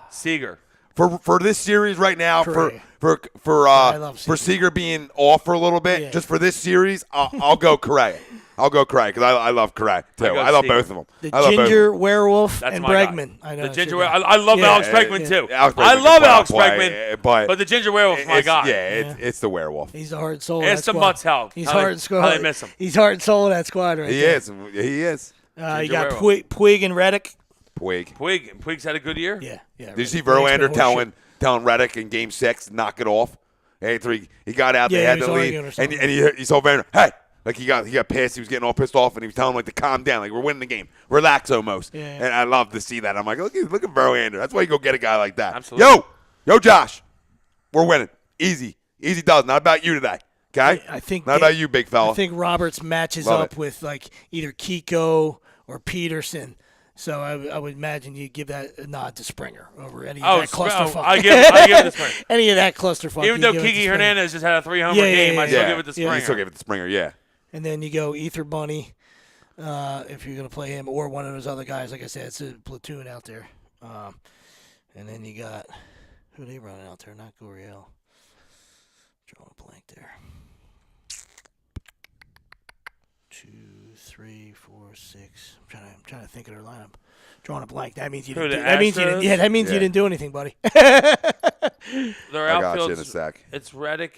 Seager. For this series right now, Correa. for Seager being off for a little bit, just for this series, I'll go Correa. Because I love Correa too. I love both of them. The Ginger Werewolf That's and my Bregman. Guy. I know the Ginger Werewolf. I love Alex Bregman too. I love Alex Bregman, but the Ginger Werewolf is my guy. It's the Werewolf. He's the heart and soul. It's the Mutts help. He's heart and soul. How they miss him. He's heart and soul of that squad right there. He is. You got Puig and Reddick. Puig's had a good year. Yeah. Did you see Verlander telling Reddick in Game 6 knock it off? After he got out, they had the lead, and he saw Verlander. Hey, like he got pissed. He was getting all pissed off, and he was telling him to calm down. Like we're winning the game, relax almost. Yeah. And I love to see that. I'm like, look at Verlander. That's why you go get a guy like that. Absolutely. Yo, Josh, we're winning. Easy does. Not about you today. Okay. I think not about you, big fella. I think Roberts matches up with like either Kiko or Peterson. So I would imagine you give that a nod to Springer over any of that clusterfuck. I give it to Springer. Any of that clusterfuck. Even though Kiki Hernandez just had a 3-homer game, I still give it to Springer. You still give it to Springer, yeah. And then you go Ether Bunny, if you're going to play him, or one of those other guys. Like I said, it's a platoon out there. And then you got, who are they running out there? Not Gurriel. Drawing a blank there. 2, 3, 4, 6. I'm trying to think of their lineup. Drawing a blank. That means you didn't. That means you didn't do anything, buddy. Their I got you in a sec. It's Reddick.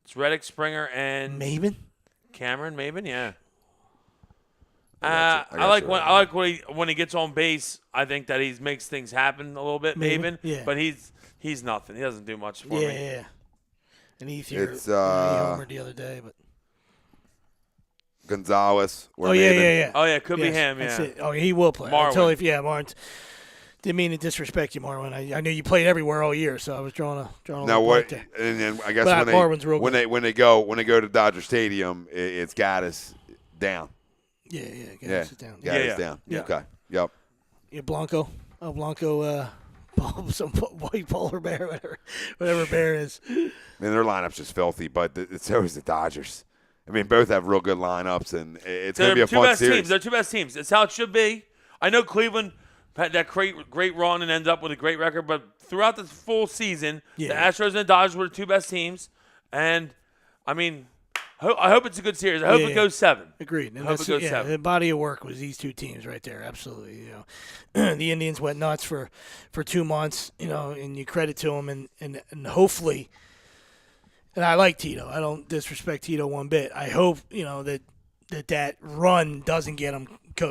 It's Reddick, Springer, and Maven. Cameron Maven. Yeah. I like when he gets on base. I think that he makes things happen a little bit, Maven. Yeah. But he's nothing. He doesn't do much for me. Yeah. And Ether. It's he homered the other day, but. Gonzalez. Yeah. Oh, yeah, could be him, yeah. That's it. Oh, he will play. Marwin. Marwin. Didn't mean to disrespect you, Marwin. I knew you played everywhere all year, so I was drawing a now what? There. And then I guess Marwin's real when good. they go to Dodger Stadium, it's Gaddis down. Yeah. Gaddis is down. Gaddis down. Yeah. Okay. Yep. Yeah, Blanco. Oh, Blanco. Some white polar bear, whatever bear is. And their lineup's just filthy, but so is the Dodgers. I mean, both have real good lineups, and it's going to be a fun series. They're two best teams. It's how it should be. I know Cleveland had that great run and ended up with a great record, but throughout the full season, the Astros and the Dodgers were the two best teams. And, I mean, I hope it's a good series. I hope it goes 7. Agreed. And I hope it goes 7. The body of work was these two teams right there. Absolutely. You know, the Indians went nuts for 2 months. You know, and you credit to them, and hopefully. And I like Tito. I don't disrespect Tito one bit. I hope that run doesn't get him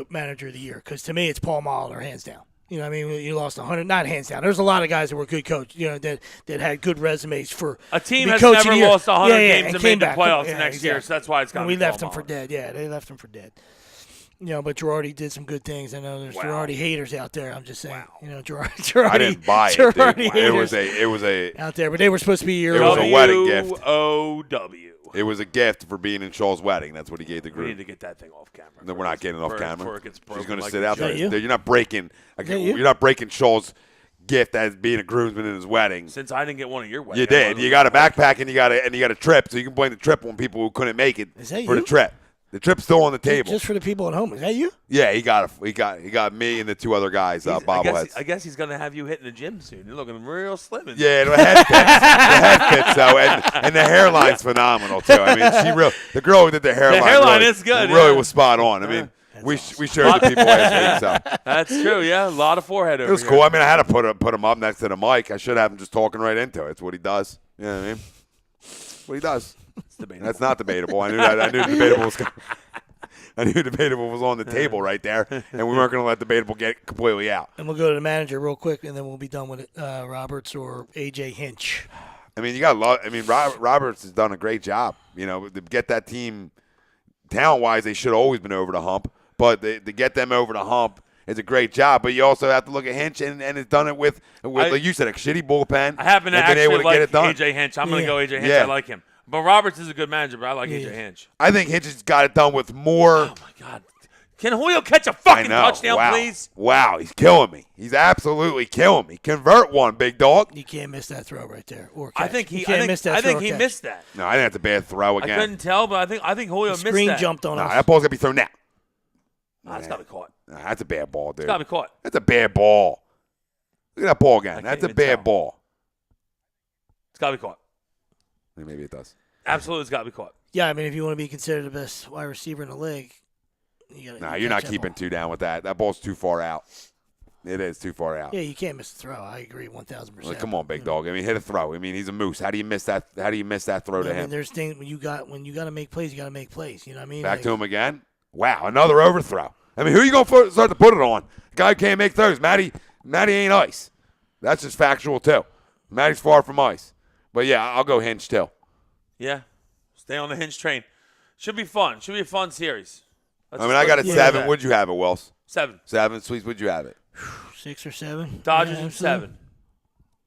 manager of the year, because to me it's Paul Molitor hands down. You know what I mean? You lost 100, not hands down. There's a lot of guys that were good coaches, that had good resumes for a team has never lost 100 games and made the playoffs next year, so that's why it's got to be we left Paul him for Molitor. dead. Yeah, they left him for dead. But Girardi did some good things. I know there's Girardi haters out there. I'm just saying. Wow. Girardi. I didn't buy it. It was a out there, but they were supposed to be your. It was a wedding gift. W-O-W. It was a gift for being in Shaw's wedding. That's what he gave the group. We need to get that thing off camera. No, we're not getting it off camera. Before it gets broken. She's going to like sit out there. you? You're not breaking. You're not breaking Shaw's gift as being a groomsman in his wedding. Since I didn't get one of your weddings. You did. You got a backpack and you got a trip, so you can blame the trip on people who couldn't make it Is that for you? the trip. The trip's still on the table. Just for the people at home. Is that you? Yeah, he got me and the 2 other guys, bobbleheads. I guess he's going to have you hitting the gym soon. You're looking real slim. Yeah, the head fits. The head fits, though, and the hairline's phenomenal too. I mean, the girl who did the hairline. The hairline is good. Really was spot on. I mean, We showed the people last week, so. That's true, yeah. A lot of forehead over here. It was cool. I mean, I had to put him up next to the mic. I should have him just talking right into it. It's what he does. You know what I mean? It's what he does. It's debatable. That's not debatable. I knew that. I knew debatable was I knew debatable was on the table right there, and we weren't going to let debatable get completely out. And we'll go to the manager real quick, and then we'll be done with it. Roberts or A.J. Hinch. I mean, Roberts has done a great job. You know, to get that team talent-wise, they should have always been over the hump. But to get them over the hump is a great job. But you also have to look at Hinch, and has done it with like you said, a shitty bullpen. I happen to been able to like get it done. A.J. Hinch. I'm going to go A.J. Hinch. Yeah. I like him. But Roberts is a good manager, but I like A.J. Hinch. I think Hinch has got it done with more. Oh, my God. Can Julio catch a fucking touchdown, please? Wow, he's killing me. He's absolutely killing me. Convert one, big dog. You can't miss that throw right there. Or I think he missed that. I think he missed that. No, I think that's a bad throw again. I couldn't tell, but I think Julio missed that. Screen jumped on us. That ball's got to be thrown now. Nah, it's got to be caught. Nah, that's a bad ball, dude. It's got to be caught. That's a bad ball. Look at that ball again. That's a bad ball. It's got to be caught. Maybe it does. Absolutely, it's got to be caught. Yeah, I mean, if you want to be considered the best wide receiver in the league, you're not keeping two down with that. That ball's too far out. It is too far out. Yeah, you can't miss the throw. I agree 1,000%. Like, come on, big dog. I mean, hit a throw. I mean, he's a moose. How do you miss that? How do you miss that throw to him? I mean, there's things when you got to make plays, you got to make plays. You know what I mean? Back to him again. Wow, another overthrow. I mean, who are you going to start to put it on? The guy who can't make throws. Matty ain't ice. That's just factual too. Matty's far from ice. But yeah, I'll go Hinch too. Yeah, stay on the Hinch train. Should be fun. Should be a fun series. I got it 7. Would you have it, Wills? 7. 7. Sweets, would you have it? 6 or 7. Dodgers in 7.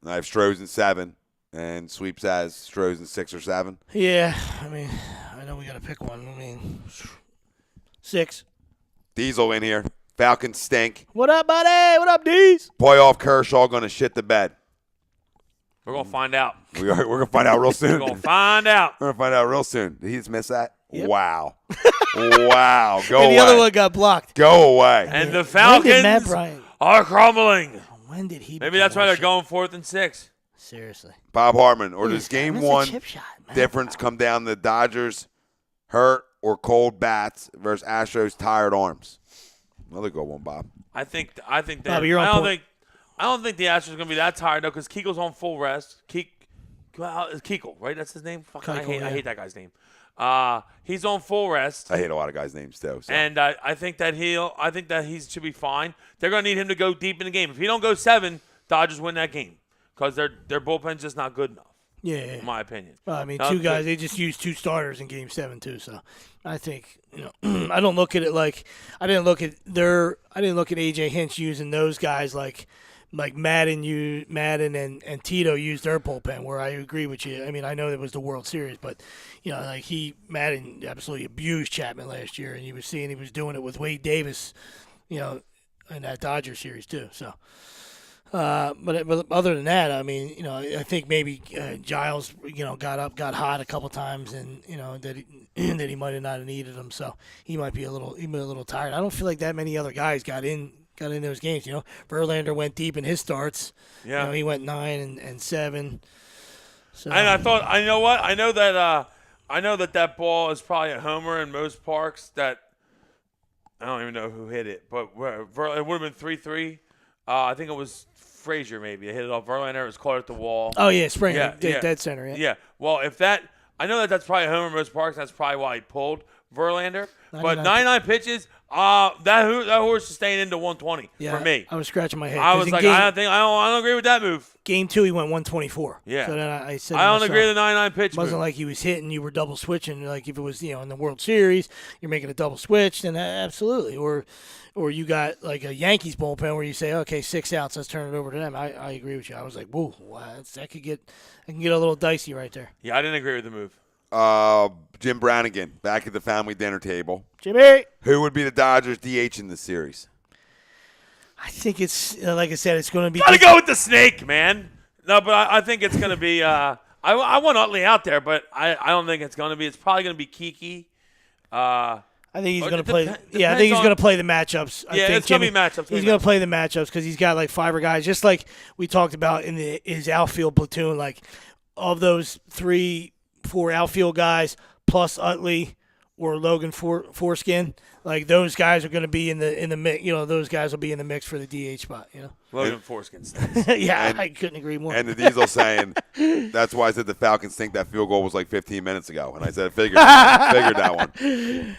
I have Strohs in 7, and Sweeps has Strohs in 6 or 7. Yeah, I mean, I know we got to pick one. I mean, 6. Diesel in here. Falcons stink. What up, buddy? What up, D's? Playoff Kershaw going to shit the bed. We're going to find out. We're going to find out real soon. We're going to find out. We're going to find out real soon. Did he just miss that? Yep. Wow. Wow. Go away. And the other one got blocked. Go away. And the Falcons are crumbling. When did he? Maybe that's why they're going 4th and 6. Seriously. Bob Hartman, or does game That's one a chip shot, man. difference come down to the Dodgers hurt or cold bats versus Astros tired arms? Another good one, Bob. I think that Bobby, you're on point. I don't think the Astros are going to be that tired though, because Keuchel's on full rest. Keuchel, right? That's his name. I hate that guy's name. He's on full rest. I hate a lot of guys' names too. So. And I think that he should be fine. They're going to need him to go deep in the game. If he don't go 7, Dodgers win that game because their bullpen's just not good enough. Yeah, in my opinion. Well, I mean, 2 guys. They just used 2 starters in Game 7 too. So I think I don't look at it like I didn't look at AJ Hinch using those guys like Madden and Tito used their bullpen, where I agree with you. I mean, I know it was the World Series, but Madden absolutely abused Chapman last year, and he was doing it with Wade Davis, in that Dodgers series too. So, but other than that, I mean, I think maybe Giles, got hot a couple times, and that he might have not needed him, so he might be a little tired. I don't feel like that many other guys got in those games. Verlander went deep in his starts. Yeah. He went 9 and 7. So. And I thought, I know that ball is probably a homer in most parks. That I don't even know who hit it, but it would have been 3-3. I think it was Frazier maybe. I hit it off Verlander. It was caught at the wall. Oh yeah, Springer, dead center. Yeah. Well, I know that's probably a homer in most parks. That's probably why he pulled Verlander. But 99 pitches, that horse is staying into 120 for me. I was scratching my head. I was like, I don't agree with that move. Game 2, he went 124. Yeah. So then I said, I don't agree with the 99 pitch. It wasn't like he was hitting. You were double switching. Like if it was in the World Series, you're making a double switch. Then absolutely. Or you got like a Yankees bullpen where you say, okay, 6 outs, let's turn it over to them. I agree with you. I was like, whoa, that can get a little dicey right there. Yeah, I didn't agree with the move. Jim Brannigan back at the family dinner table. Jimmy, who would be the Dodgers DH in this series? I think it's like I said, it's going to be. Gotta go with the snake, man. No, but I think it's going to be. I want Utley out there, but I don't think it's going to be. It's probably going to be Kiki. I think he's going to play. Yeah, I think he's going to play the matchups. It's going to be matchups. He's going to play the matchups because he's got like 5 guys, just like we talked about in his outfield platoon. Like of those 3-4 outfield guys plus Utley or Logan Foreskin, like those guys are going to be in the mix. Those guys will be in the mix for the DH spot. Logan Foreskin. Yeah, I couldn't agree more. And the Diesel saying that's why I said the Falcons think that field goal was like 15 minutes ago, and I said figured that one.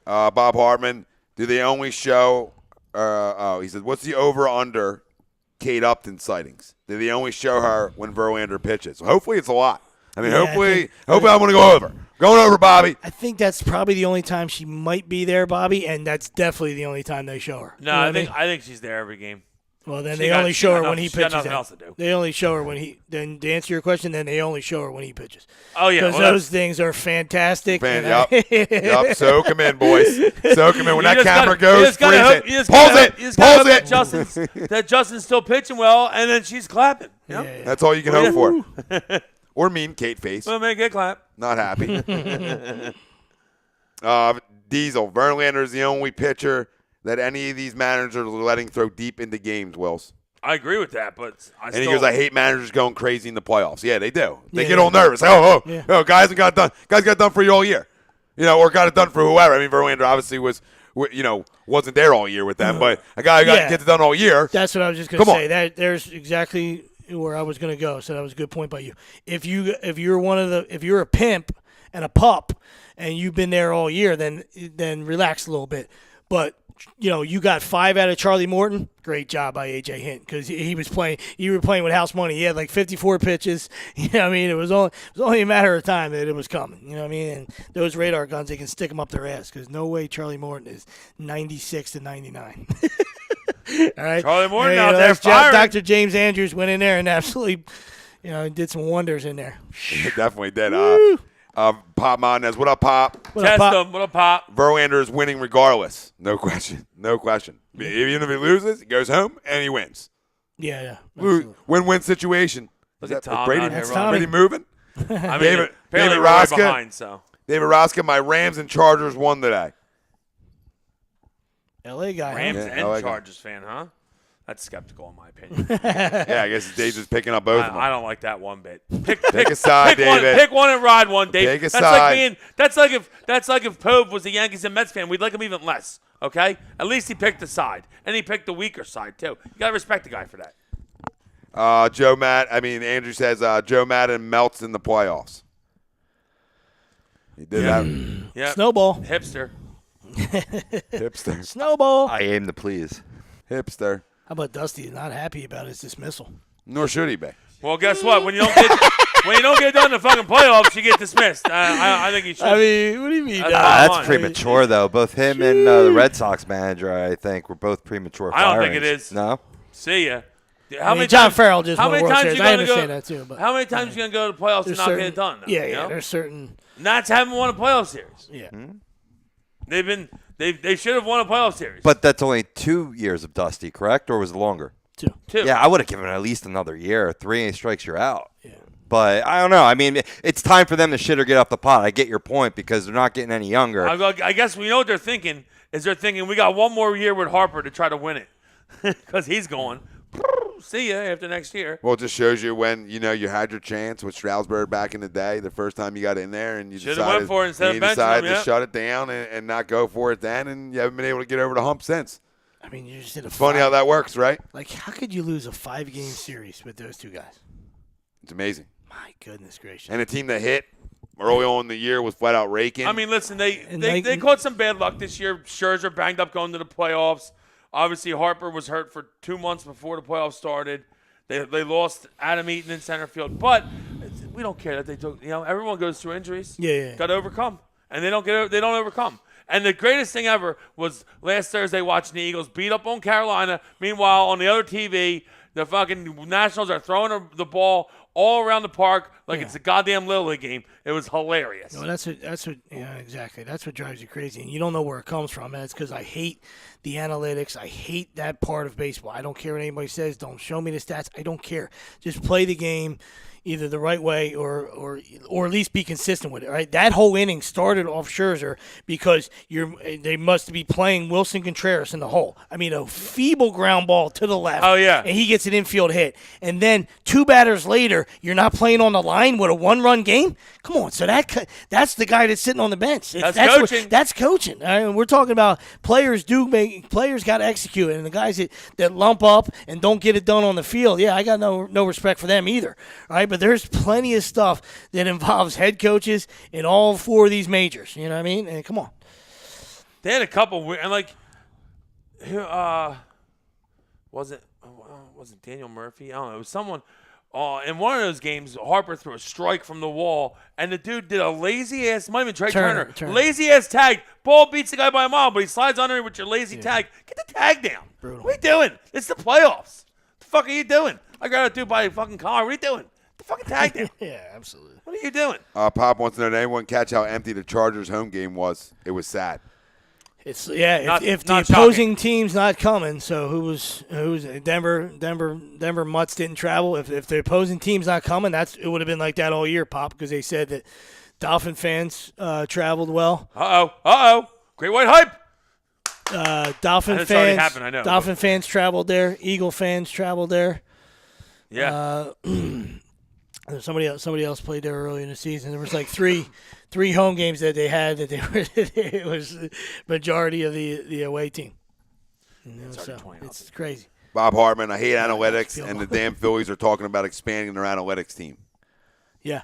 Bob Hartman, do they only show? He said, what's the over/under Kate Upton sightings? Do they only show her when Verlander pitches? So hopefully it's a lot. Hopefully I'm going to go over. Going over, Bobby. I think that's probably the only time she might be there, Bobby, and that's definitely the only time they show her. No, I think she's there every game. Well, then they only show her when he pitches. Nothing else to do. They only show her when he. Then to answer your question, then they only show her when he pitches. Oh yeah, because those things are fantastic. Yep. Soak them in, boys. Soak them in. When that camera goes, freeze it. You just Pulse it. Pulse it. That Justin's still pitching well, and then she's clapping. Yeah. That's all you can hope for. Or mean Kate face. Well, make it clap. Not happy. Diesel. Verlander is the only pitcher that any of these managers are letting throw deep into games, Wills. I agree with that, but he goes, I hate managers going crazy in the playoffs. Yeah, they do. They get all nervous. Guys got it done. Guys got it done for you all year. Or got it done for whoever. I mean, Verlander obviously wasn't there all year with them, but a guy who gets it done all year. That's what I was just going to say. There's exactly where I was going to go. So that was a good point by you. If you're a pimp and a pup and you've been there all year, then relax a little bit. But you got 5 out of Charlie Morton. Great job by A.J. Hint because he was playing. You were playing with house money. He had like 54 pitches. It was only a matter of time that it was coming. And those radar guns, they can stick them up their ass because no way Charlie Morton is 96 to 99. All right, Charlie Morton out there firing. Dr. James Andrews went in there and absolutely, did some wonders in there. He definitely did. Pop Monez, what up, Pop? Test him. What up, Pop? Verlander is winning regardless. No question. Even if he loses, he goes home and he wins. Yeah. Win-win situation. Look at Tom Brady? out here, Brady moving? David David Roska. Behind, so. David Roska, my Rams and Chargers won today. LA guy. Rams and LA Chargers fan, huh? That's skeptical in my opinion. I guess Dave's just picking up both of them. I don't like that one bit. Pick a side, David. Pick one and ride one, Dave. Take a side. That's like if Pope was a Yankees and Mets fan, we'd like him even less. Okay? At least he picked a side, and he picked the weaker side too. You gotta respect the guy for that. Andrew says Joe Madden melts in the playoffs. He did that. Yeah. Snowball. Hipster. Snowball. I aim to please. Hipster. How about Dusty is not happy about his dismissal? Nor should he be. Well, guess what? When you don't get done in the fucking playoffs, you get dismissed. I think he should. I mean, what do you mean? That's premature, though. Both him and the Red Sox manager, I think, were both premature firings. I don't think it is. No? See ya. John Farrell just won the World Series. I understand that, too. But how many times are you going to go to the playoffs and not get it done? Though, yeah. There's certain. Nats haven't won a playoff series. Yeah. They should have won a playoff series. But that's only 2 years of Dusty, correct? Or was it longer? Two. Yeah, I would have given it at least another year. 3 strikes, you're out. Yeah. But I don't know. I mean, it's time for them to shit or get off the pot. I get your point because they're not getting any younger. I guess we know what they're thinking. They're thinking we got one more year with Harper to try to win it because he's going. See ya after next year. Well, it just shows you when you had your chance with Strasburg back in the day. The first time you got in there and you went for it instead of benching him, to shut it down and not go for it then, and you haven't been able to get over the hump since. I mean, you just did It's funny how that works, right? Like, how could you lose a 5-game series with those two guys? It's amazing. My goodness gracious! And a team that hit early on in the year was flat out raking. I mean, listen, they caught some bad luck this year. Scherzer banged up going to the playoffs. Obviously, Harper was hurt for 2 months before the playoffs started. They lost Adam Eaton in center field, but we don't care that they took. Everyone goes through injuries. Yeah. Got to overcome, and they don't overcome. And the greatest thing ever was last Thursday watching the Eagles beat up on Carolina. Meanwhile, on the other TV, the fucking Nationals are throwing the ball all around the park like it's a goddamn Little League game. It was hilarious. No, that's what. Yeah, exactly. That's what drives you crazy, and you don't know where it comes from. And it's because I hate the analytics. I hate that part of baseball. I don't care what anybody says. Don't show me the stats. I don't care. Just play the game. either the right way or at least be consistent with it. Right, that whole inning started off Scherzer because they must be playing Wilson Contreras in the hole. I mean, a feeble ground ball to the left. Oh yeah, and he gets an infield hit, and then 2 batters later, you're not playing on the line with a 1-run game. Come on, so that's the guy that's sitting on the bench. That's coaching. That's coaching. I mean, we're talking about players got to execute, and the guys that lump up and don't get it done on the field. Yeah, I got no respect for them either. Right, but there's plenty of stuff that involves head coaches in all 4 of these majors. You know what I mean? And come on, they had a couple weird, and like, was it Daniel Murphy? I don't know. It was someone. In one of those games, Harper threw a strike from the wall, and the dude did a lazy-ass, might have been Trey Turner. Lazy-ass tag. Ball beats the guy by a mile, but he slides under it with your lazy tag. Get the tag down. Brutal. What are you doing? It's the playoffs. What the fuck are you doing? I got to do by a fucking car. What are you doing? Get the fucking tag down. Yeah, absolutely. What are you doing? Pop wants to know, did anyone catch how empty the Chargers home game was? It was sad. If the opposing team's not coming, so who's Denver Mutts didn't travel. If the opposing team's not coming, it would have been like that all year, Pop, because they said that Dolphin fans traveled well. Great White hype. Dolphin fans traveled there. Eagle fans traveled there. Yeah. Somebody else played there early in the season. There was like three home games that they had that it was the majority of the away team. It's crazy. Bob Hartman, I hate analytics, and the damn Phillies are talking about expanding their analytics team. Yeah.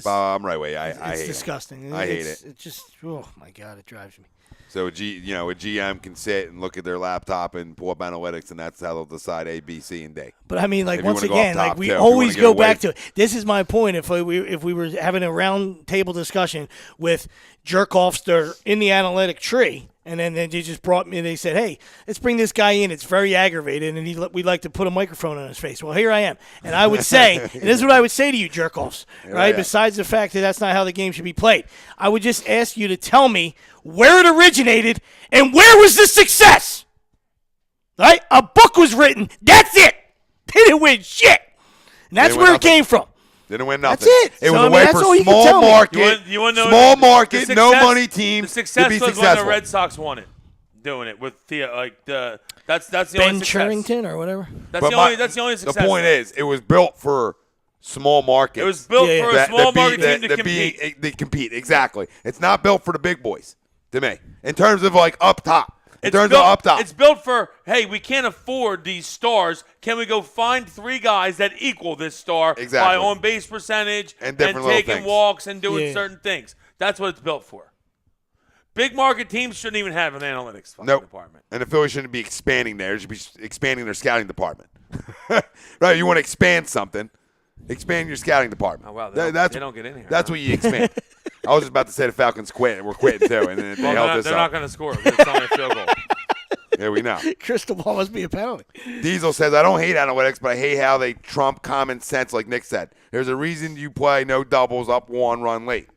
Bob, I'm right way. I hate disgusting. I hate it. It's just, oh my God, it drives me. So a GM can sit and look at their laptop and pull up analytics, and that's how they'll decide A, B, C, and D. But I mean, like, once again, like we always go back to it. This is my point. If we were having a round table discussion with jerk-offs that are in the analytic tree, and then they just brought me and they said, hey, let's bring this guy in. It's very aggravated, and we'd like to put a microphone on his face. Well, here I am. And I would say, and this is what I would say to you jerk-offs, right? Besides the fact that that's not how the game should be played. I would just ask you to tell me where it originated and where was the success. Right? A book was written. That's it. They didn't win shit. And that's where it came from. Didn't win nothing. That's it. It was a way for small market, small market, no money teams to be successful. The success was when the Red Sox won it, doing it with that's the Ben only success. Charrington or whatever. That's the only success. The point is, it was built for small markets. It was built for a small market team to compete. They compete, exactly. It's not built for the big boys, to me, in terms of like up top. It's built for, hey, we can't afford these stars. Can we go find 3 guys that equal this star by on-base percentage and taking walks and doing certain things? That's what it's built for. Big market teams shouldn't even have an analytics department. And the Phillies shouldn't be expanding there. They should be expanding their scouting department. Right? You want to expand something, expand your scouting department. Oh, wow. They don't get in here. That's what you expand. I was just about to say the Falcons quit. We're quitting, too. And then they're not going to score. It's only a field goal. Yeah, we know. Crystal ball must be a penalty. Diesel says, I don't hate analytics, but I hate how they trump common sense, like Nick said. There's a reason you play no doubles up 1 run late.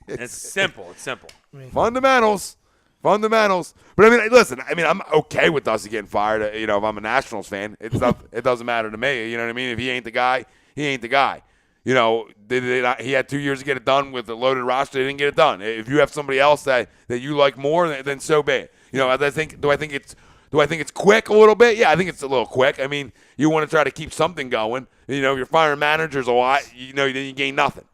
It's simple. It's simple. Fundamentals. But, I mean, listen, I'm okay with Dusty getting fired. If I'm a Nationals fan, it doesn't matter to me. You know what I mean? If he ain't the guy, he ain't the guy. He had 2 years to get it done with a loaded roster. They didn't get it done. If you have somebody else that you like more, then so be it. Do I think it's quick a little bit? Yeah, I think it's a little quick. I mean, you want to try to keep something going. You're firing managers a lot. Then you gain nothing.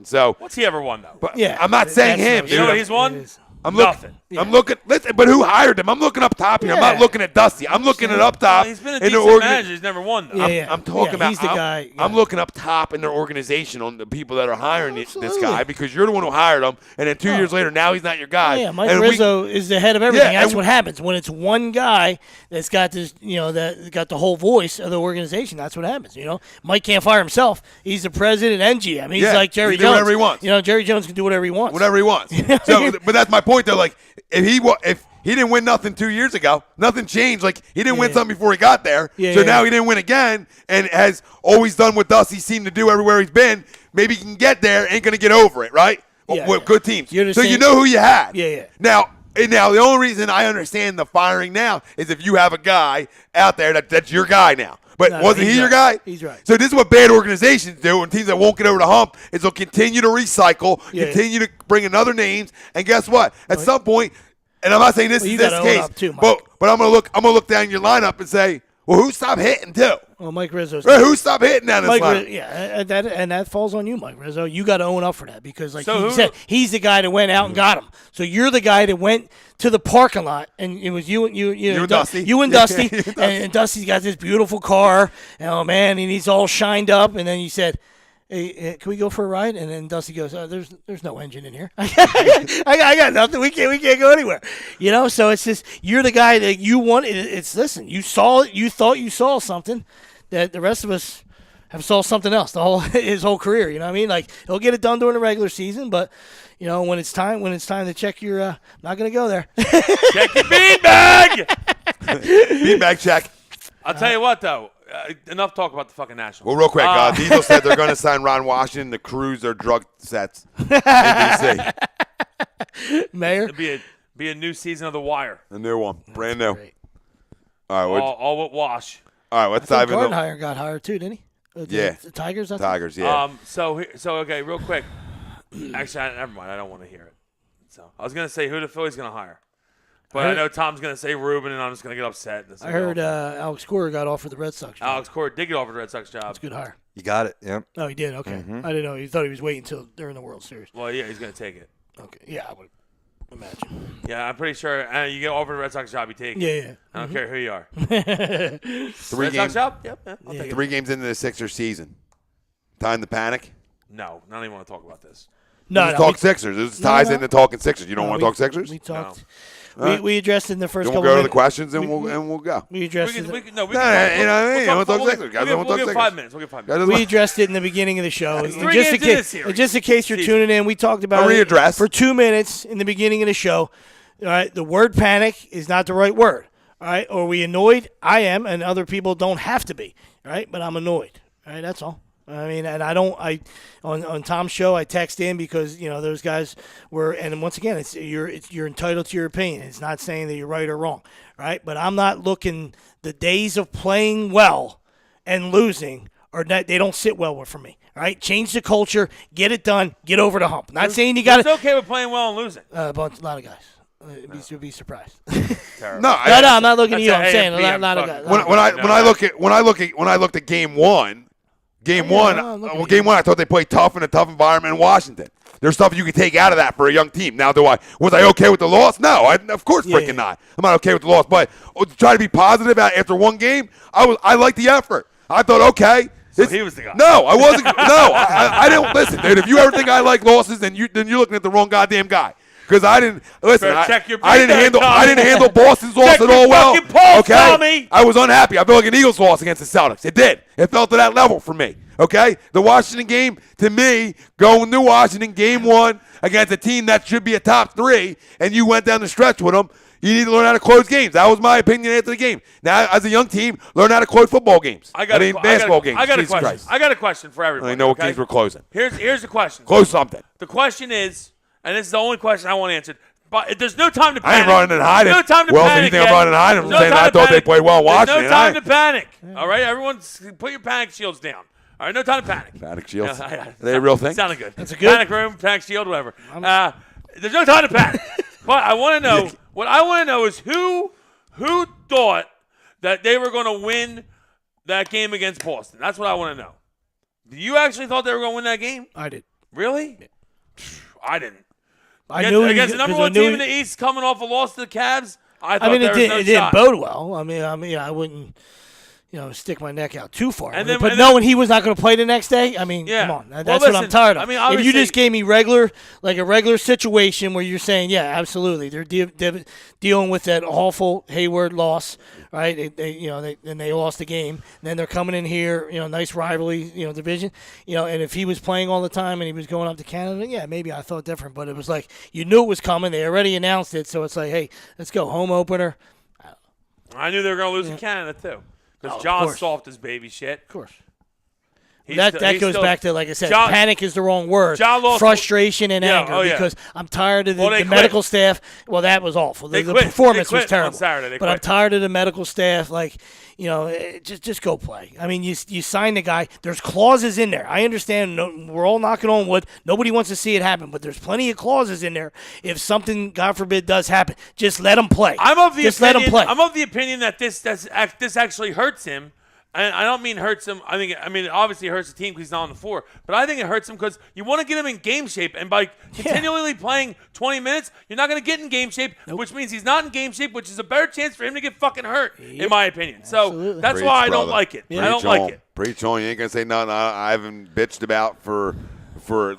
So what's he ever won though? But I'm not saying him. You know what he's won? Nothing. I'm looking. Listen, but who hired him? I'm looking up top here. Yeah. I'm not looking at Dusty. I'm looking at up top. He's been a decent manager. He's never won though. I'm talking about. He's the guy. Yeah. I'm looking up top in their organization on the people that are hiring this guy because you're the one who hired him, and then 2 years later, now he's not your guy. Yeah, Mike Rizzo is the head of everything. That's what happens when it's one guy that's got this. That got the whole voice of the organization. That's what happens. Mike can't fire himself. He's the president and GM. He's like Jerry Jones. Whatever he wants. Jerry Jones can do whatever he wants. Whatever he wants. So, but that's my point though. Like if he didn't win nothing 2 years ago, nothing changed. Like he didn't win something before he got there. Now he didn't win again, and has always done what Dusty seemed to do everywhere he's been. Maybe he can get there, ain't gonna get over it, right? With good teams. So you know who you had. Now the only reason I understand the firing now is if you have a guy out there that's your guy now. But No, wasn't he's he your right. guy? He's right. So this is what bad organizations do, and teams that won't get over the hump is they'll continue to recycle, continue to bring in other names, and guess what? At some point, and I'm not saying this is this case, too, but I'm gonna look down your lineup and say, well, who stopped hitting too? Well, Mike Rizzo's. Who stopped hitting down this lineup? that falls on you, Mike Rizzo. You got to own up for that because, like you said, he's the guy that went out and got him. So you're the guy that went to the parking lot, and it was you and Dusty. You and Dusty, and Dusty's got this beautiful car. And, oh man, and he's all shined up. And then you said, "Hey, can we go for a ride?" And then Dusty goes, "There's no engine in here. I got nothing. We can't go anywhere." So it's just you're the guy that you want. Listen. You saw it. You thought you saw something that the rest of us have saw something else his whole career. You know what I mean? Like he'll get it done during the regular season, but when it's time to check your, I'm not gonna go there. Check your beanbag. Beanbag check. I'll tell you what though. Enough talk about the fucking Nationals. Well, real quick, Diesel said they're going to sign Ron Washington to cruise their drug sets in DC. Mayor, It'll be a new season of The Wire. A new one, brand new. Great. All right, All with Wash. all right, let's dive into. Gardenhire got hired too, didn't he? The Tigers. I think? Tigers, yeah. So okay, real quick. Actually, never mind. I don't want to hear it. So I was going to say who the Phillies going to hire. But I know Tom's going to say Ruben, and I'm just going to get upset. I heard Alex Cora got offered the Red Sox job. Alex Cora did get offered the Red Sox job. That's a good hire. You got it. Yeah. Oh, he did. Okay. I didn't know. He thought he was waiting until during the World Series. Well, yeah, he's going to take it. Okay. Yeah, I would imagine. Yeah, I'm pretty sure you get offered the Red Sox job, you take it. Yeah. I don't care who you are. Red Sox job? Yep. I'll take it. 3 games into the Sixers season. Time to panic? No, I don't even want to talk about this. No, talk Sixers. This ties into talking Sixers. You don't want to talk Sixers? We talked. No. We addressed it in the first couple We'll go to minutes. the questions and we'll go. We addressed it. We can you know what I mean? We'll talk Sixers. Guys, we'll talk give Sixers. 5 minutes. We'll give 5 minutes. We addressed it in the beginning of the show. And 3 games in this series. just in case you're tuning in, we talked about it for 2 minutes in the beginning of the show. All right, the word panic is not the right word. All right, are we annoyed? I am, and other people don't have to be. All right, but I'm annoyed. All right, that's all. I mean, and on Tom's show, I text in because those guys were, and once again, you're entitled to your opinion. It's not saying that you're right or wrong, right? But I'm not looking the days of playing well and losing, or that they don't sit well for me. All right, change the culture, get it done, get over the hump. Not saying you got to. It's okay with playing well and losing. A lot of guys. You'd be surprised. No, I'm not looking at you. I'm saying a lot of guys. When I looked at game one. Game one, I thought they played tough in a tough environment in Washington. There's stuff you can take out of that for a young team. Now, was I okay with the loss? No, of course freaking not. I'm not okay with the loss. But to try to be positive after one game, I liked the effort. I thought, okay. So he was the guy. No, I wasn't. No, I didn't. Listen, dude, if you ever think I like losses, then you're looking at the wrong goddamn guy. Because I didn't listen. I didn't handle Boston's loss at all well. Okay, Tommy. I was unhappy. I felt like an Eagles loss against the Celtics. It did. It felt to that level for me. Okay, the Washington game to me, going to Washington game one against a team that should be a top 3, and you went down the stretch with them. You need to learn how to close games. That was my opinion after the game. Now, as a young team, learn how to close football games. Basketball games. I got a question. I got a question for everybody. I know what games we're closing. Here's the question. Close something. The question is, and this is the only question I want answered. But there's no time to panic. I ain't running and hiding. There's no time to well, panic. Do you think I'm running and hiding? I'm saying I thought they played well in Washington. There's no time to panic. All right, everyone, put your panic shields down. All right, no time to panic. Panic shields? Are they a real thing? Sounded good. That's a good. Panic room, panic shield, whatever. There's no time to panic. But I want to know. What I want to know is who thought that they were going to win that game against Boston. That's what I want to know. Do you actually thought they were going to win that game? I did. Really? Yeah. I didn't. I knew against the number one team in the East, coming off a loss to the Cavs. It didn't bode well. I mean, I wouldn't, stick my neck out too far. But knowing he was not going to play the next day, I mean, come on, that's what I'm tired of. I mean, if you just gave me a regular situation where you're saying, yeah, absolutely, they're dealing with that awful Hayward loss, right? They lost the game. And then they're coming in here, nice rivalry, division, and if he was playing all the time and he was going up to Canada, yeah, maybe I thought different. But it was like you knew it was coming. They already announced it, so it's like, hey, let's go home opener. I knew they were going to lose in Canada too. Because John's soft as baby shit. Of course. That goes back to, like I said, panic is the wrong word. Frustration and anger because I'm tired of the medical staff. Well, that was awful. The performance was terrible. On Saturday. But I'm tired of the medical staff. Like, just go play. I mean, you sign the guy. There's clauses in there. I understand. We're all knocking on wood. Nobody wants to see it happen, but there's plenty of clauses in there. If something, God forbid, does happen, just let him play. I'm of the opinion that this actually hurts him. And I don't mean hurts him. I mean, it obviously hurts the team because he's not on the floor. But I think it hurts him because you want to get him in game shape. And by continually playing 20 minutes, you're not going to get in game shape, which means he's not in game shape, which is a better chance for him to get fucking hurt, in my opinion. So that's why I don't like it. I don't like it. Preach on. You ain't going to say nothing I haven't bitched about for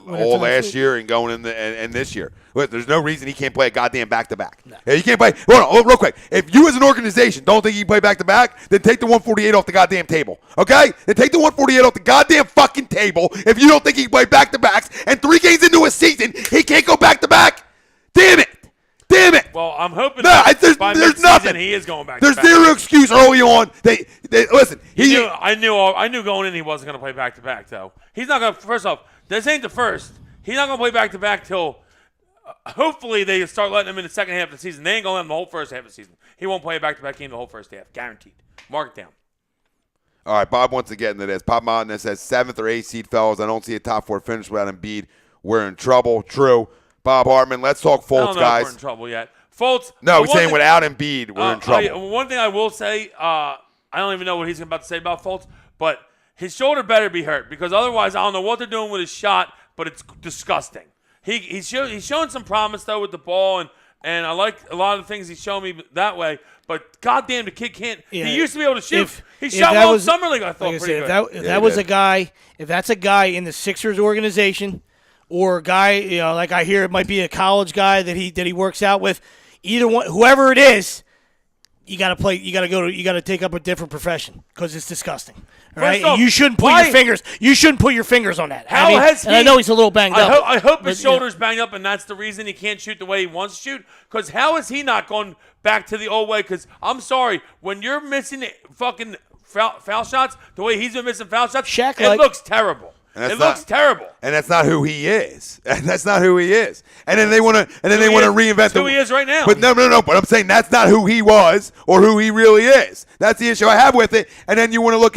all last year and going in and this year. But there's no reason he can't play a goddamn back-to-back. No. Yeah, you can't play. Hold on, real quick. If you as an organization don't think you can play back-to-back, then take the 148 off the goddamn table. Okay? Then take the 148 off the goddamn fucking table if you don't think he can play back-to-backs. And 3 games into a season, he can't go back-to-back. Damn it. Well, I'm hoping there's nothing. He is going back. There's zero excuse early on. They listen. I knew going in he wasn't going to play back-to-back, though. He's not going to – first off, this ain't the first. He's not going to play back-to-back till – hopefully they start letting him in the second half of the season. They ain't going to let him the whole first half of the season. He won't play a back-to-back game the whole first half. Guaranteed. Mark it down. All right, Bob wants to get into this. Bob Martin says 7th or 8th seed, fellas. I don't see a top 4 finish without Embiid. We're in trouble. True. Bob Hartman, let's talk Fultz, I don't know guys. if we're in trouble yet. Fultz. No, he's saying without Embiid, we're in trouble. One thing I will say, I don't even know what he's about to say about Fultz, but his shoulder better be hurt because otherwise I don't know what they're doing with his shot, but it's disgusting. He's showing some promise, though, with the ball, and I like a lot of the things he's shown me that way. But, goddamn, the kid can't. Yeah, he used to be able to shoot. He shot well in Summer League, I thought, pretty good. If that's a guy in the Sixers organization or a guy, like I hear it might be a college guy that he works out with, either one, whoever it is, you got to play. You got to take up a different profession because it's disgusting. Right? Off, you shouldn't put your fingers. You shouldn't put your fingers on that. I know he's a little banged up. I hope his shoulder's banged up, and that's the reason he can't shoot the way he wants to shoot. Because how is he not going back to the old way? Because I'm sorry, when you're missing fucking foul shots the way he's been missing foul shots, it looks terrible. It looks terrible. And that's not who he is. That's not who he is. And then they want to reinvent who he is right now. But no. But I'm saying that's not who he was or who he really is. That's the issue I have with it. And then you want to look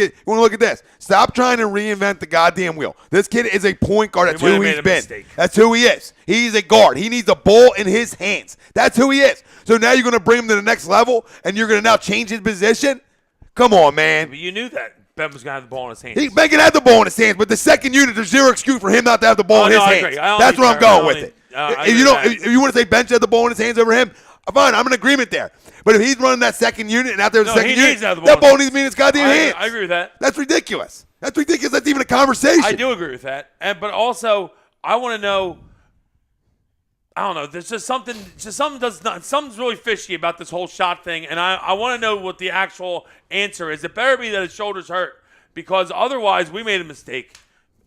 at this. Stop trying to reinvent the goddamn wheel. This kid is a point guard. That's who he's been. Mistake. That's who he is. He's a guard. He needs the ball in his hands. That's who he is. So now you're going to bring him to the next level and you're going to now change his position? Come on, man. But you knew that. Ben was going to have the ball in his hands. Ben can have the ball in his hands, but the second unit, there's zero excuse for him not to have the ball in his hands. That's where I'm going with it. If you want to say Ben should have the ball in his hands over him, fine, I'm in agreement there. But if he's running that second unit and out there the second unit, that ball needs to be in his goddamn hands. I agree with that. That's ridiculous. That's even a conversation. I do agree with that. But also, I want to know, I don't know, there's something's really fishy about this whole shot thing, and I want to know what the actual answer is. It better be that his shoulder's hurt, because otherwise we made a mistake.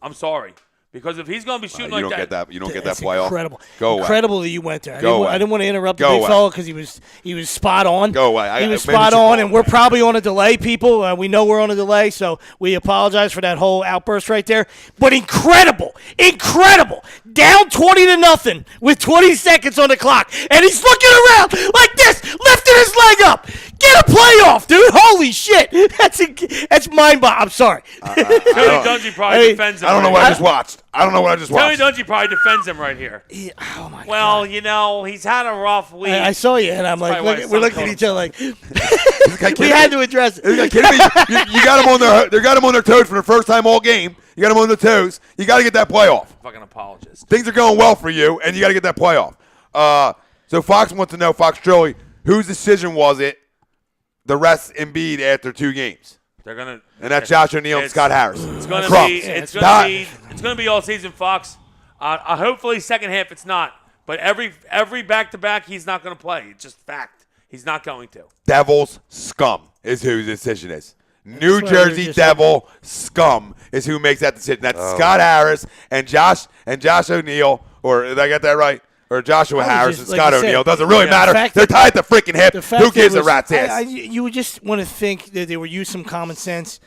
I'm sorry. Because if he's going to be shooting like that. You don't get that playoff. Incredible. Go incredible away. That you went there. I didn't want to interrupt the big fella because he was spot on. Go away. He was spot on, and we're probably on a delay, people. We know we're on a delay, so we apologize for that whole outburst right there. But incredible. Down 20-0 with 20 seconds on the clock, and he's looking around like this, lifting his leg up. Get a playoff, dude. Holy shit. That's mind-boggling. I'm sorry. Tony Dungy probably defends him. I don't know what I just watched. Tony Dungy probably defends him right here. Oh, my God. Well, he's had a rough week. I saw you, and I'm like, we're looking at each other like, we had to address it. You got them on their toes for the first time all game. You got them on their toes. You got to get that playoff. Fucking apologist. Things are going well for you, and you got to get that playoff. So Fox wants to know, Fox Trilly, whose decision was it the rest Embiid after 2 games? And that's Josh O'Neal and Scott Harris. It's going to be all season, Fox. Hopefully second half it's not. But every back-to-back he's not going to play. It's just fact. He's not going to. Devils scum is whose decision is. New Jersey Devil scum is who makes that decision. That's Scott Harris and Josh O'Neal, or did I get that right? Or Joshua Harris and Scott O'Neal. Doesn't really matter. They're tied at the freaking hip. Who gives a rat's ass? You would just want to think that they would use some common sense.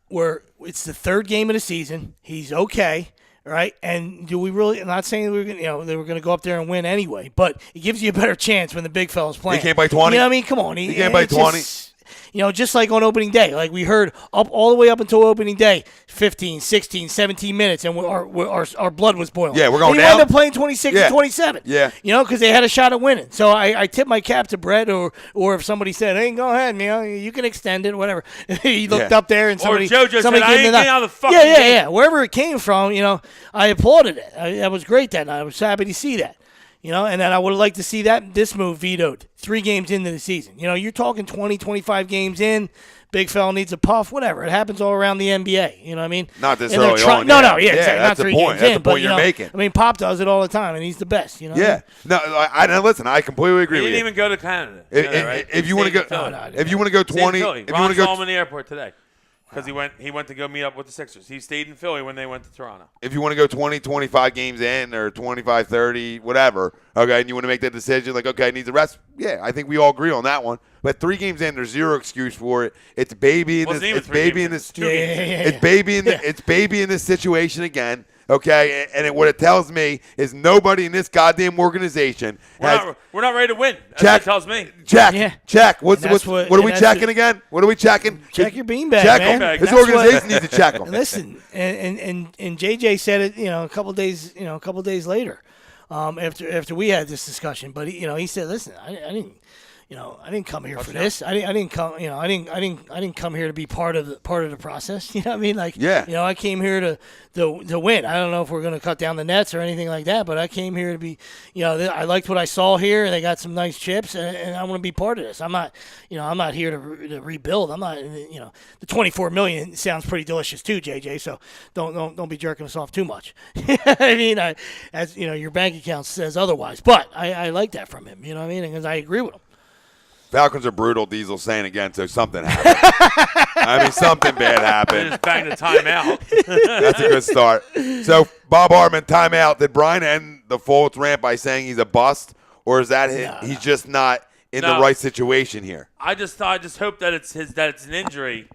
where it's the third game of the season. He's okay. Right, and do we really? I'm not saying we're gonna, they were going to go up there and win anyway, but it gives you a better chance when the big fella's playing. He can't play 20. You know what I mean? Come on, he can't play 20. Just like on opening day, like we heard up all the way up until opening day, 15, 16, 17 minutes, and our blood was boiling. Yeah, we're going and down. He wound up playing 26 and 27. Yeah, because they had a shot at winning. So I tip my cap to Brett, or if somebody said, "Hey, go ahead, you can extend it, whatever." He looked up there and somebody, or JoJo somebody said, gave him out of the fucking game. Wherever it came from, I applauded it. That was great that night. I was happy to see that. And then I would have liked to see this move vetoed 3 games into the season. You're talking 20, 25 games in. Big fella needs a puff, whatever. It happens all around the NBA. You know what I mean? Not this early on. No, exactly. That's not 3 the point. games That's in, the point you're making. I mean, Pop does it all the time, and he's the best. Yeah. No, listen, I completely agree with you. He didn't even go to Canada. If you want to go, if you want to go 20, if you want to go, saw him in the airport today. Because he went to go meet up with the Sixers. He stayed in Philly when they went to Toronto. If you want to go 20, 25 games in or 25, 30, whatever, okay, and you want to make that decision, like, okay, it needs a rest, yeah, I think we all agree on that one. But 3 games in, there's zero excuse for it. It's baby in this. It's baby in this. It's baby in the. It's baby in this situation again. Okay, and what it tells me is nobody in this goddamn organization we're not ready to win. That's check, what it tells me. Check. What are we checking again? What are we checking? Check your beanbag, check man. Them. This organization needs to check them. Listen, and JJ said it, a couple days later, after we had this discussion. But he said, listen, I didn't come here for this. I didn't come here to be part of the process. You know what I mean? Like, I came here to win. I don't know if we're going to cut down the nets or anything like that, but I came here to be, I liked what I saw here, and they got some nice chips, and I want to be part of this. I'm not here to rebuild. I'm not, the $24 million sounds pretty delicious too, JJ. So don't be jerking us off too much. I mean, as your bank account says otherwise, but I like that from him. You know what I mean? Because I agree with him. Falcons are brutal, Diesel saying again, so something happened. I mean, something bad happened. They just banged the timeout. That's a good start. So, Bob Hartman, timeout. Did Brian end the Fultz rant by saying he's a bust, or is that he's just not in the right situation here? I just hope that it's an injury,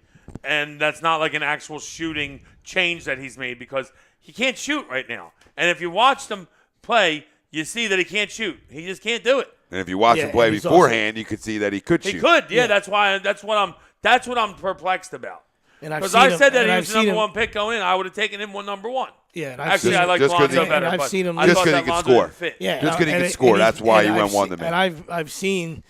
and that's not like an actual shooting change that he's made, because he can't shoot right now. And if you watched him play, you see that he can't shoot. He just can't do it. And if you watch him play beforehand, you could see that he could shoot. He could, yeah. That's what I'm perplexed about. Because I said that he was the number 1 pick going in, I would have taken him number 1. Yeah, and actually, I like Lonzo better. I've seen him just because he could score. Yeah, just because he could score. That's why he went 1 to me. And I've seen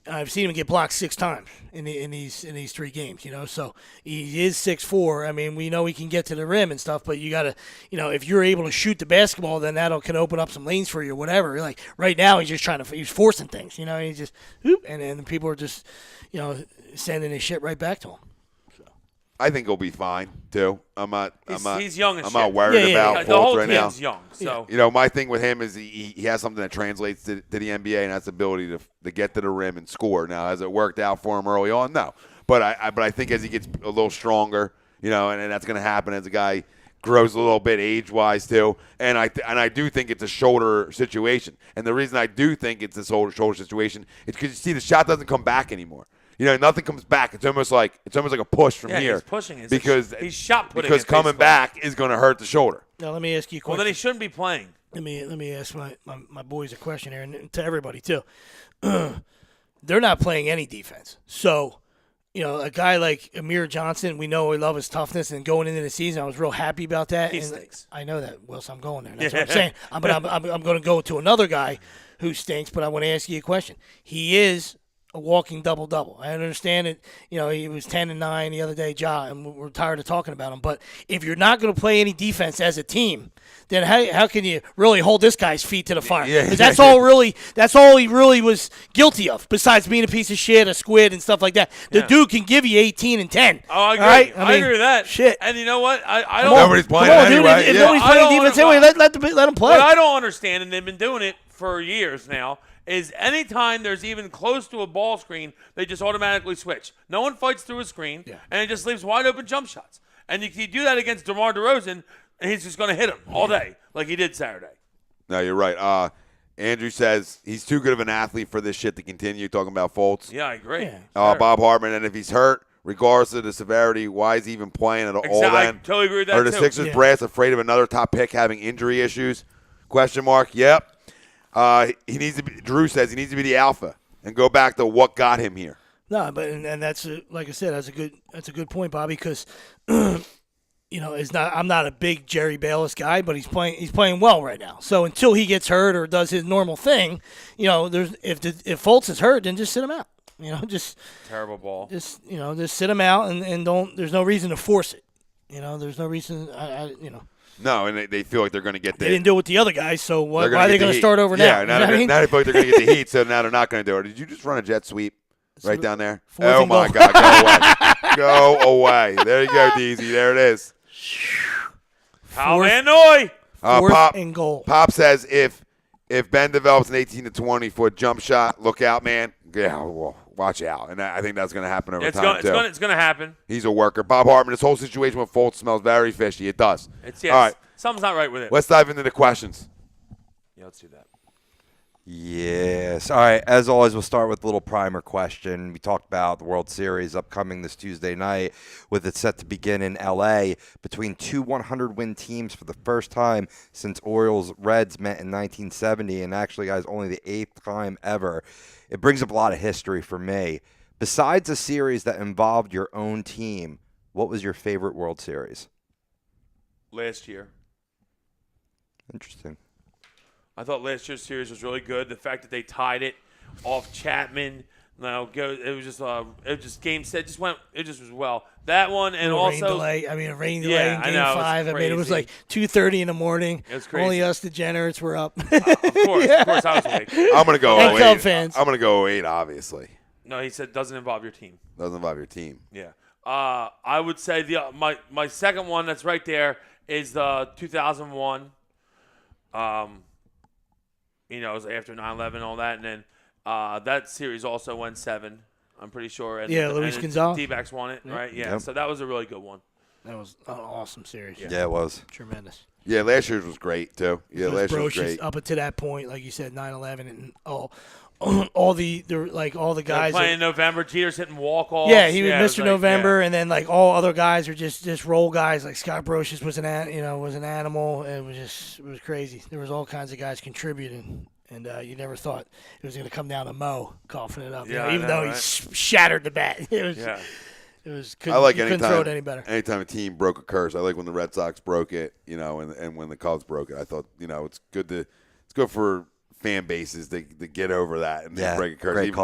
him get blocked 6 times in these 3 games. So he is 6'4". I mean, we know he can get to the rim and stuff, but you got to, if you're able to shoot the basketball, then can open up some lanes for you or whatever. Like right now, he's just he's forcing things. He's just and then people are just sending his shit right back to him. I think he'll be fine too. He's young as I'm not worried about Fultz right now. The whole team's young. So my thing with him is he has something that translates to the NBA, and that's the ability to get to the rim and score. Now, has it worked out for him early on? No, but I think as he gets a little stronger, and that's going to happen as a guy grows a little bit age-wise too. And I do think it's a shoulder situation. And the reason I do think it's a shoulder situation is because you see the shot doesn't come back anymore. Nothing comes back. It's almost like a push from here. He's pushing. Because he's shot putting. Because coming back is going to hurt the shoulder. Now let me ask you a question. Well, then he shouldn't be playing. Let me ask my boys a question here, and to everybody too. They're not playing any defense, so a guy like Amir Johnson, we know we love his toughness, and going into the season, I was real happy about that. He stinks. I know that, Wilson. I'm going there. That's what I'm saying. I'm going to go to another guy who stinks, but I want to ask you a question. He is a walking double-double. I understand it. He was 10-9 the other day, and we're tired of talking about him. But if you're not going to play any defense as a team, then how can you really hold this guy's feet to the fire? Because that's all he really was guilty of, besides being a piece of shit, a squid, and stuff like that. The dude can give you 18 and 10. Oh, I agree. Right? I agree with that. Shit. And you know what? I don't. Nobody's playing anyway. If nobody's playing defense anyway, let him play. What I don't understand, and they've been doing it for years now, is anytime there's even close to a ball screen, they just automatically switch. No one fights through a screen, and it just leaves wide open jump shots. And you do that against DeMar DeRozan, and he's just going to hit him all day like he did Saturday. No, you're right. Andrew says he's too good of an athlete for this shit to continue, talking about Fultz. Yeah, I agree. Bob Hartman, and if he's hurt, regardless of the severity. Why is he even playing at all then? I totally agree with that, Are the too. Sixers brass afraid of another top pick having injury issues? Question mark. Yep. He needs to be, Drew says he needs to be the alpha and go back to what got him here. No, but and that's like I said, that's a good point, Bobby, because I'm not a big Jerry Bayless guy, but he's playing well right now. So until he gets hurt or does his normal thing, if Fultz is hurt, then just sit him out. Just terrible ball. Just sit him out and don't. There's no reason to force it. There's no reason. No, and they feel like they're going to get They didn't do it with the other guys, so why are they going to start over now? now? Now they feel like they're going to get the heat, so now they're not going to do it. Did you just run a jet sweep right down there? Oh, my God. Go away. Go away. There you go, DZ. There it is. Illinois. Fourth and goal. Pop says if Ben develops an 18 to 20-foot jump shot, look out, man. Yeah, well, watch out. And I think that's going to happen over time, too. It's going to happen. He's a worker. Bob Hartman, this whole situation with Fultz smells very fishy. It does. All right. Something's not right with it. Let's dive into the questions. Yeah, let's do that. Yes. All right. As always, we'll start with a little primer question. We talked about the World Series upcoming this Tuesday night, with it set to begin in L.A. between two 100-win teams for the first time since Orioles-Reds met in 1970, and actually, guys, only the 8th time ever. It brings up a lot of history for me. Besides a series that involved your own team, what was your favorite World Series? Last year. Interesting. I thought last year's series was really good. The fact that they tied it off Chapman, it was just game set. It just was well. That one and rain also delay. A rain delay in Game 5. It was like 2:30 in the morning. It was crazy. Only us degenerates were up. Of course, I was awake. I'm gonna go 08. Cub fans. I'm gonna go 08, obviously. No, he said doesn't involve your team. Doesn't involve your team. Yeah. I would say my second one that's right there is the 2001. It was after 9/11 and all that, and then that series also went 7. I'm pretty sure. And, Luis Gonzalez. D-backs won it, right? Yeah. Yep. So that was a really good one. That was an awesome series. Yeah, it was. Tremendous. Yeah, last year's was great, too. Yeah, last year was great. Up until that point, like you said, 9/11 and all the guys. Playing in November, Jeter's hitting walk-offs. Yeah, he was Mr. November, and then all other guys are just role guys. Like Scott Brocious was an animal. It was crazy. There was all kinds of guys contributing, and you never thought it was going to come down to Mo coughing it up. Yeah, even though he shattered the bat. It was. Yeah. It was. I like couldn't throw it any better. Anytime a team broke a curse, I like when the Red Sox broke it, and when the Cubs broke it. I thought, it's good for fan bases to get over that and break a curse. Even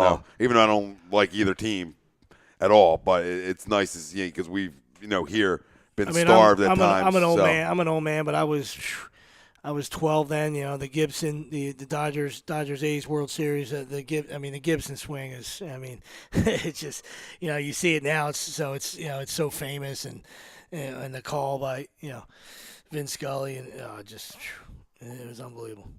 though I don't like either team at all, but it's nice to see because we've here been starved at times. I'm an old man, but I was 12 then. The Gibson, the Dodgers Is World Series. The Gibson swing is. It's just you see it now. It's so famous and the call by Vince Scully and it was unbelievable.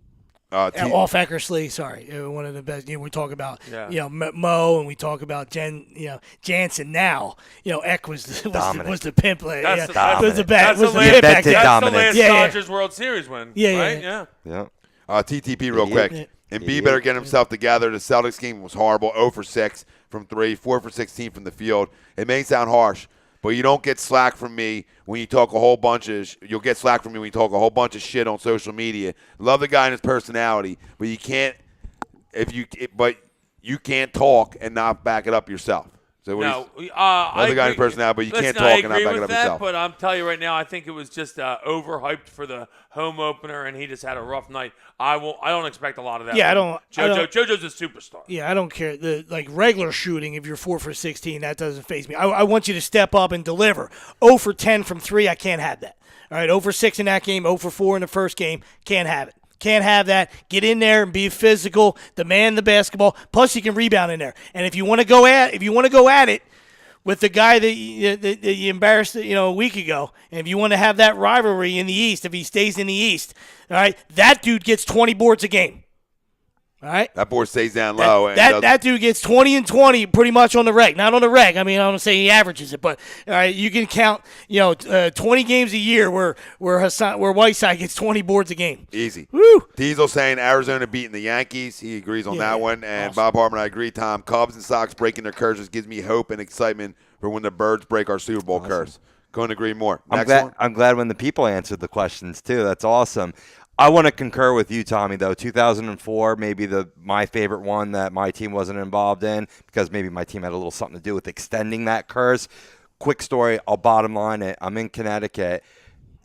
Off Eckersley, sorry, one of the best. We talk about Mo, and we talk about Jansen. Now, Eck was the pimp. That's the last Dodgers World Series win. Yeah. TTP real quick. And B better get himself together. The Celtics game was horrible. 0 for 6 from 3, 4 for 16 from the field. It may sound harsh, but you don't get slack from me when you talk a whole bunch of you'll get slack from me when you talk a whole bunch of shit on social media. Love the guy and his personality, but you can't you can't talk and not back it up yourself. So love the guy and his personality, but you can't talk and not back it up yourself. But I'm telling you right now, I think it was just overhyped for the home opener, and he just had a rough night. I don't expect a lot of that. Yeah, JoJo's a superstar. Yeah, I don't care. The regular shooting, if you're 4 for 16, that doesn't faze me. I want you to step up and deliver. 0 for 10 from 3, I can't have that. All right, 0 for 6 in that game, 0 for 4 in the first game, can't have it. Can't have that. Get in there and be physical, demand the basketball. Plus, you can rebound in there. And if you want to go at it with the guy that you embarrassed, a week ago, and if you want to have that rivalry in the East, if he stays in the East, all right, that dude gets 20 boards a game. All right. That board stays down low. That dude gets 20 and 20 pretty much on the reg. Not on the reg. I mean, I don't say he averages it, but all right, you can count 20 games a year where Whiteside gets 20 boards a game. Easy. Woo! Diesel saying Arizona beating the Yankees. He agrees on that one. And awesome. Bob Harmon, I agree. Tom, Cubs and Sox breaking their curses gives me hope and excitement for when the Birds break our Super Bowl curse. Couldn't agree more. I'm glad when the people answered the questions, too. That's awesome. I want to concur with you, Tommy, though. 2004, maybe my favorite one that my team wasn't involved in because maybe my team had a little something to do with extending that curse. Quick story, I'll bottom line it. I'm in Connecticut.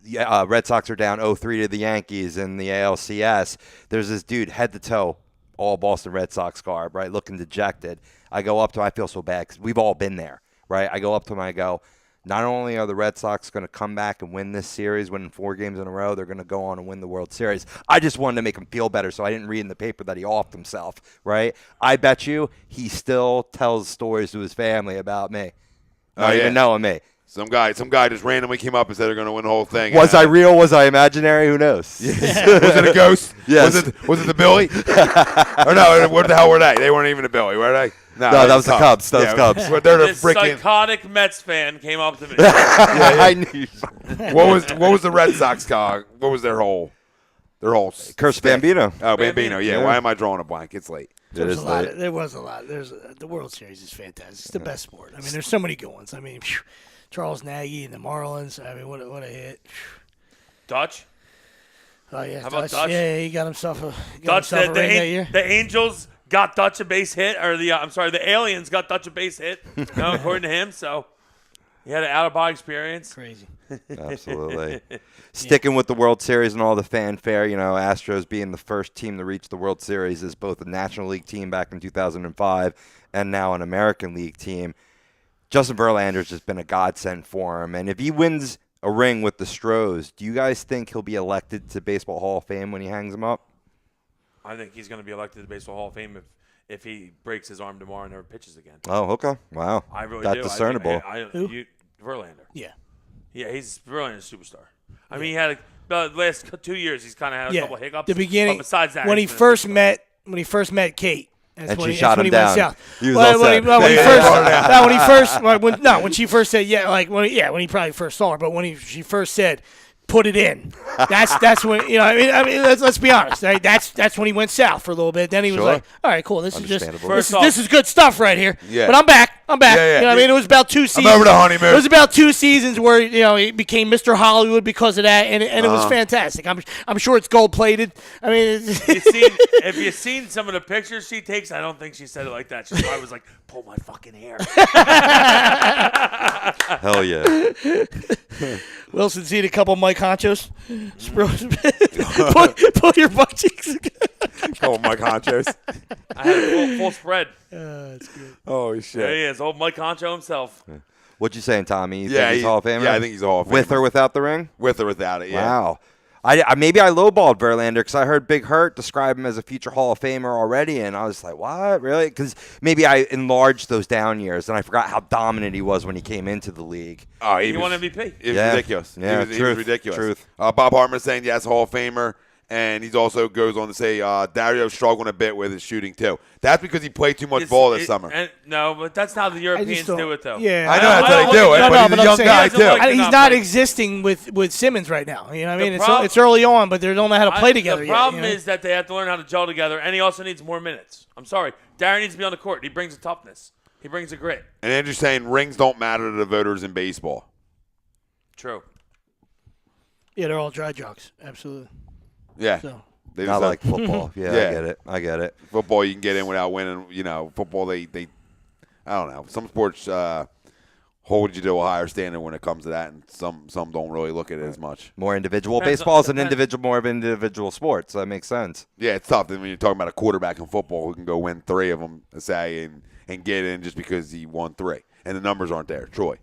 Red Sox are down 0-3 to the Yankees in the ALCS. There's this dude, head to toe, all Boston Red Sox garb, right, looking dejected. I go up to him. I feel so bad because we've all been there, right? I go up to him. I go, not only are the Red Sox going to come back and win this series, winning 4 games in a row, they're going to go on and win the World Series. I just wanted to make him feel better, so I didn't read in the paper that he offed himself, right? I bet you he still tells stories to his family about me. Not even knowing me. Some guy just randomly came up and said they're going to win the whole thing. Was I real? Was I imaginary? Who knows? Was it a ghost? Yes. Was it the Billy? Or no, what the hell were they? They weren't even a Billy, were they? No, that was the Cubs. That was Cubs. But they're the This freaking psychotic Mets fan came up to me. I knew. What was the Red Sox cog? What was their whole Curse Bambino. Oh, Bambino. Yeah. Why am I drawing a blank? It's late. There was a lot. The World Series is fantastic. It's the best sport. I mean, there's so many good ones. I mean, Charles Nagy and the Marlins. I mean, what a hit. Dutch? Oh, yeah. How about Dutch? Yeah, he got himself a Dutch, ring that year. The Angels got Dutch a base hit, or the Aliens got Dutch a base hit, according to him. So he had an out-of-body experience. Crazy. Absolutely. Sticking with the World Series and all the fanfare, Astros being the first team to reach the World Series as both a National League team back in 2005 and now an American League team. Justin Verlander's just been a godsend for him. And if he wins a ring with the Astros, do you guys think he'll be elected to Baseball Hall of Fame when he hangs them up? I think he's going to be elected to the Baseball Hall of Fame if he breaks his arm tomorrow and never pitches again. Oh, okay. Wow. I really That's do. discernible. Verlander. Yeah. Yeah, he's Verlander's a superstar. I mean, he had the last 2 years, he's kind of had a couple hiccups. The beginning, but besides that, when he first met Kate. And she shot him down. Went south. He was when she first said when he probably first saw her, but when she first said, "Put it in," that's when I mean, let's be honest. Right? That's when he went south for a little bit. Then he was like, "All right, cool. This is good stuff right here." Yeah. But I'm back. Yeah. You know what I mean? It was about 2 seasons. I'm over the honeymoon. It was about 2 seasons where he became Mr. Hollywood because of that, and it was fantastic. I'm sure it's gold plated. I mean, if you've seen some of the pictures she takes, I don't think she said it like that. She probably was like, "Pull my fucking hair." Hell yeah. Wilson, see a couple Mike Honchos. Pull your butt cheeks. Oh, Mike Honchos. I had a full spread. That's good. Oh, shit. There he is, old Mike Honcho himself. What you saying, Tommy? You Yeah, think he's Hall of Famer? Yeah, I think he's a Hall of Famer. With or without the ring? With or without it, yeah. Wow. Maybe I lowballed Verlander because I heard Big Hurt describe him as a future Hall of Famer already, and I was like, what, really? Because maybe I enlarged those down years, and I forgot how dominant he was when he came into the league. Oh, he won MVP. It was ridiculous. Yeah, he was ridiculous. Truth. Bob Hartman saying yes, Hall of Famer. And he also goes on to say Dario's struggling a bit with his shooting, too. That's because he played too much ball this summer. No, but that's how the Europeans do it, though. Yeah. I know that's how they do it, but he's a young guy, too. He's not existing with Simmons right now. You know what I mean? It's early on, but they don't know how to play together yet. The problem is that they have to learn how to gel together, and he also needs more minutes. I'm sorry. Dario needs to be on the court. He brings a toughness. He brings a grit. And Andrew's saying rings don't matter to the voters in baseball. True. Yeah, they're all dry jocks. Absolutely. Yeah. So. Not like football. Yeah, I get it. Football, you can get in without winning. Football, they I don't know. Some sports hold you to a higher standard when it comes to that, and some don't really look at it as much. More individual. Baseball is more of an individual sport, so that makes sense. Yeah, it's tough. I mean, when you're talking about a quarterback in football who can go win 3 of them, say, and get in just because he won 3, and the numbers aren't there. Troy.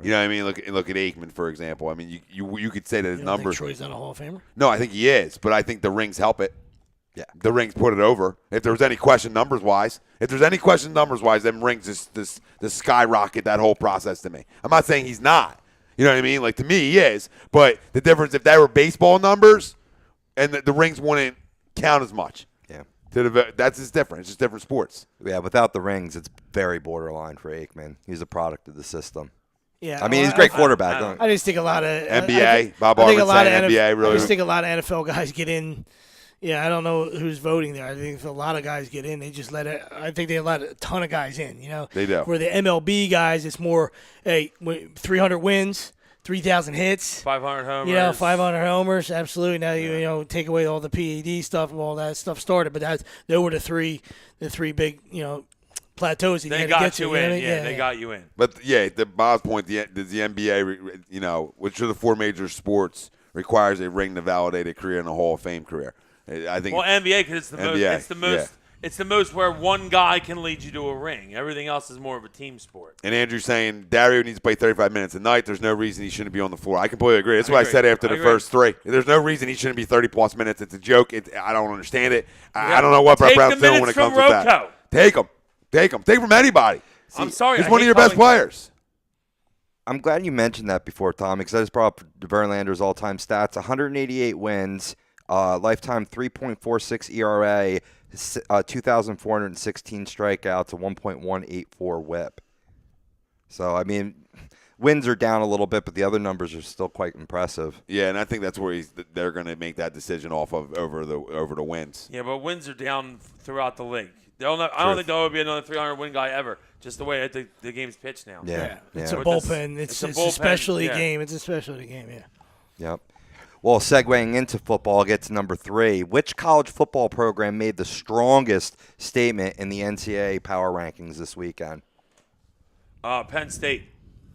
You know what I mean? Look at Aikman, for example. I mean, you could say that his numbers. Think Troy's not a Hall of Famer? No, I think he is, but I think the rings help it. Yeah, the rings put it over. If there was any question numbers wise, them rings just skyrocket that whole process to me. I'm not saying he's not. You know what I mean? Like, to me, he is. But the difference, if that were baseball numbers, and the rings wouldn't count as much. Yeah. That's just different. It's just different sports. Yeah, without the rings, it's very borderline for Aikman. He's a product of the system. Yeah, I mean, he's a great quarterback. I just think a lot of NBA. Bob I think a Armin lot saying of NBA really. I just think a lot of NFL guys get in. Yeah, I don't know who's voting there. I think if a lot of guys get in, they just let it. I think they let a ton of guys in. They do. Where the MLB guys, it's more, 300 wins, 3,000 hits, 500 homers. 500 homers. Absolutely. Now you take away all the PED stuff and all that stuff started, but they were the three big plateaus. They got you in. Yeah, they got you in. But the Bob's point, the NBA, which are the 4 major sports, requires a ring to validate a career and a Hall of Fame career. I think. Well, NBA because it's the most. NBA, It's the most. yeah. It's the most where one guy can lead you to a ring. Everything else is more of a team sport. And Andrew's saying Dario needs to play 35 minutes a night. There's no reason he shouldn't be on the floor. I completely agree. That's what I said after the first 3. There's no reason he shouldn't be 30-plus minutes. It's a joke. I don't understand it. I don't know what Brett Brown's doing when it comes to that. Take him. Take from anybody. I'm sorry. He's one of your best players. I'm glad you mentioned that before, Tommy, because I just brought up Verlander's all-time stats. 188 wins, lifetime 3.46 ERA, 2,416 strikeouts, a 1.184 whip. So, I mean, wins are down a little bit, but the other numbers are still quite impressive. Yeah, and I think that's where they're going to make that decision off of over the wins. Yeah, but wins are down throughout the league. I don't think there will be another 300-win guy ever, just the way the game's pitched now. Yeah. It's a bullpen. It's a specialty game. It's a specialty game, yeah. Yep. Well, segueing into football, gets number 3. Which college football program made the strongest statement in the NCAA power rankings this weekend? Penn State.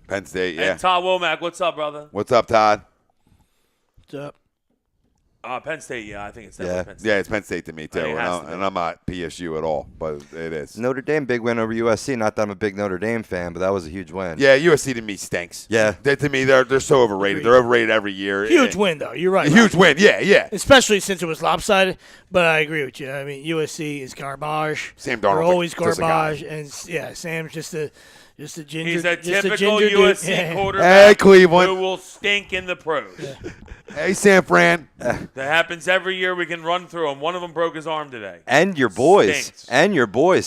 Penn State, yeah. And Todd Womack, what's up, brother? What's up, Todd? What's up? Penn State, yeah, I think it's definitely Penn State. Yeah, it's Penn State to me, too. And I'm not PSU at all, but it is. Notre Dame, big win over USC. Not that I'm a big Notre Dame fan, but that was a huge win. Yeah, USC to me stinks. Yeah. To me, they're so overrated. They're overrated every year. Huge win, though. You're right. Huge win, yeah. Especially since it was lopsided, but I agree with you. I mean, USC is garbage. Sam Darnold. They're always just garbage. And, Sam's just a ginger. He's a just typical ginger USC quarterback Hey, Cleveland. who will stink in the pros. Yeah. Hey, San Fran. That happens every year. We can run through them. One of them broke his arm today. And your boys,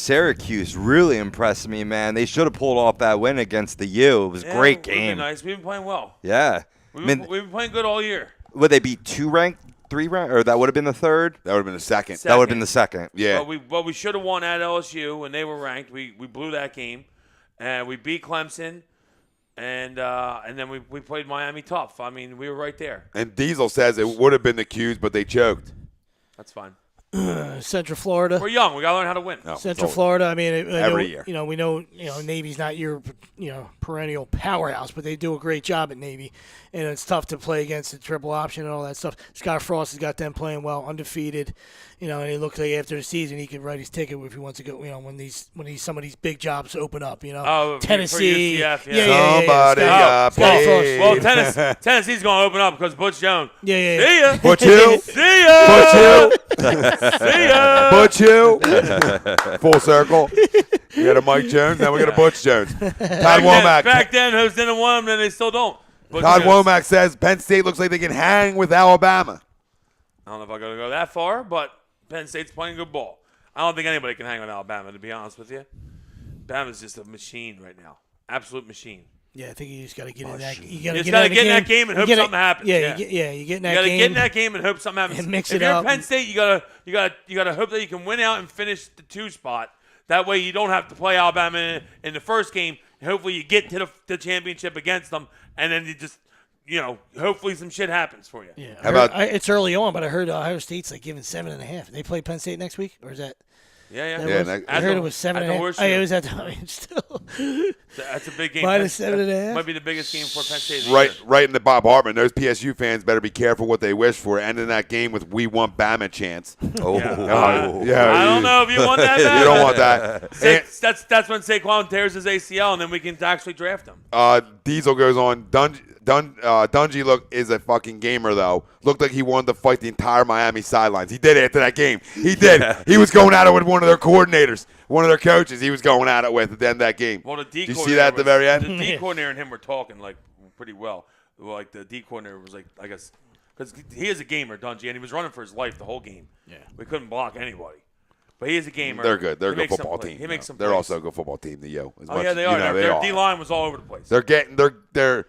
Syracuse, really impressed me, man. They should have pulled off that win against the U. It was a great game. Nice. We've been playing well. Yeah. We've been playing good all year. Would they be 2 ranked, 3 ranked, or that would have been the 3rd? That would have been the second. That would have been the 2nd. Yeah. But we should have won at LSU, and they were ranked. We blew that game, and we beat Clemson. And then we played Miami tough. I mean, we were right there. And Diesel says it would have been the Qs, but they choked. That's fine. Central Florida. We're young. We got to learn how to win. No, Central Florida. I mean, every year. We know Navy's not your perennial powerhouse, but they do a great job at Navy, and it's tough to play against the triple option and all that stuff. Scott Frost has got them playing well, undefeated. And he looks like after the season he can write his ticket if he wants to go. When some of these big jobs open up. Tennessee. For UCF, Somebody got paid. Well, Tennessee's going to open up because Butch Jones. Yeah. See ya. Butch who? See ya. Butch who? See ya. Butch who? Full circle. We got a Mike Jones, now we got a Butch Jones. Todd Womack. Back then, who's didn't want them, then they still don't. Butch Todd Jones. Womack says Penn State looks like they can hang with Alabama. I don't know if I'm going to go that far, but Penn State's playing good ball. I don't think anybody can hang with Alabama, to be honest with you. Alabama's just a machine right now. Absolute machine. Yeah, I think you just got to get in that. You just got to get in that game and hope something happens. Yeah, you get in that game. You got to get in that game and hope something happens. And mix if it you're up. Penn State, you got to hope that you can win out and finish the 2 spot. That way you don't have to play Alabama in the first game. Hopefully you get to the championship against them, and then you just hopefully some shit happens for you. Yeah. How about it's early on, but I heard Ohio State's like giving 7.5. They play Penn State next week, or is that? Yeah. I heard it was 7.5. It was at the still. That's a big game. Minus 7.5. Might be the biggest game for Penn State. Right in the Bob Hartman. Those PSU fans better be careful what they wish for. Ending that game with "We want Bama" chants. Oh, yeah. I don't know if you want that. You don't want that. That's when Saquon tears his ACL, and then we can actually draft him. Diesel goes on. Dungy is a fucking gamer though. Looked like he wanted to fight the entire Miami sidelines. He did after that game. He did. He was going at it with one of their coordinators, one of their coaches. He was going at it with at the end of that game. Well, the D Did you see that at the very end? The D coordinator and him were talking like pretty well. Like the D coordinator was like, I guess, because he is a gamer, Dungy, and he was running for his life the whole game. Yeah, we couldn't block anybody. But he is a gamer. They're good. They're a He good makes some football play. team. He makes some They're plays. also a good football team. The Yo. Oh yeah, they are. Their D-line was all over the place. They're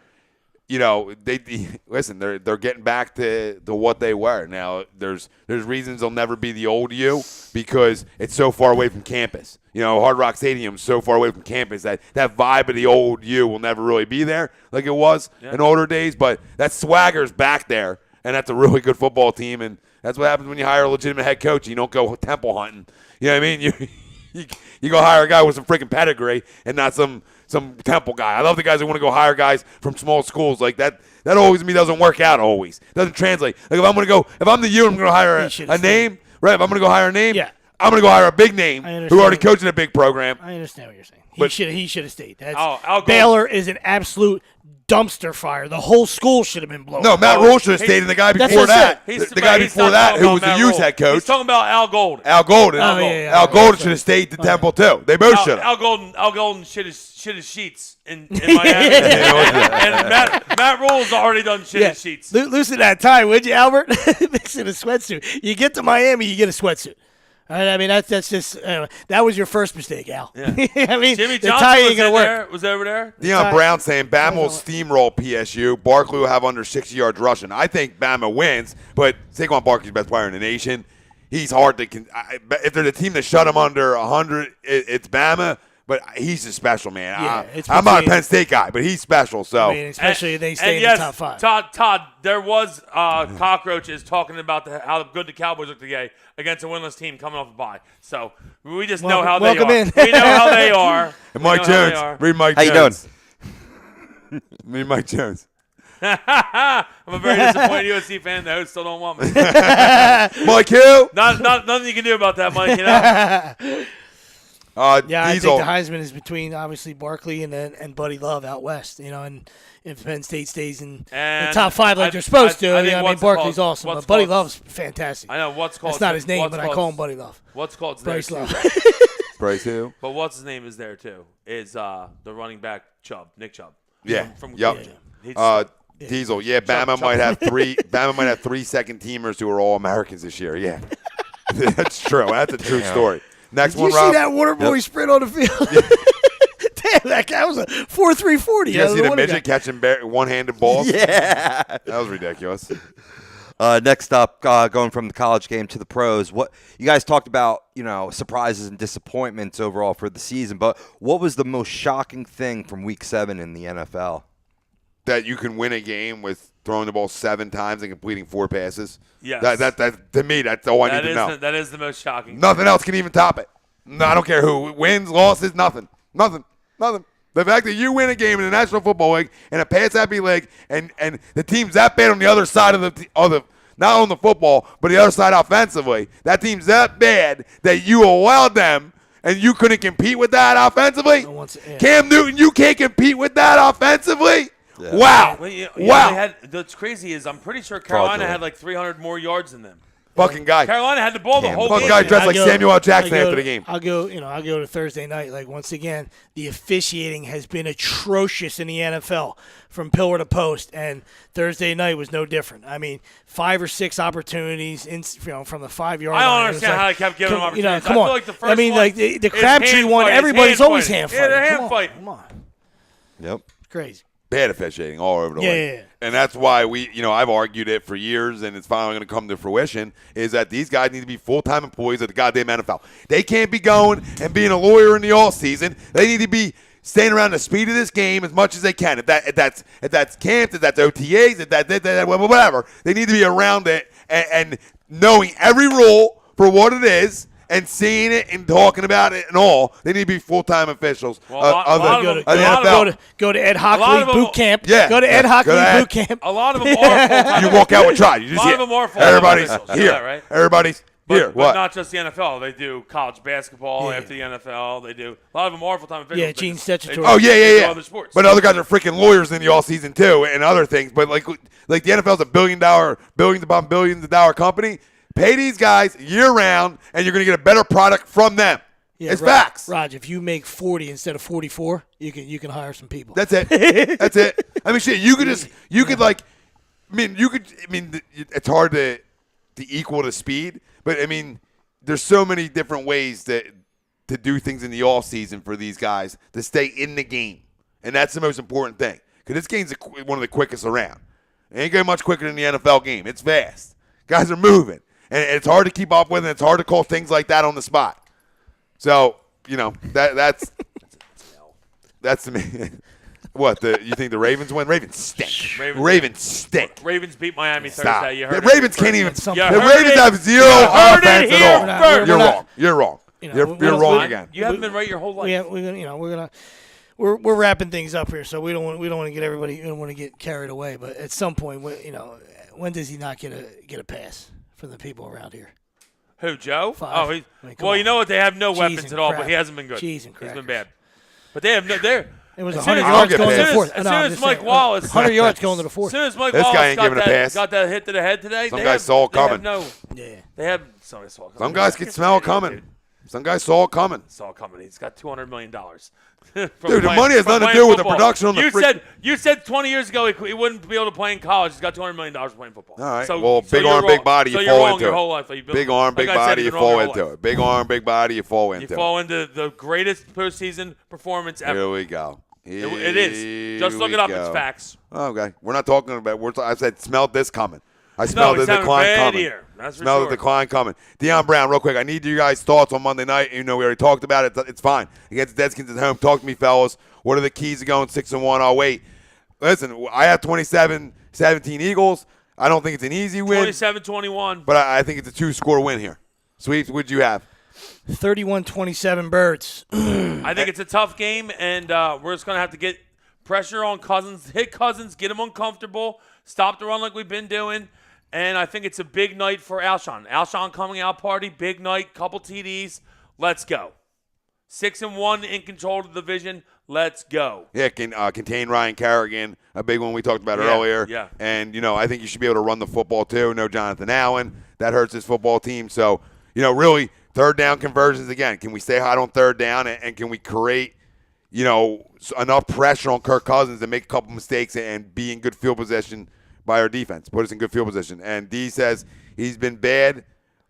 listen. They're getting back to what they were. Now there's reasons they'll never be the old U because it's so far away from campus. Hard Rock Stadium's so far away from campus that vibe of the old U will never really be there like it was in older days. But that swagger's back there, and that's a really good football team. And that's what happens when you hire a legitimate head coach. You don't go temple hunting. You know what I mean? You go hire a guy with some freaking pedigree and not some temple guy. I love the guys that want to go hire guys from small schools like that. That always to me doesn't work out always. Doesn't translate. Like if I'm the U, I'm going to hire a name. Right? If I'm going to go hire a name, I'm going to go hire a big name who already coached in a big program. I understand what you're saying. But He should have stayed. Al Baylor is an absolute dumpster fire. The whole school should have been blown. No, Matt Rule should have stayed, and the guy before that, who was the youth head coach. He's talking about Al Golden. Al Golden. Al Golden should have stayed to Temple too. They both should have. Al Golden shit his sheets in Miami. And Matt Rule's already done shit his sheets. Loosen that tie, would you, Albert? Mix in a sweatsuit. You get to Miami, you get a sweatsuit. I mean, that's just that was your first mistake, Al. Yeah. I mean, Jimmy the Johnson tie ain't gonna work. was over there. Deion Brown saying Bama will steamroll PSU. Barkley will have under 60 yards rushing. I think Bama wins, but Saquon Barkley's the best player in the nation. He's hard to if there's a team that shut him under 100, it's Bama. But he's just special, man. I'm not a Penn State guy, but he's special. So, I mean, especially if they stay in the top five. Todd, there was cockroaches talking about how good the Cowboys look today against a winless team coming off a bye. So we just know how they are. We know how they are. And Mike Jones, read Mike Jones. How you doing? Read Mike Jones. I'm a very disappointed USC fan. The host still don't want me. Mike Hill. Nothing you can do about that, Mike. I think the Heisman is between obviously Barkley and Buddy Love out west. And if Penn State stays in the top five like they're supposed to, I mean Barkley's awesome, but Buddy Love's fantastic. I know what's called. That's not his name, but I call him Buddy Love. What's called Bryce Love. Bryce who? But what's his name is there too? Is the running back Nick Chubb? Yeah. From Diesel. Yeah, Bama might have three. Bama might have 3 second teamers who are all Americans this year. Yeah, that's true. That's a true story. Next Did one, you Rob. see that Waterboy sprint on the field? Damn, that guy was a 4.340. Did you see the midget catching one-handed balls? Yeah. That was ridiculous. Next up, going from the college game to the pros, what you guys talked about, surprises and disappointments overall for the season, but what was the most shocking thing from Week 7 in the NFL? That you can win a game with throwing the ball 7 times and completing 4 passes. Yes. That to me, that's all I need to know. That is the most shocking. Nothing else can even top it. No, I don't care who wins, losses, nothing. The fact that you win a game in the National Football League and a pass-happy league, and the team's that bad on the other side of the not on the football, but the other side offensively. That team's that bad that you allowed them, and you couldn't compete with that offensively. Cam Newton, you can't compete with that offensively. Yeah. Wow. Wow. That's crazy is I'm pretty sure Carolina had like 300 more yards than them. Fucking guy. Carolina had the ball the whole fucking game. Guy dressed like Samuel L. Jackson after the game. I'll go to Thursday night. Like, once again, the officiating has been atrocious in the NFL from pillar to post, and Thursday night was no different. I mean, 5 or 6 opportunities from the 5-yard line. I don't understand how they kept giving them opportunities. Come on. I feel like the first the Crabtree one, everybody's always hand fighting. Yeah, they're hand fighting. Come on. Yep. Crazy. Bad officiating all over the league. Yeah. And that's why I've argued it for years, and it's finally going to come to fruition, is that these guys need to be full-time employees of the goddamn NFL. They can't be going and being a lawyer in the off-season. They need to be staying around the speed of this game as much as they can. If that's camps, if that's OTAs, if that whatever, they need to be around it and knowing every rule for what it is, and seeing it and talking about it and all. They need to be full-time officials of the NFL. Go to Ed Hockley boot camp. Yeah. Go to Ed Hockley boot camp. A lot of them are full-time. You walk out with try. You just a lot of them are full-time everybody's officials. here. That, right? Everybody's here. But not just the NFL. They do college basketball after the NFL. They do a lot of them are full-time officials. Yeah, Gene Statutory. Oh, yeah. Other sports. But other guys are freaking lawyers in the all-season too and other things. But like the NFL's a billions upon billions of dollar company. Pay these guys year-round, and you're going to get a better product from them. Yeah, it's facts. Raj, if you make 40 instead of 44, you can hire some people. That's it. That's it. I mean, shit. It's hard to equal the speed, but I mean, there's so many different ways to do things in the off season for these guys to stay in the game, and that's the most important thing. Because this game's one of the quickest around. It ain't getting much quicker than the NFL game. It's fast. Guys are moving, and it's hard to keep up with, and it's hard to call things like that on the spot. So that's to me. What, you think the Ravens win? Ravens stink. Ravens stink. Ravens beat Miami Stop. Thursday. You heard The Ravens can't even. You The heard Ravens it. have zero heard offense it at all. here You're first. wrong. You're wrong. You're wrong again. You haven't been right your whole life. We're wrapping things up here, so we don't want to get everybody. We don't want to get carried away. But at some point, when does he not get a pass from the people around here? Who, Joe? 5. Oh, Come on. You know what? They have no Cheese weapons and at all, crap. but he hasn't been good. Cheese and He's been crackers. bad. But they have no. It was As 100 soon as- yards I'll going get to the past. fourth. As No, soon I'm as just Mike saying, Wallace, 100 yards going to the fourth. As soon as Mike This guy Wallace ain't giving a pass. got that hit to the head today, Some guys saw it coming. They have somebody saw it coming. Some guys can smell it coming. Some guys saw it coming. Saw it coming. He's got $200 million. Dude, the money has nothing to do with the production on the You said 20 years ago he wouldn't be able to play in college. He's got $200 million playing football. All right. So big you're arm, wrong. big body, So you you're fall wrong into your it. whole life. You've been- Big arm, big like I said, body, you've you been wrong fall your into whole it. Big arm, big body, you fall life. into You fall into the greatest postseason performance ever. Here we go. It is. Just look it up. It's facts. Okay. We're not talking about I said smelled this coming. I No, smelled the he's having a decline bad coming. year. That's for Smell sure. the decline coming. Deion Brown, real quick. I need you guys' thoughts on Monday night. We already talked about it. It's fine. Against the Redskins at home. Talk to me, fellas. What are the keys to going 6-1? I'll wait. Listen, I have 27-17 Eagles. I don't think it's an easy win. 27-21. But I think it's a 2-score win here. Sweeps, what'd you have? 31-27 Birds. I think it's a tough game, and we're just going to have to get pressure on Cousins, hit Cousins, get him uncomfortable, stop the run like we've been doing. And I think it's a big night for Alshon. Alshon coming out party, big night, couple TDs. Let's go. 6-1 in control of the division. Let's go. Yeah, contain Ryan Kerrigan, a big one we talked about earlier. Yeah. And, I think you should be able to run the football too. No Jonathan Allen. That hurts his football team. So, really, third down conversions again. Can we stay hot on third down and can we create, enough pressure on Kirk Cousins to make a couple mistakes and be in good field position by our defense? Put us in good field position. And D says he's been bad,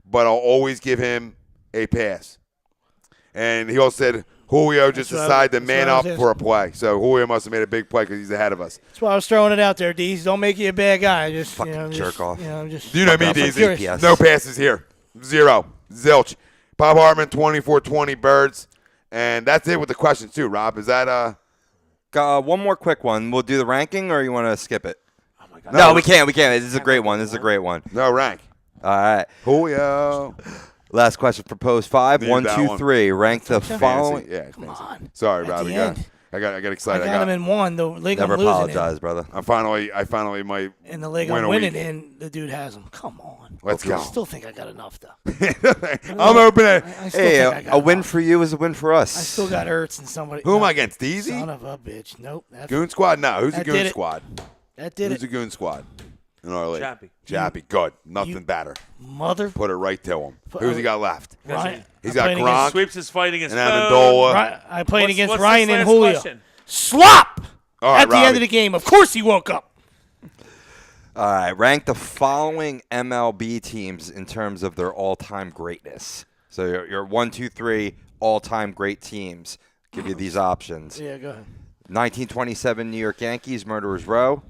but I'll always give him a pass. And he also said Julio just decided to man up for a play. So Julio must have made a big play because he's ahead of us. That's why I was throwing it out there, Deez. Don't make you a bad guy. Just Fucking jerk off. Just, Do you know me, Fuck off. Deezy? No passes here. 0. Zilch. Bob Hartman, 24-20 Birds. And that's it with the questions too, Rob. Is that one more quick one. We'll do the ranking, or you want to skip it? Oh, my God. No, we can't. This is a great one. no rank? All right. Julio. Last question for Post 5. Need 1, that 2, one. 3. Rank the following. Fantasy. Yeah, Come fantasy. on. Sorry, At Rob. the I got end. excited. I got him in one. The league Never I'm losing apologize, brother. I finally might. in the league win I'm a winning week. in, the dude has them. Come on. Let's I go. still think I got enough, though. I'm open it. I still Hey, think I got a win enough. for you is a win for us. I still got Ertz and somebody. Who am no, I against? Deezy? Son of a bitch. Nope. Goon Squad? No. Who's the That Goon did it. Squad? That did Who's it. the Goon Squad in our league? Chappie. Chappie. Good. Nothing better. Mother. Put it right to him. Who's he got left? Ryan, He's I'm got playing Gronk. Sweeps his fight against And Amendola. I played What's- against what's Ryan this and last Julio. question? Slop! All right, At the end Robbie. of the game. Of course he woke up. All right. Rank the following MLB teams in terms of their all-time greatness. So your 1, 2, 3 all-time great teams. Give you these options. Yeah, go ahead. 1927 New York Yankees, Murderers Row.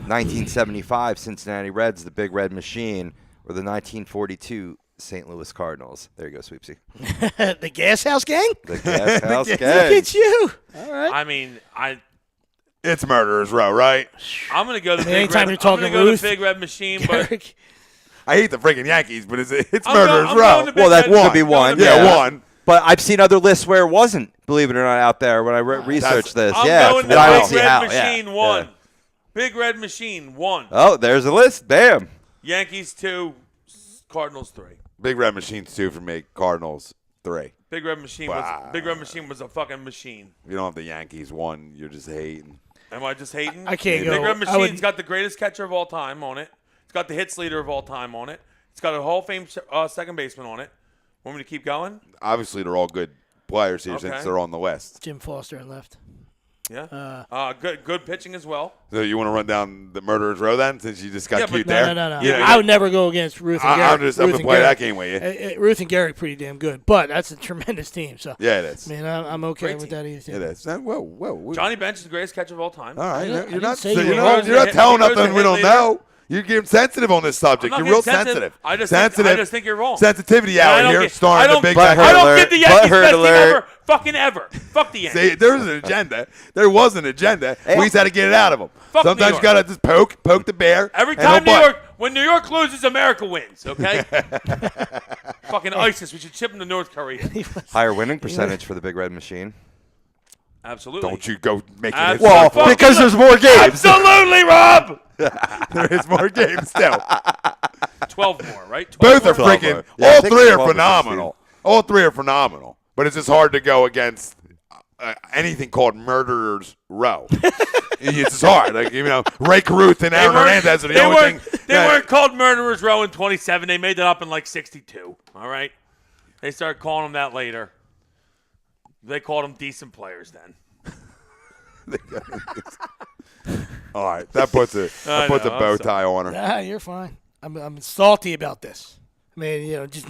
1975 Cincinnati Reds, the Big Red Machine. Or the 1942 St. Louis Cardinals. There you go, Sweepsy. The Gas House Gang? The Gas House Look Gang. at you. All right. I mean, It's Murderers Row, right? I'm going to go to the Big Anytime Red. you're talking I'm going to go Ruth, to Big Red Machine, but Garrick. I hate the freaking Yankees, but it's I'm Murderers going Row. to Big Well, that Red. could be I'm going one. to Big Yeah, Red. one. But I've seen other lists where it wasn't, believe it or not, out there when I researched this. I'm yeah, going to and I don't Big see Red how. Machine yeah. 1. Yeah. Big Red Machine 1. Oh, there's a list. Bam. Yankees 2. Cardinals 3. Big Red Machines 2 for me. Cardinals 3. Big Red Machine was a fucking machine. You don't have the Yankees 1. You're just hating. Am I just hating? I can't Big go. Red I would- Machine's got the greatest catcher of all time on it. It's got the hits leader of all time on it. It's got a Hall of Fame second baseman on it. Want me to keep going? Obviously, they're all good players here Okay. since they're on the list. Jim Foster and left. Yeah. Good pitching as well. So you want to run down the murderer's row then, since you just got cute No, there? No. Yeah, I would never go against Ruth and Gary. I'm going to play that game with you. Ruth and Gary pretty damn good, but that's a tremendous team. So yeah, it is. I mean, I'm okay with that either. It is. Whoa. Johnny Bench is the greatest catcher of all time. All right, I you're not didn't telling nothing we don't know. You're getting sensitive on this subject. You're real sensitive. I just think you're wrong. Sensitivity out here, starring the big guy. guy. I don't get the Yankees best team ever. Fucking ever. Fuck the Yankees. See, there was an agenda. There was an agenda. We just had to get it out of them. Fuck Sometimes New you got to just poke the bear. Every time when New York loses, America wins, okay? Fucking ISIS. We should ship them to North Korea. Higher winning percentage for the Big Red Machine. Absolutely. Don't you go making it. Well, because there's more games. Absolutely, Rob. There is more games still. 12 more, right? Both are 12 freaking. more. Yeah, All I think three are 12 is phenomenal. All three are phenomenal. But it's just hard to go against anything called Murderer's Row. It's just hard. Like, Ray Caruth and Aaron Hernandez are the only thing. They weren't called Murderer's Row in 27. They made that up in like 62. All right? They started calling them that later. They called them decent players then. All right, that puts a bow tie on her. Nah, you're fine. I'm salty about this. I mean, just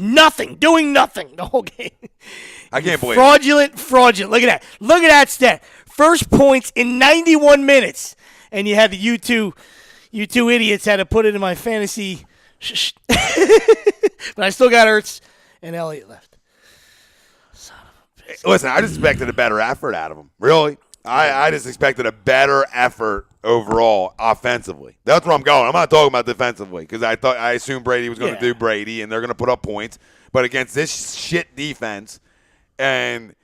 doing nothing the whole game. I can't believe fraudulent. Look at that stat. First points in 91 minutes, and you had the you two idiots had to put it in my fantasy. But I still got Ertz and Elliott left. Listen, I just expected a better effort out of them. Really. I just expected a better effort overall offensively. That's where I'm going. I'm not talking about defensively because I assumed Brady was going to do Brady and they're going to put up points. But against this shit defense and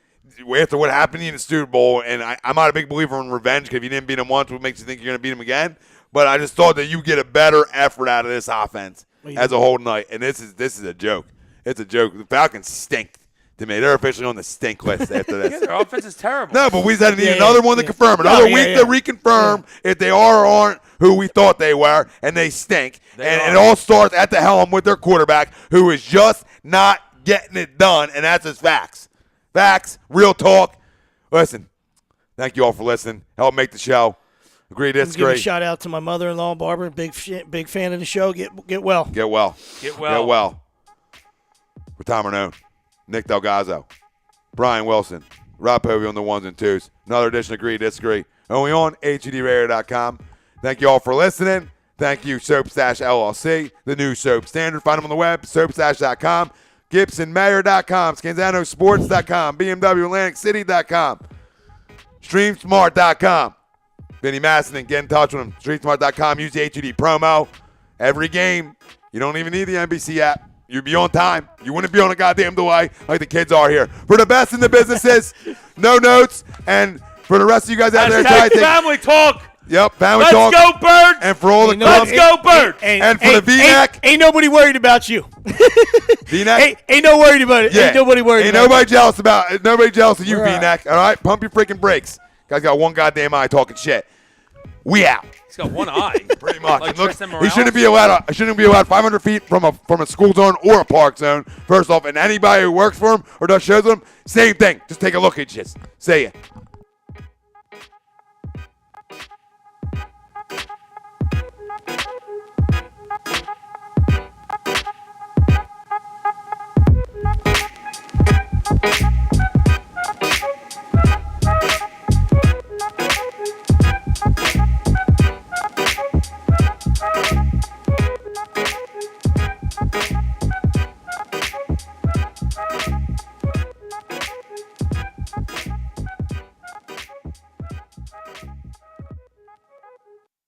after what happened in the Super Bowl, and I'm not a big believer in revenge because if you didn't beat him once, what makes you think you're going to beat him again? But I just thought that you get a better effort out of this offense as a whole night. And this is a joke. It's a joke. The Falcons stink. They're officially on the stink list after this. Yeah, their offense is terrible. No, but we just had to need another one to confirm. Another week to reconfirm if they are or aren't who we thought they were, and they stink. And it all starts at the helm with their quarterback, who is just not getting it done, and that's his facts. Facts, real talk. Listen, thank you all for listening. Help make the show. Agree, disagree. Give a shout out to my mother-in-law, Barbara. Big fan of the show. Get well. Get well. Get well. Get well. We're Tom Arnone. Nick Delgozzo, Brian Wilson, Rob Povey on the ones and twos. Another edition of Agree, Disagree. Only on HEDRadio.com. Thank you all for listening. Thank you, Soap Stash LLC, the new Soap Standard. Find them on the web, soapstash.com, GibsonMayor.com, ScanzanoSports.com, BMWAtlanticCity.com, StreamSmart.com. Vinny Masson, get in touch with him. StreamSmart.com. Use the HED promo. Every game. You don't even need the NBC app. You'd be on time. You wouldn't be on a goddamn delay like the kids are here. For the best in the businesses, no notes. And for the rest of you guys out there, family talk. Yep, family Let's talk. Let's go, Birds. And for all the Let's go, Birds. And for the V-neck. Ain't nobody worried about you. V-neck. Ain't no worried about it. Yeah. Ain't nobody worried Ain't about nobody jealous about. Nobody jealous of you, Right. V-neck. All right, pump your freaking brakes. Guys got one goddamn eye talking shit. We out. He's got one eye. Pretty much. Like Look, Tristan he Morales? shouldn't be allowed 500 feet from a school zone or a park zone. First off, and anybody who works for him or does shows with him, same thing. Just take a look at shit. Say it.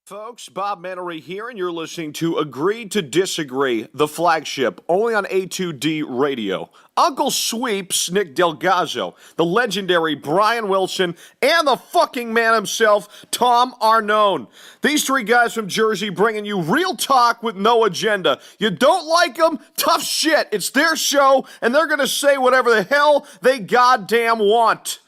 Folks, Bob Mannery here, and you're listening to Agree to Disagree, the flagship, only on A2D Radio. Uncle Sweeps, Nick Delgozzo, the legendary Brian Wilson, and the fucking man himself, Tom Arnone. These three guys from Jersey bringing you real talk with no agenda. You don't like them? Tough shit. It's their show, and they're going to say whatever the hell they goddamn want.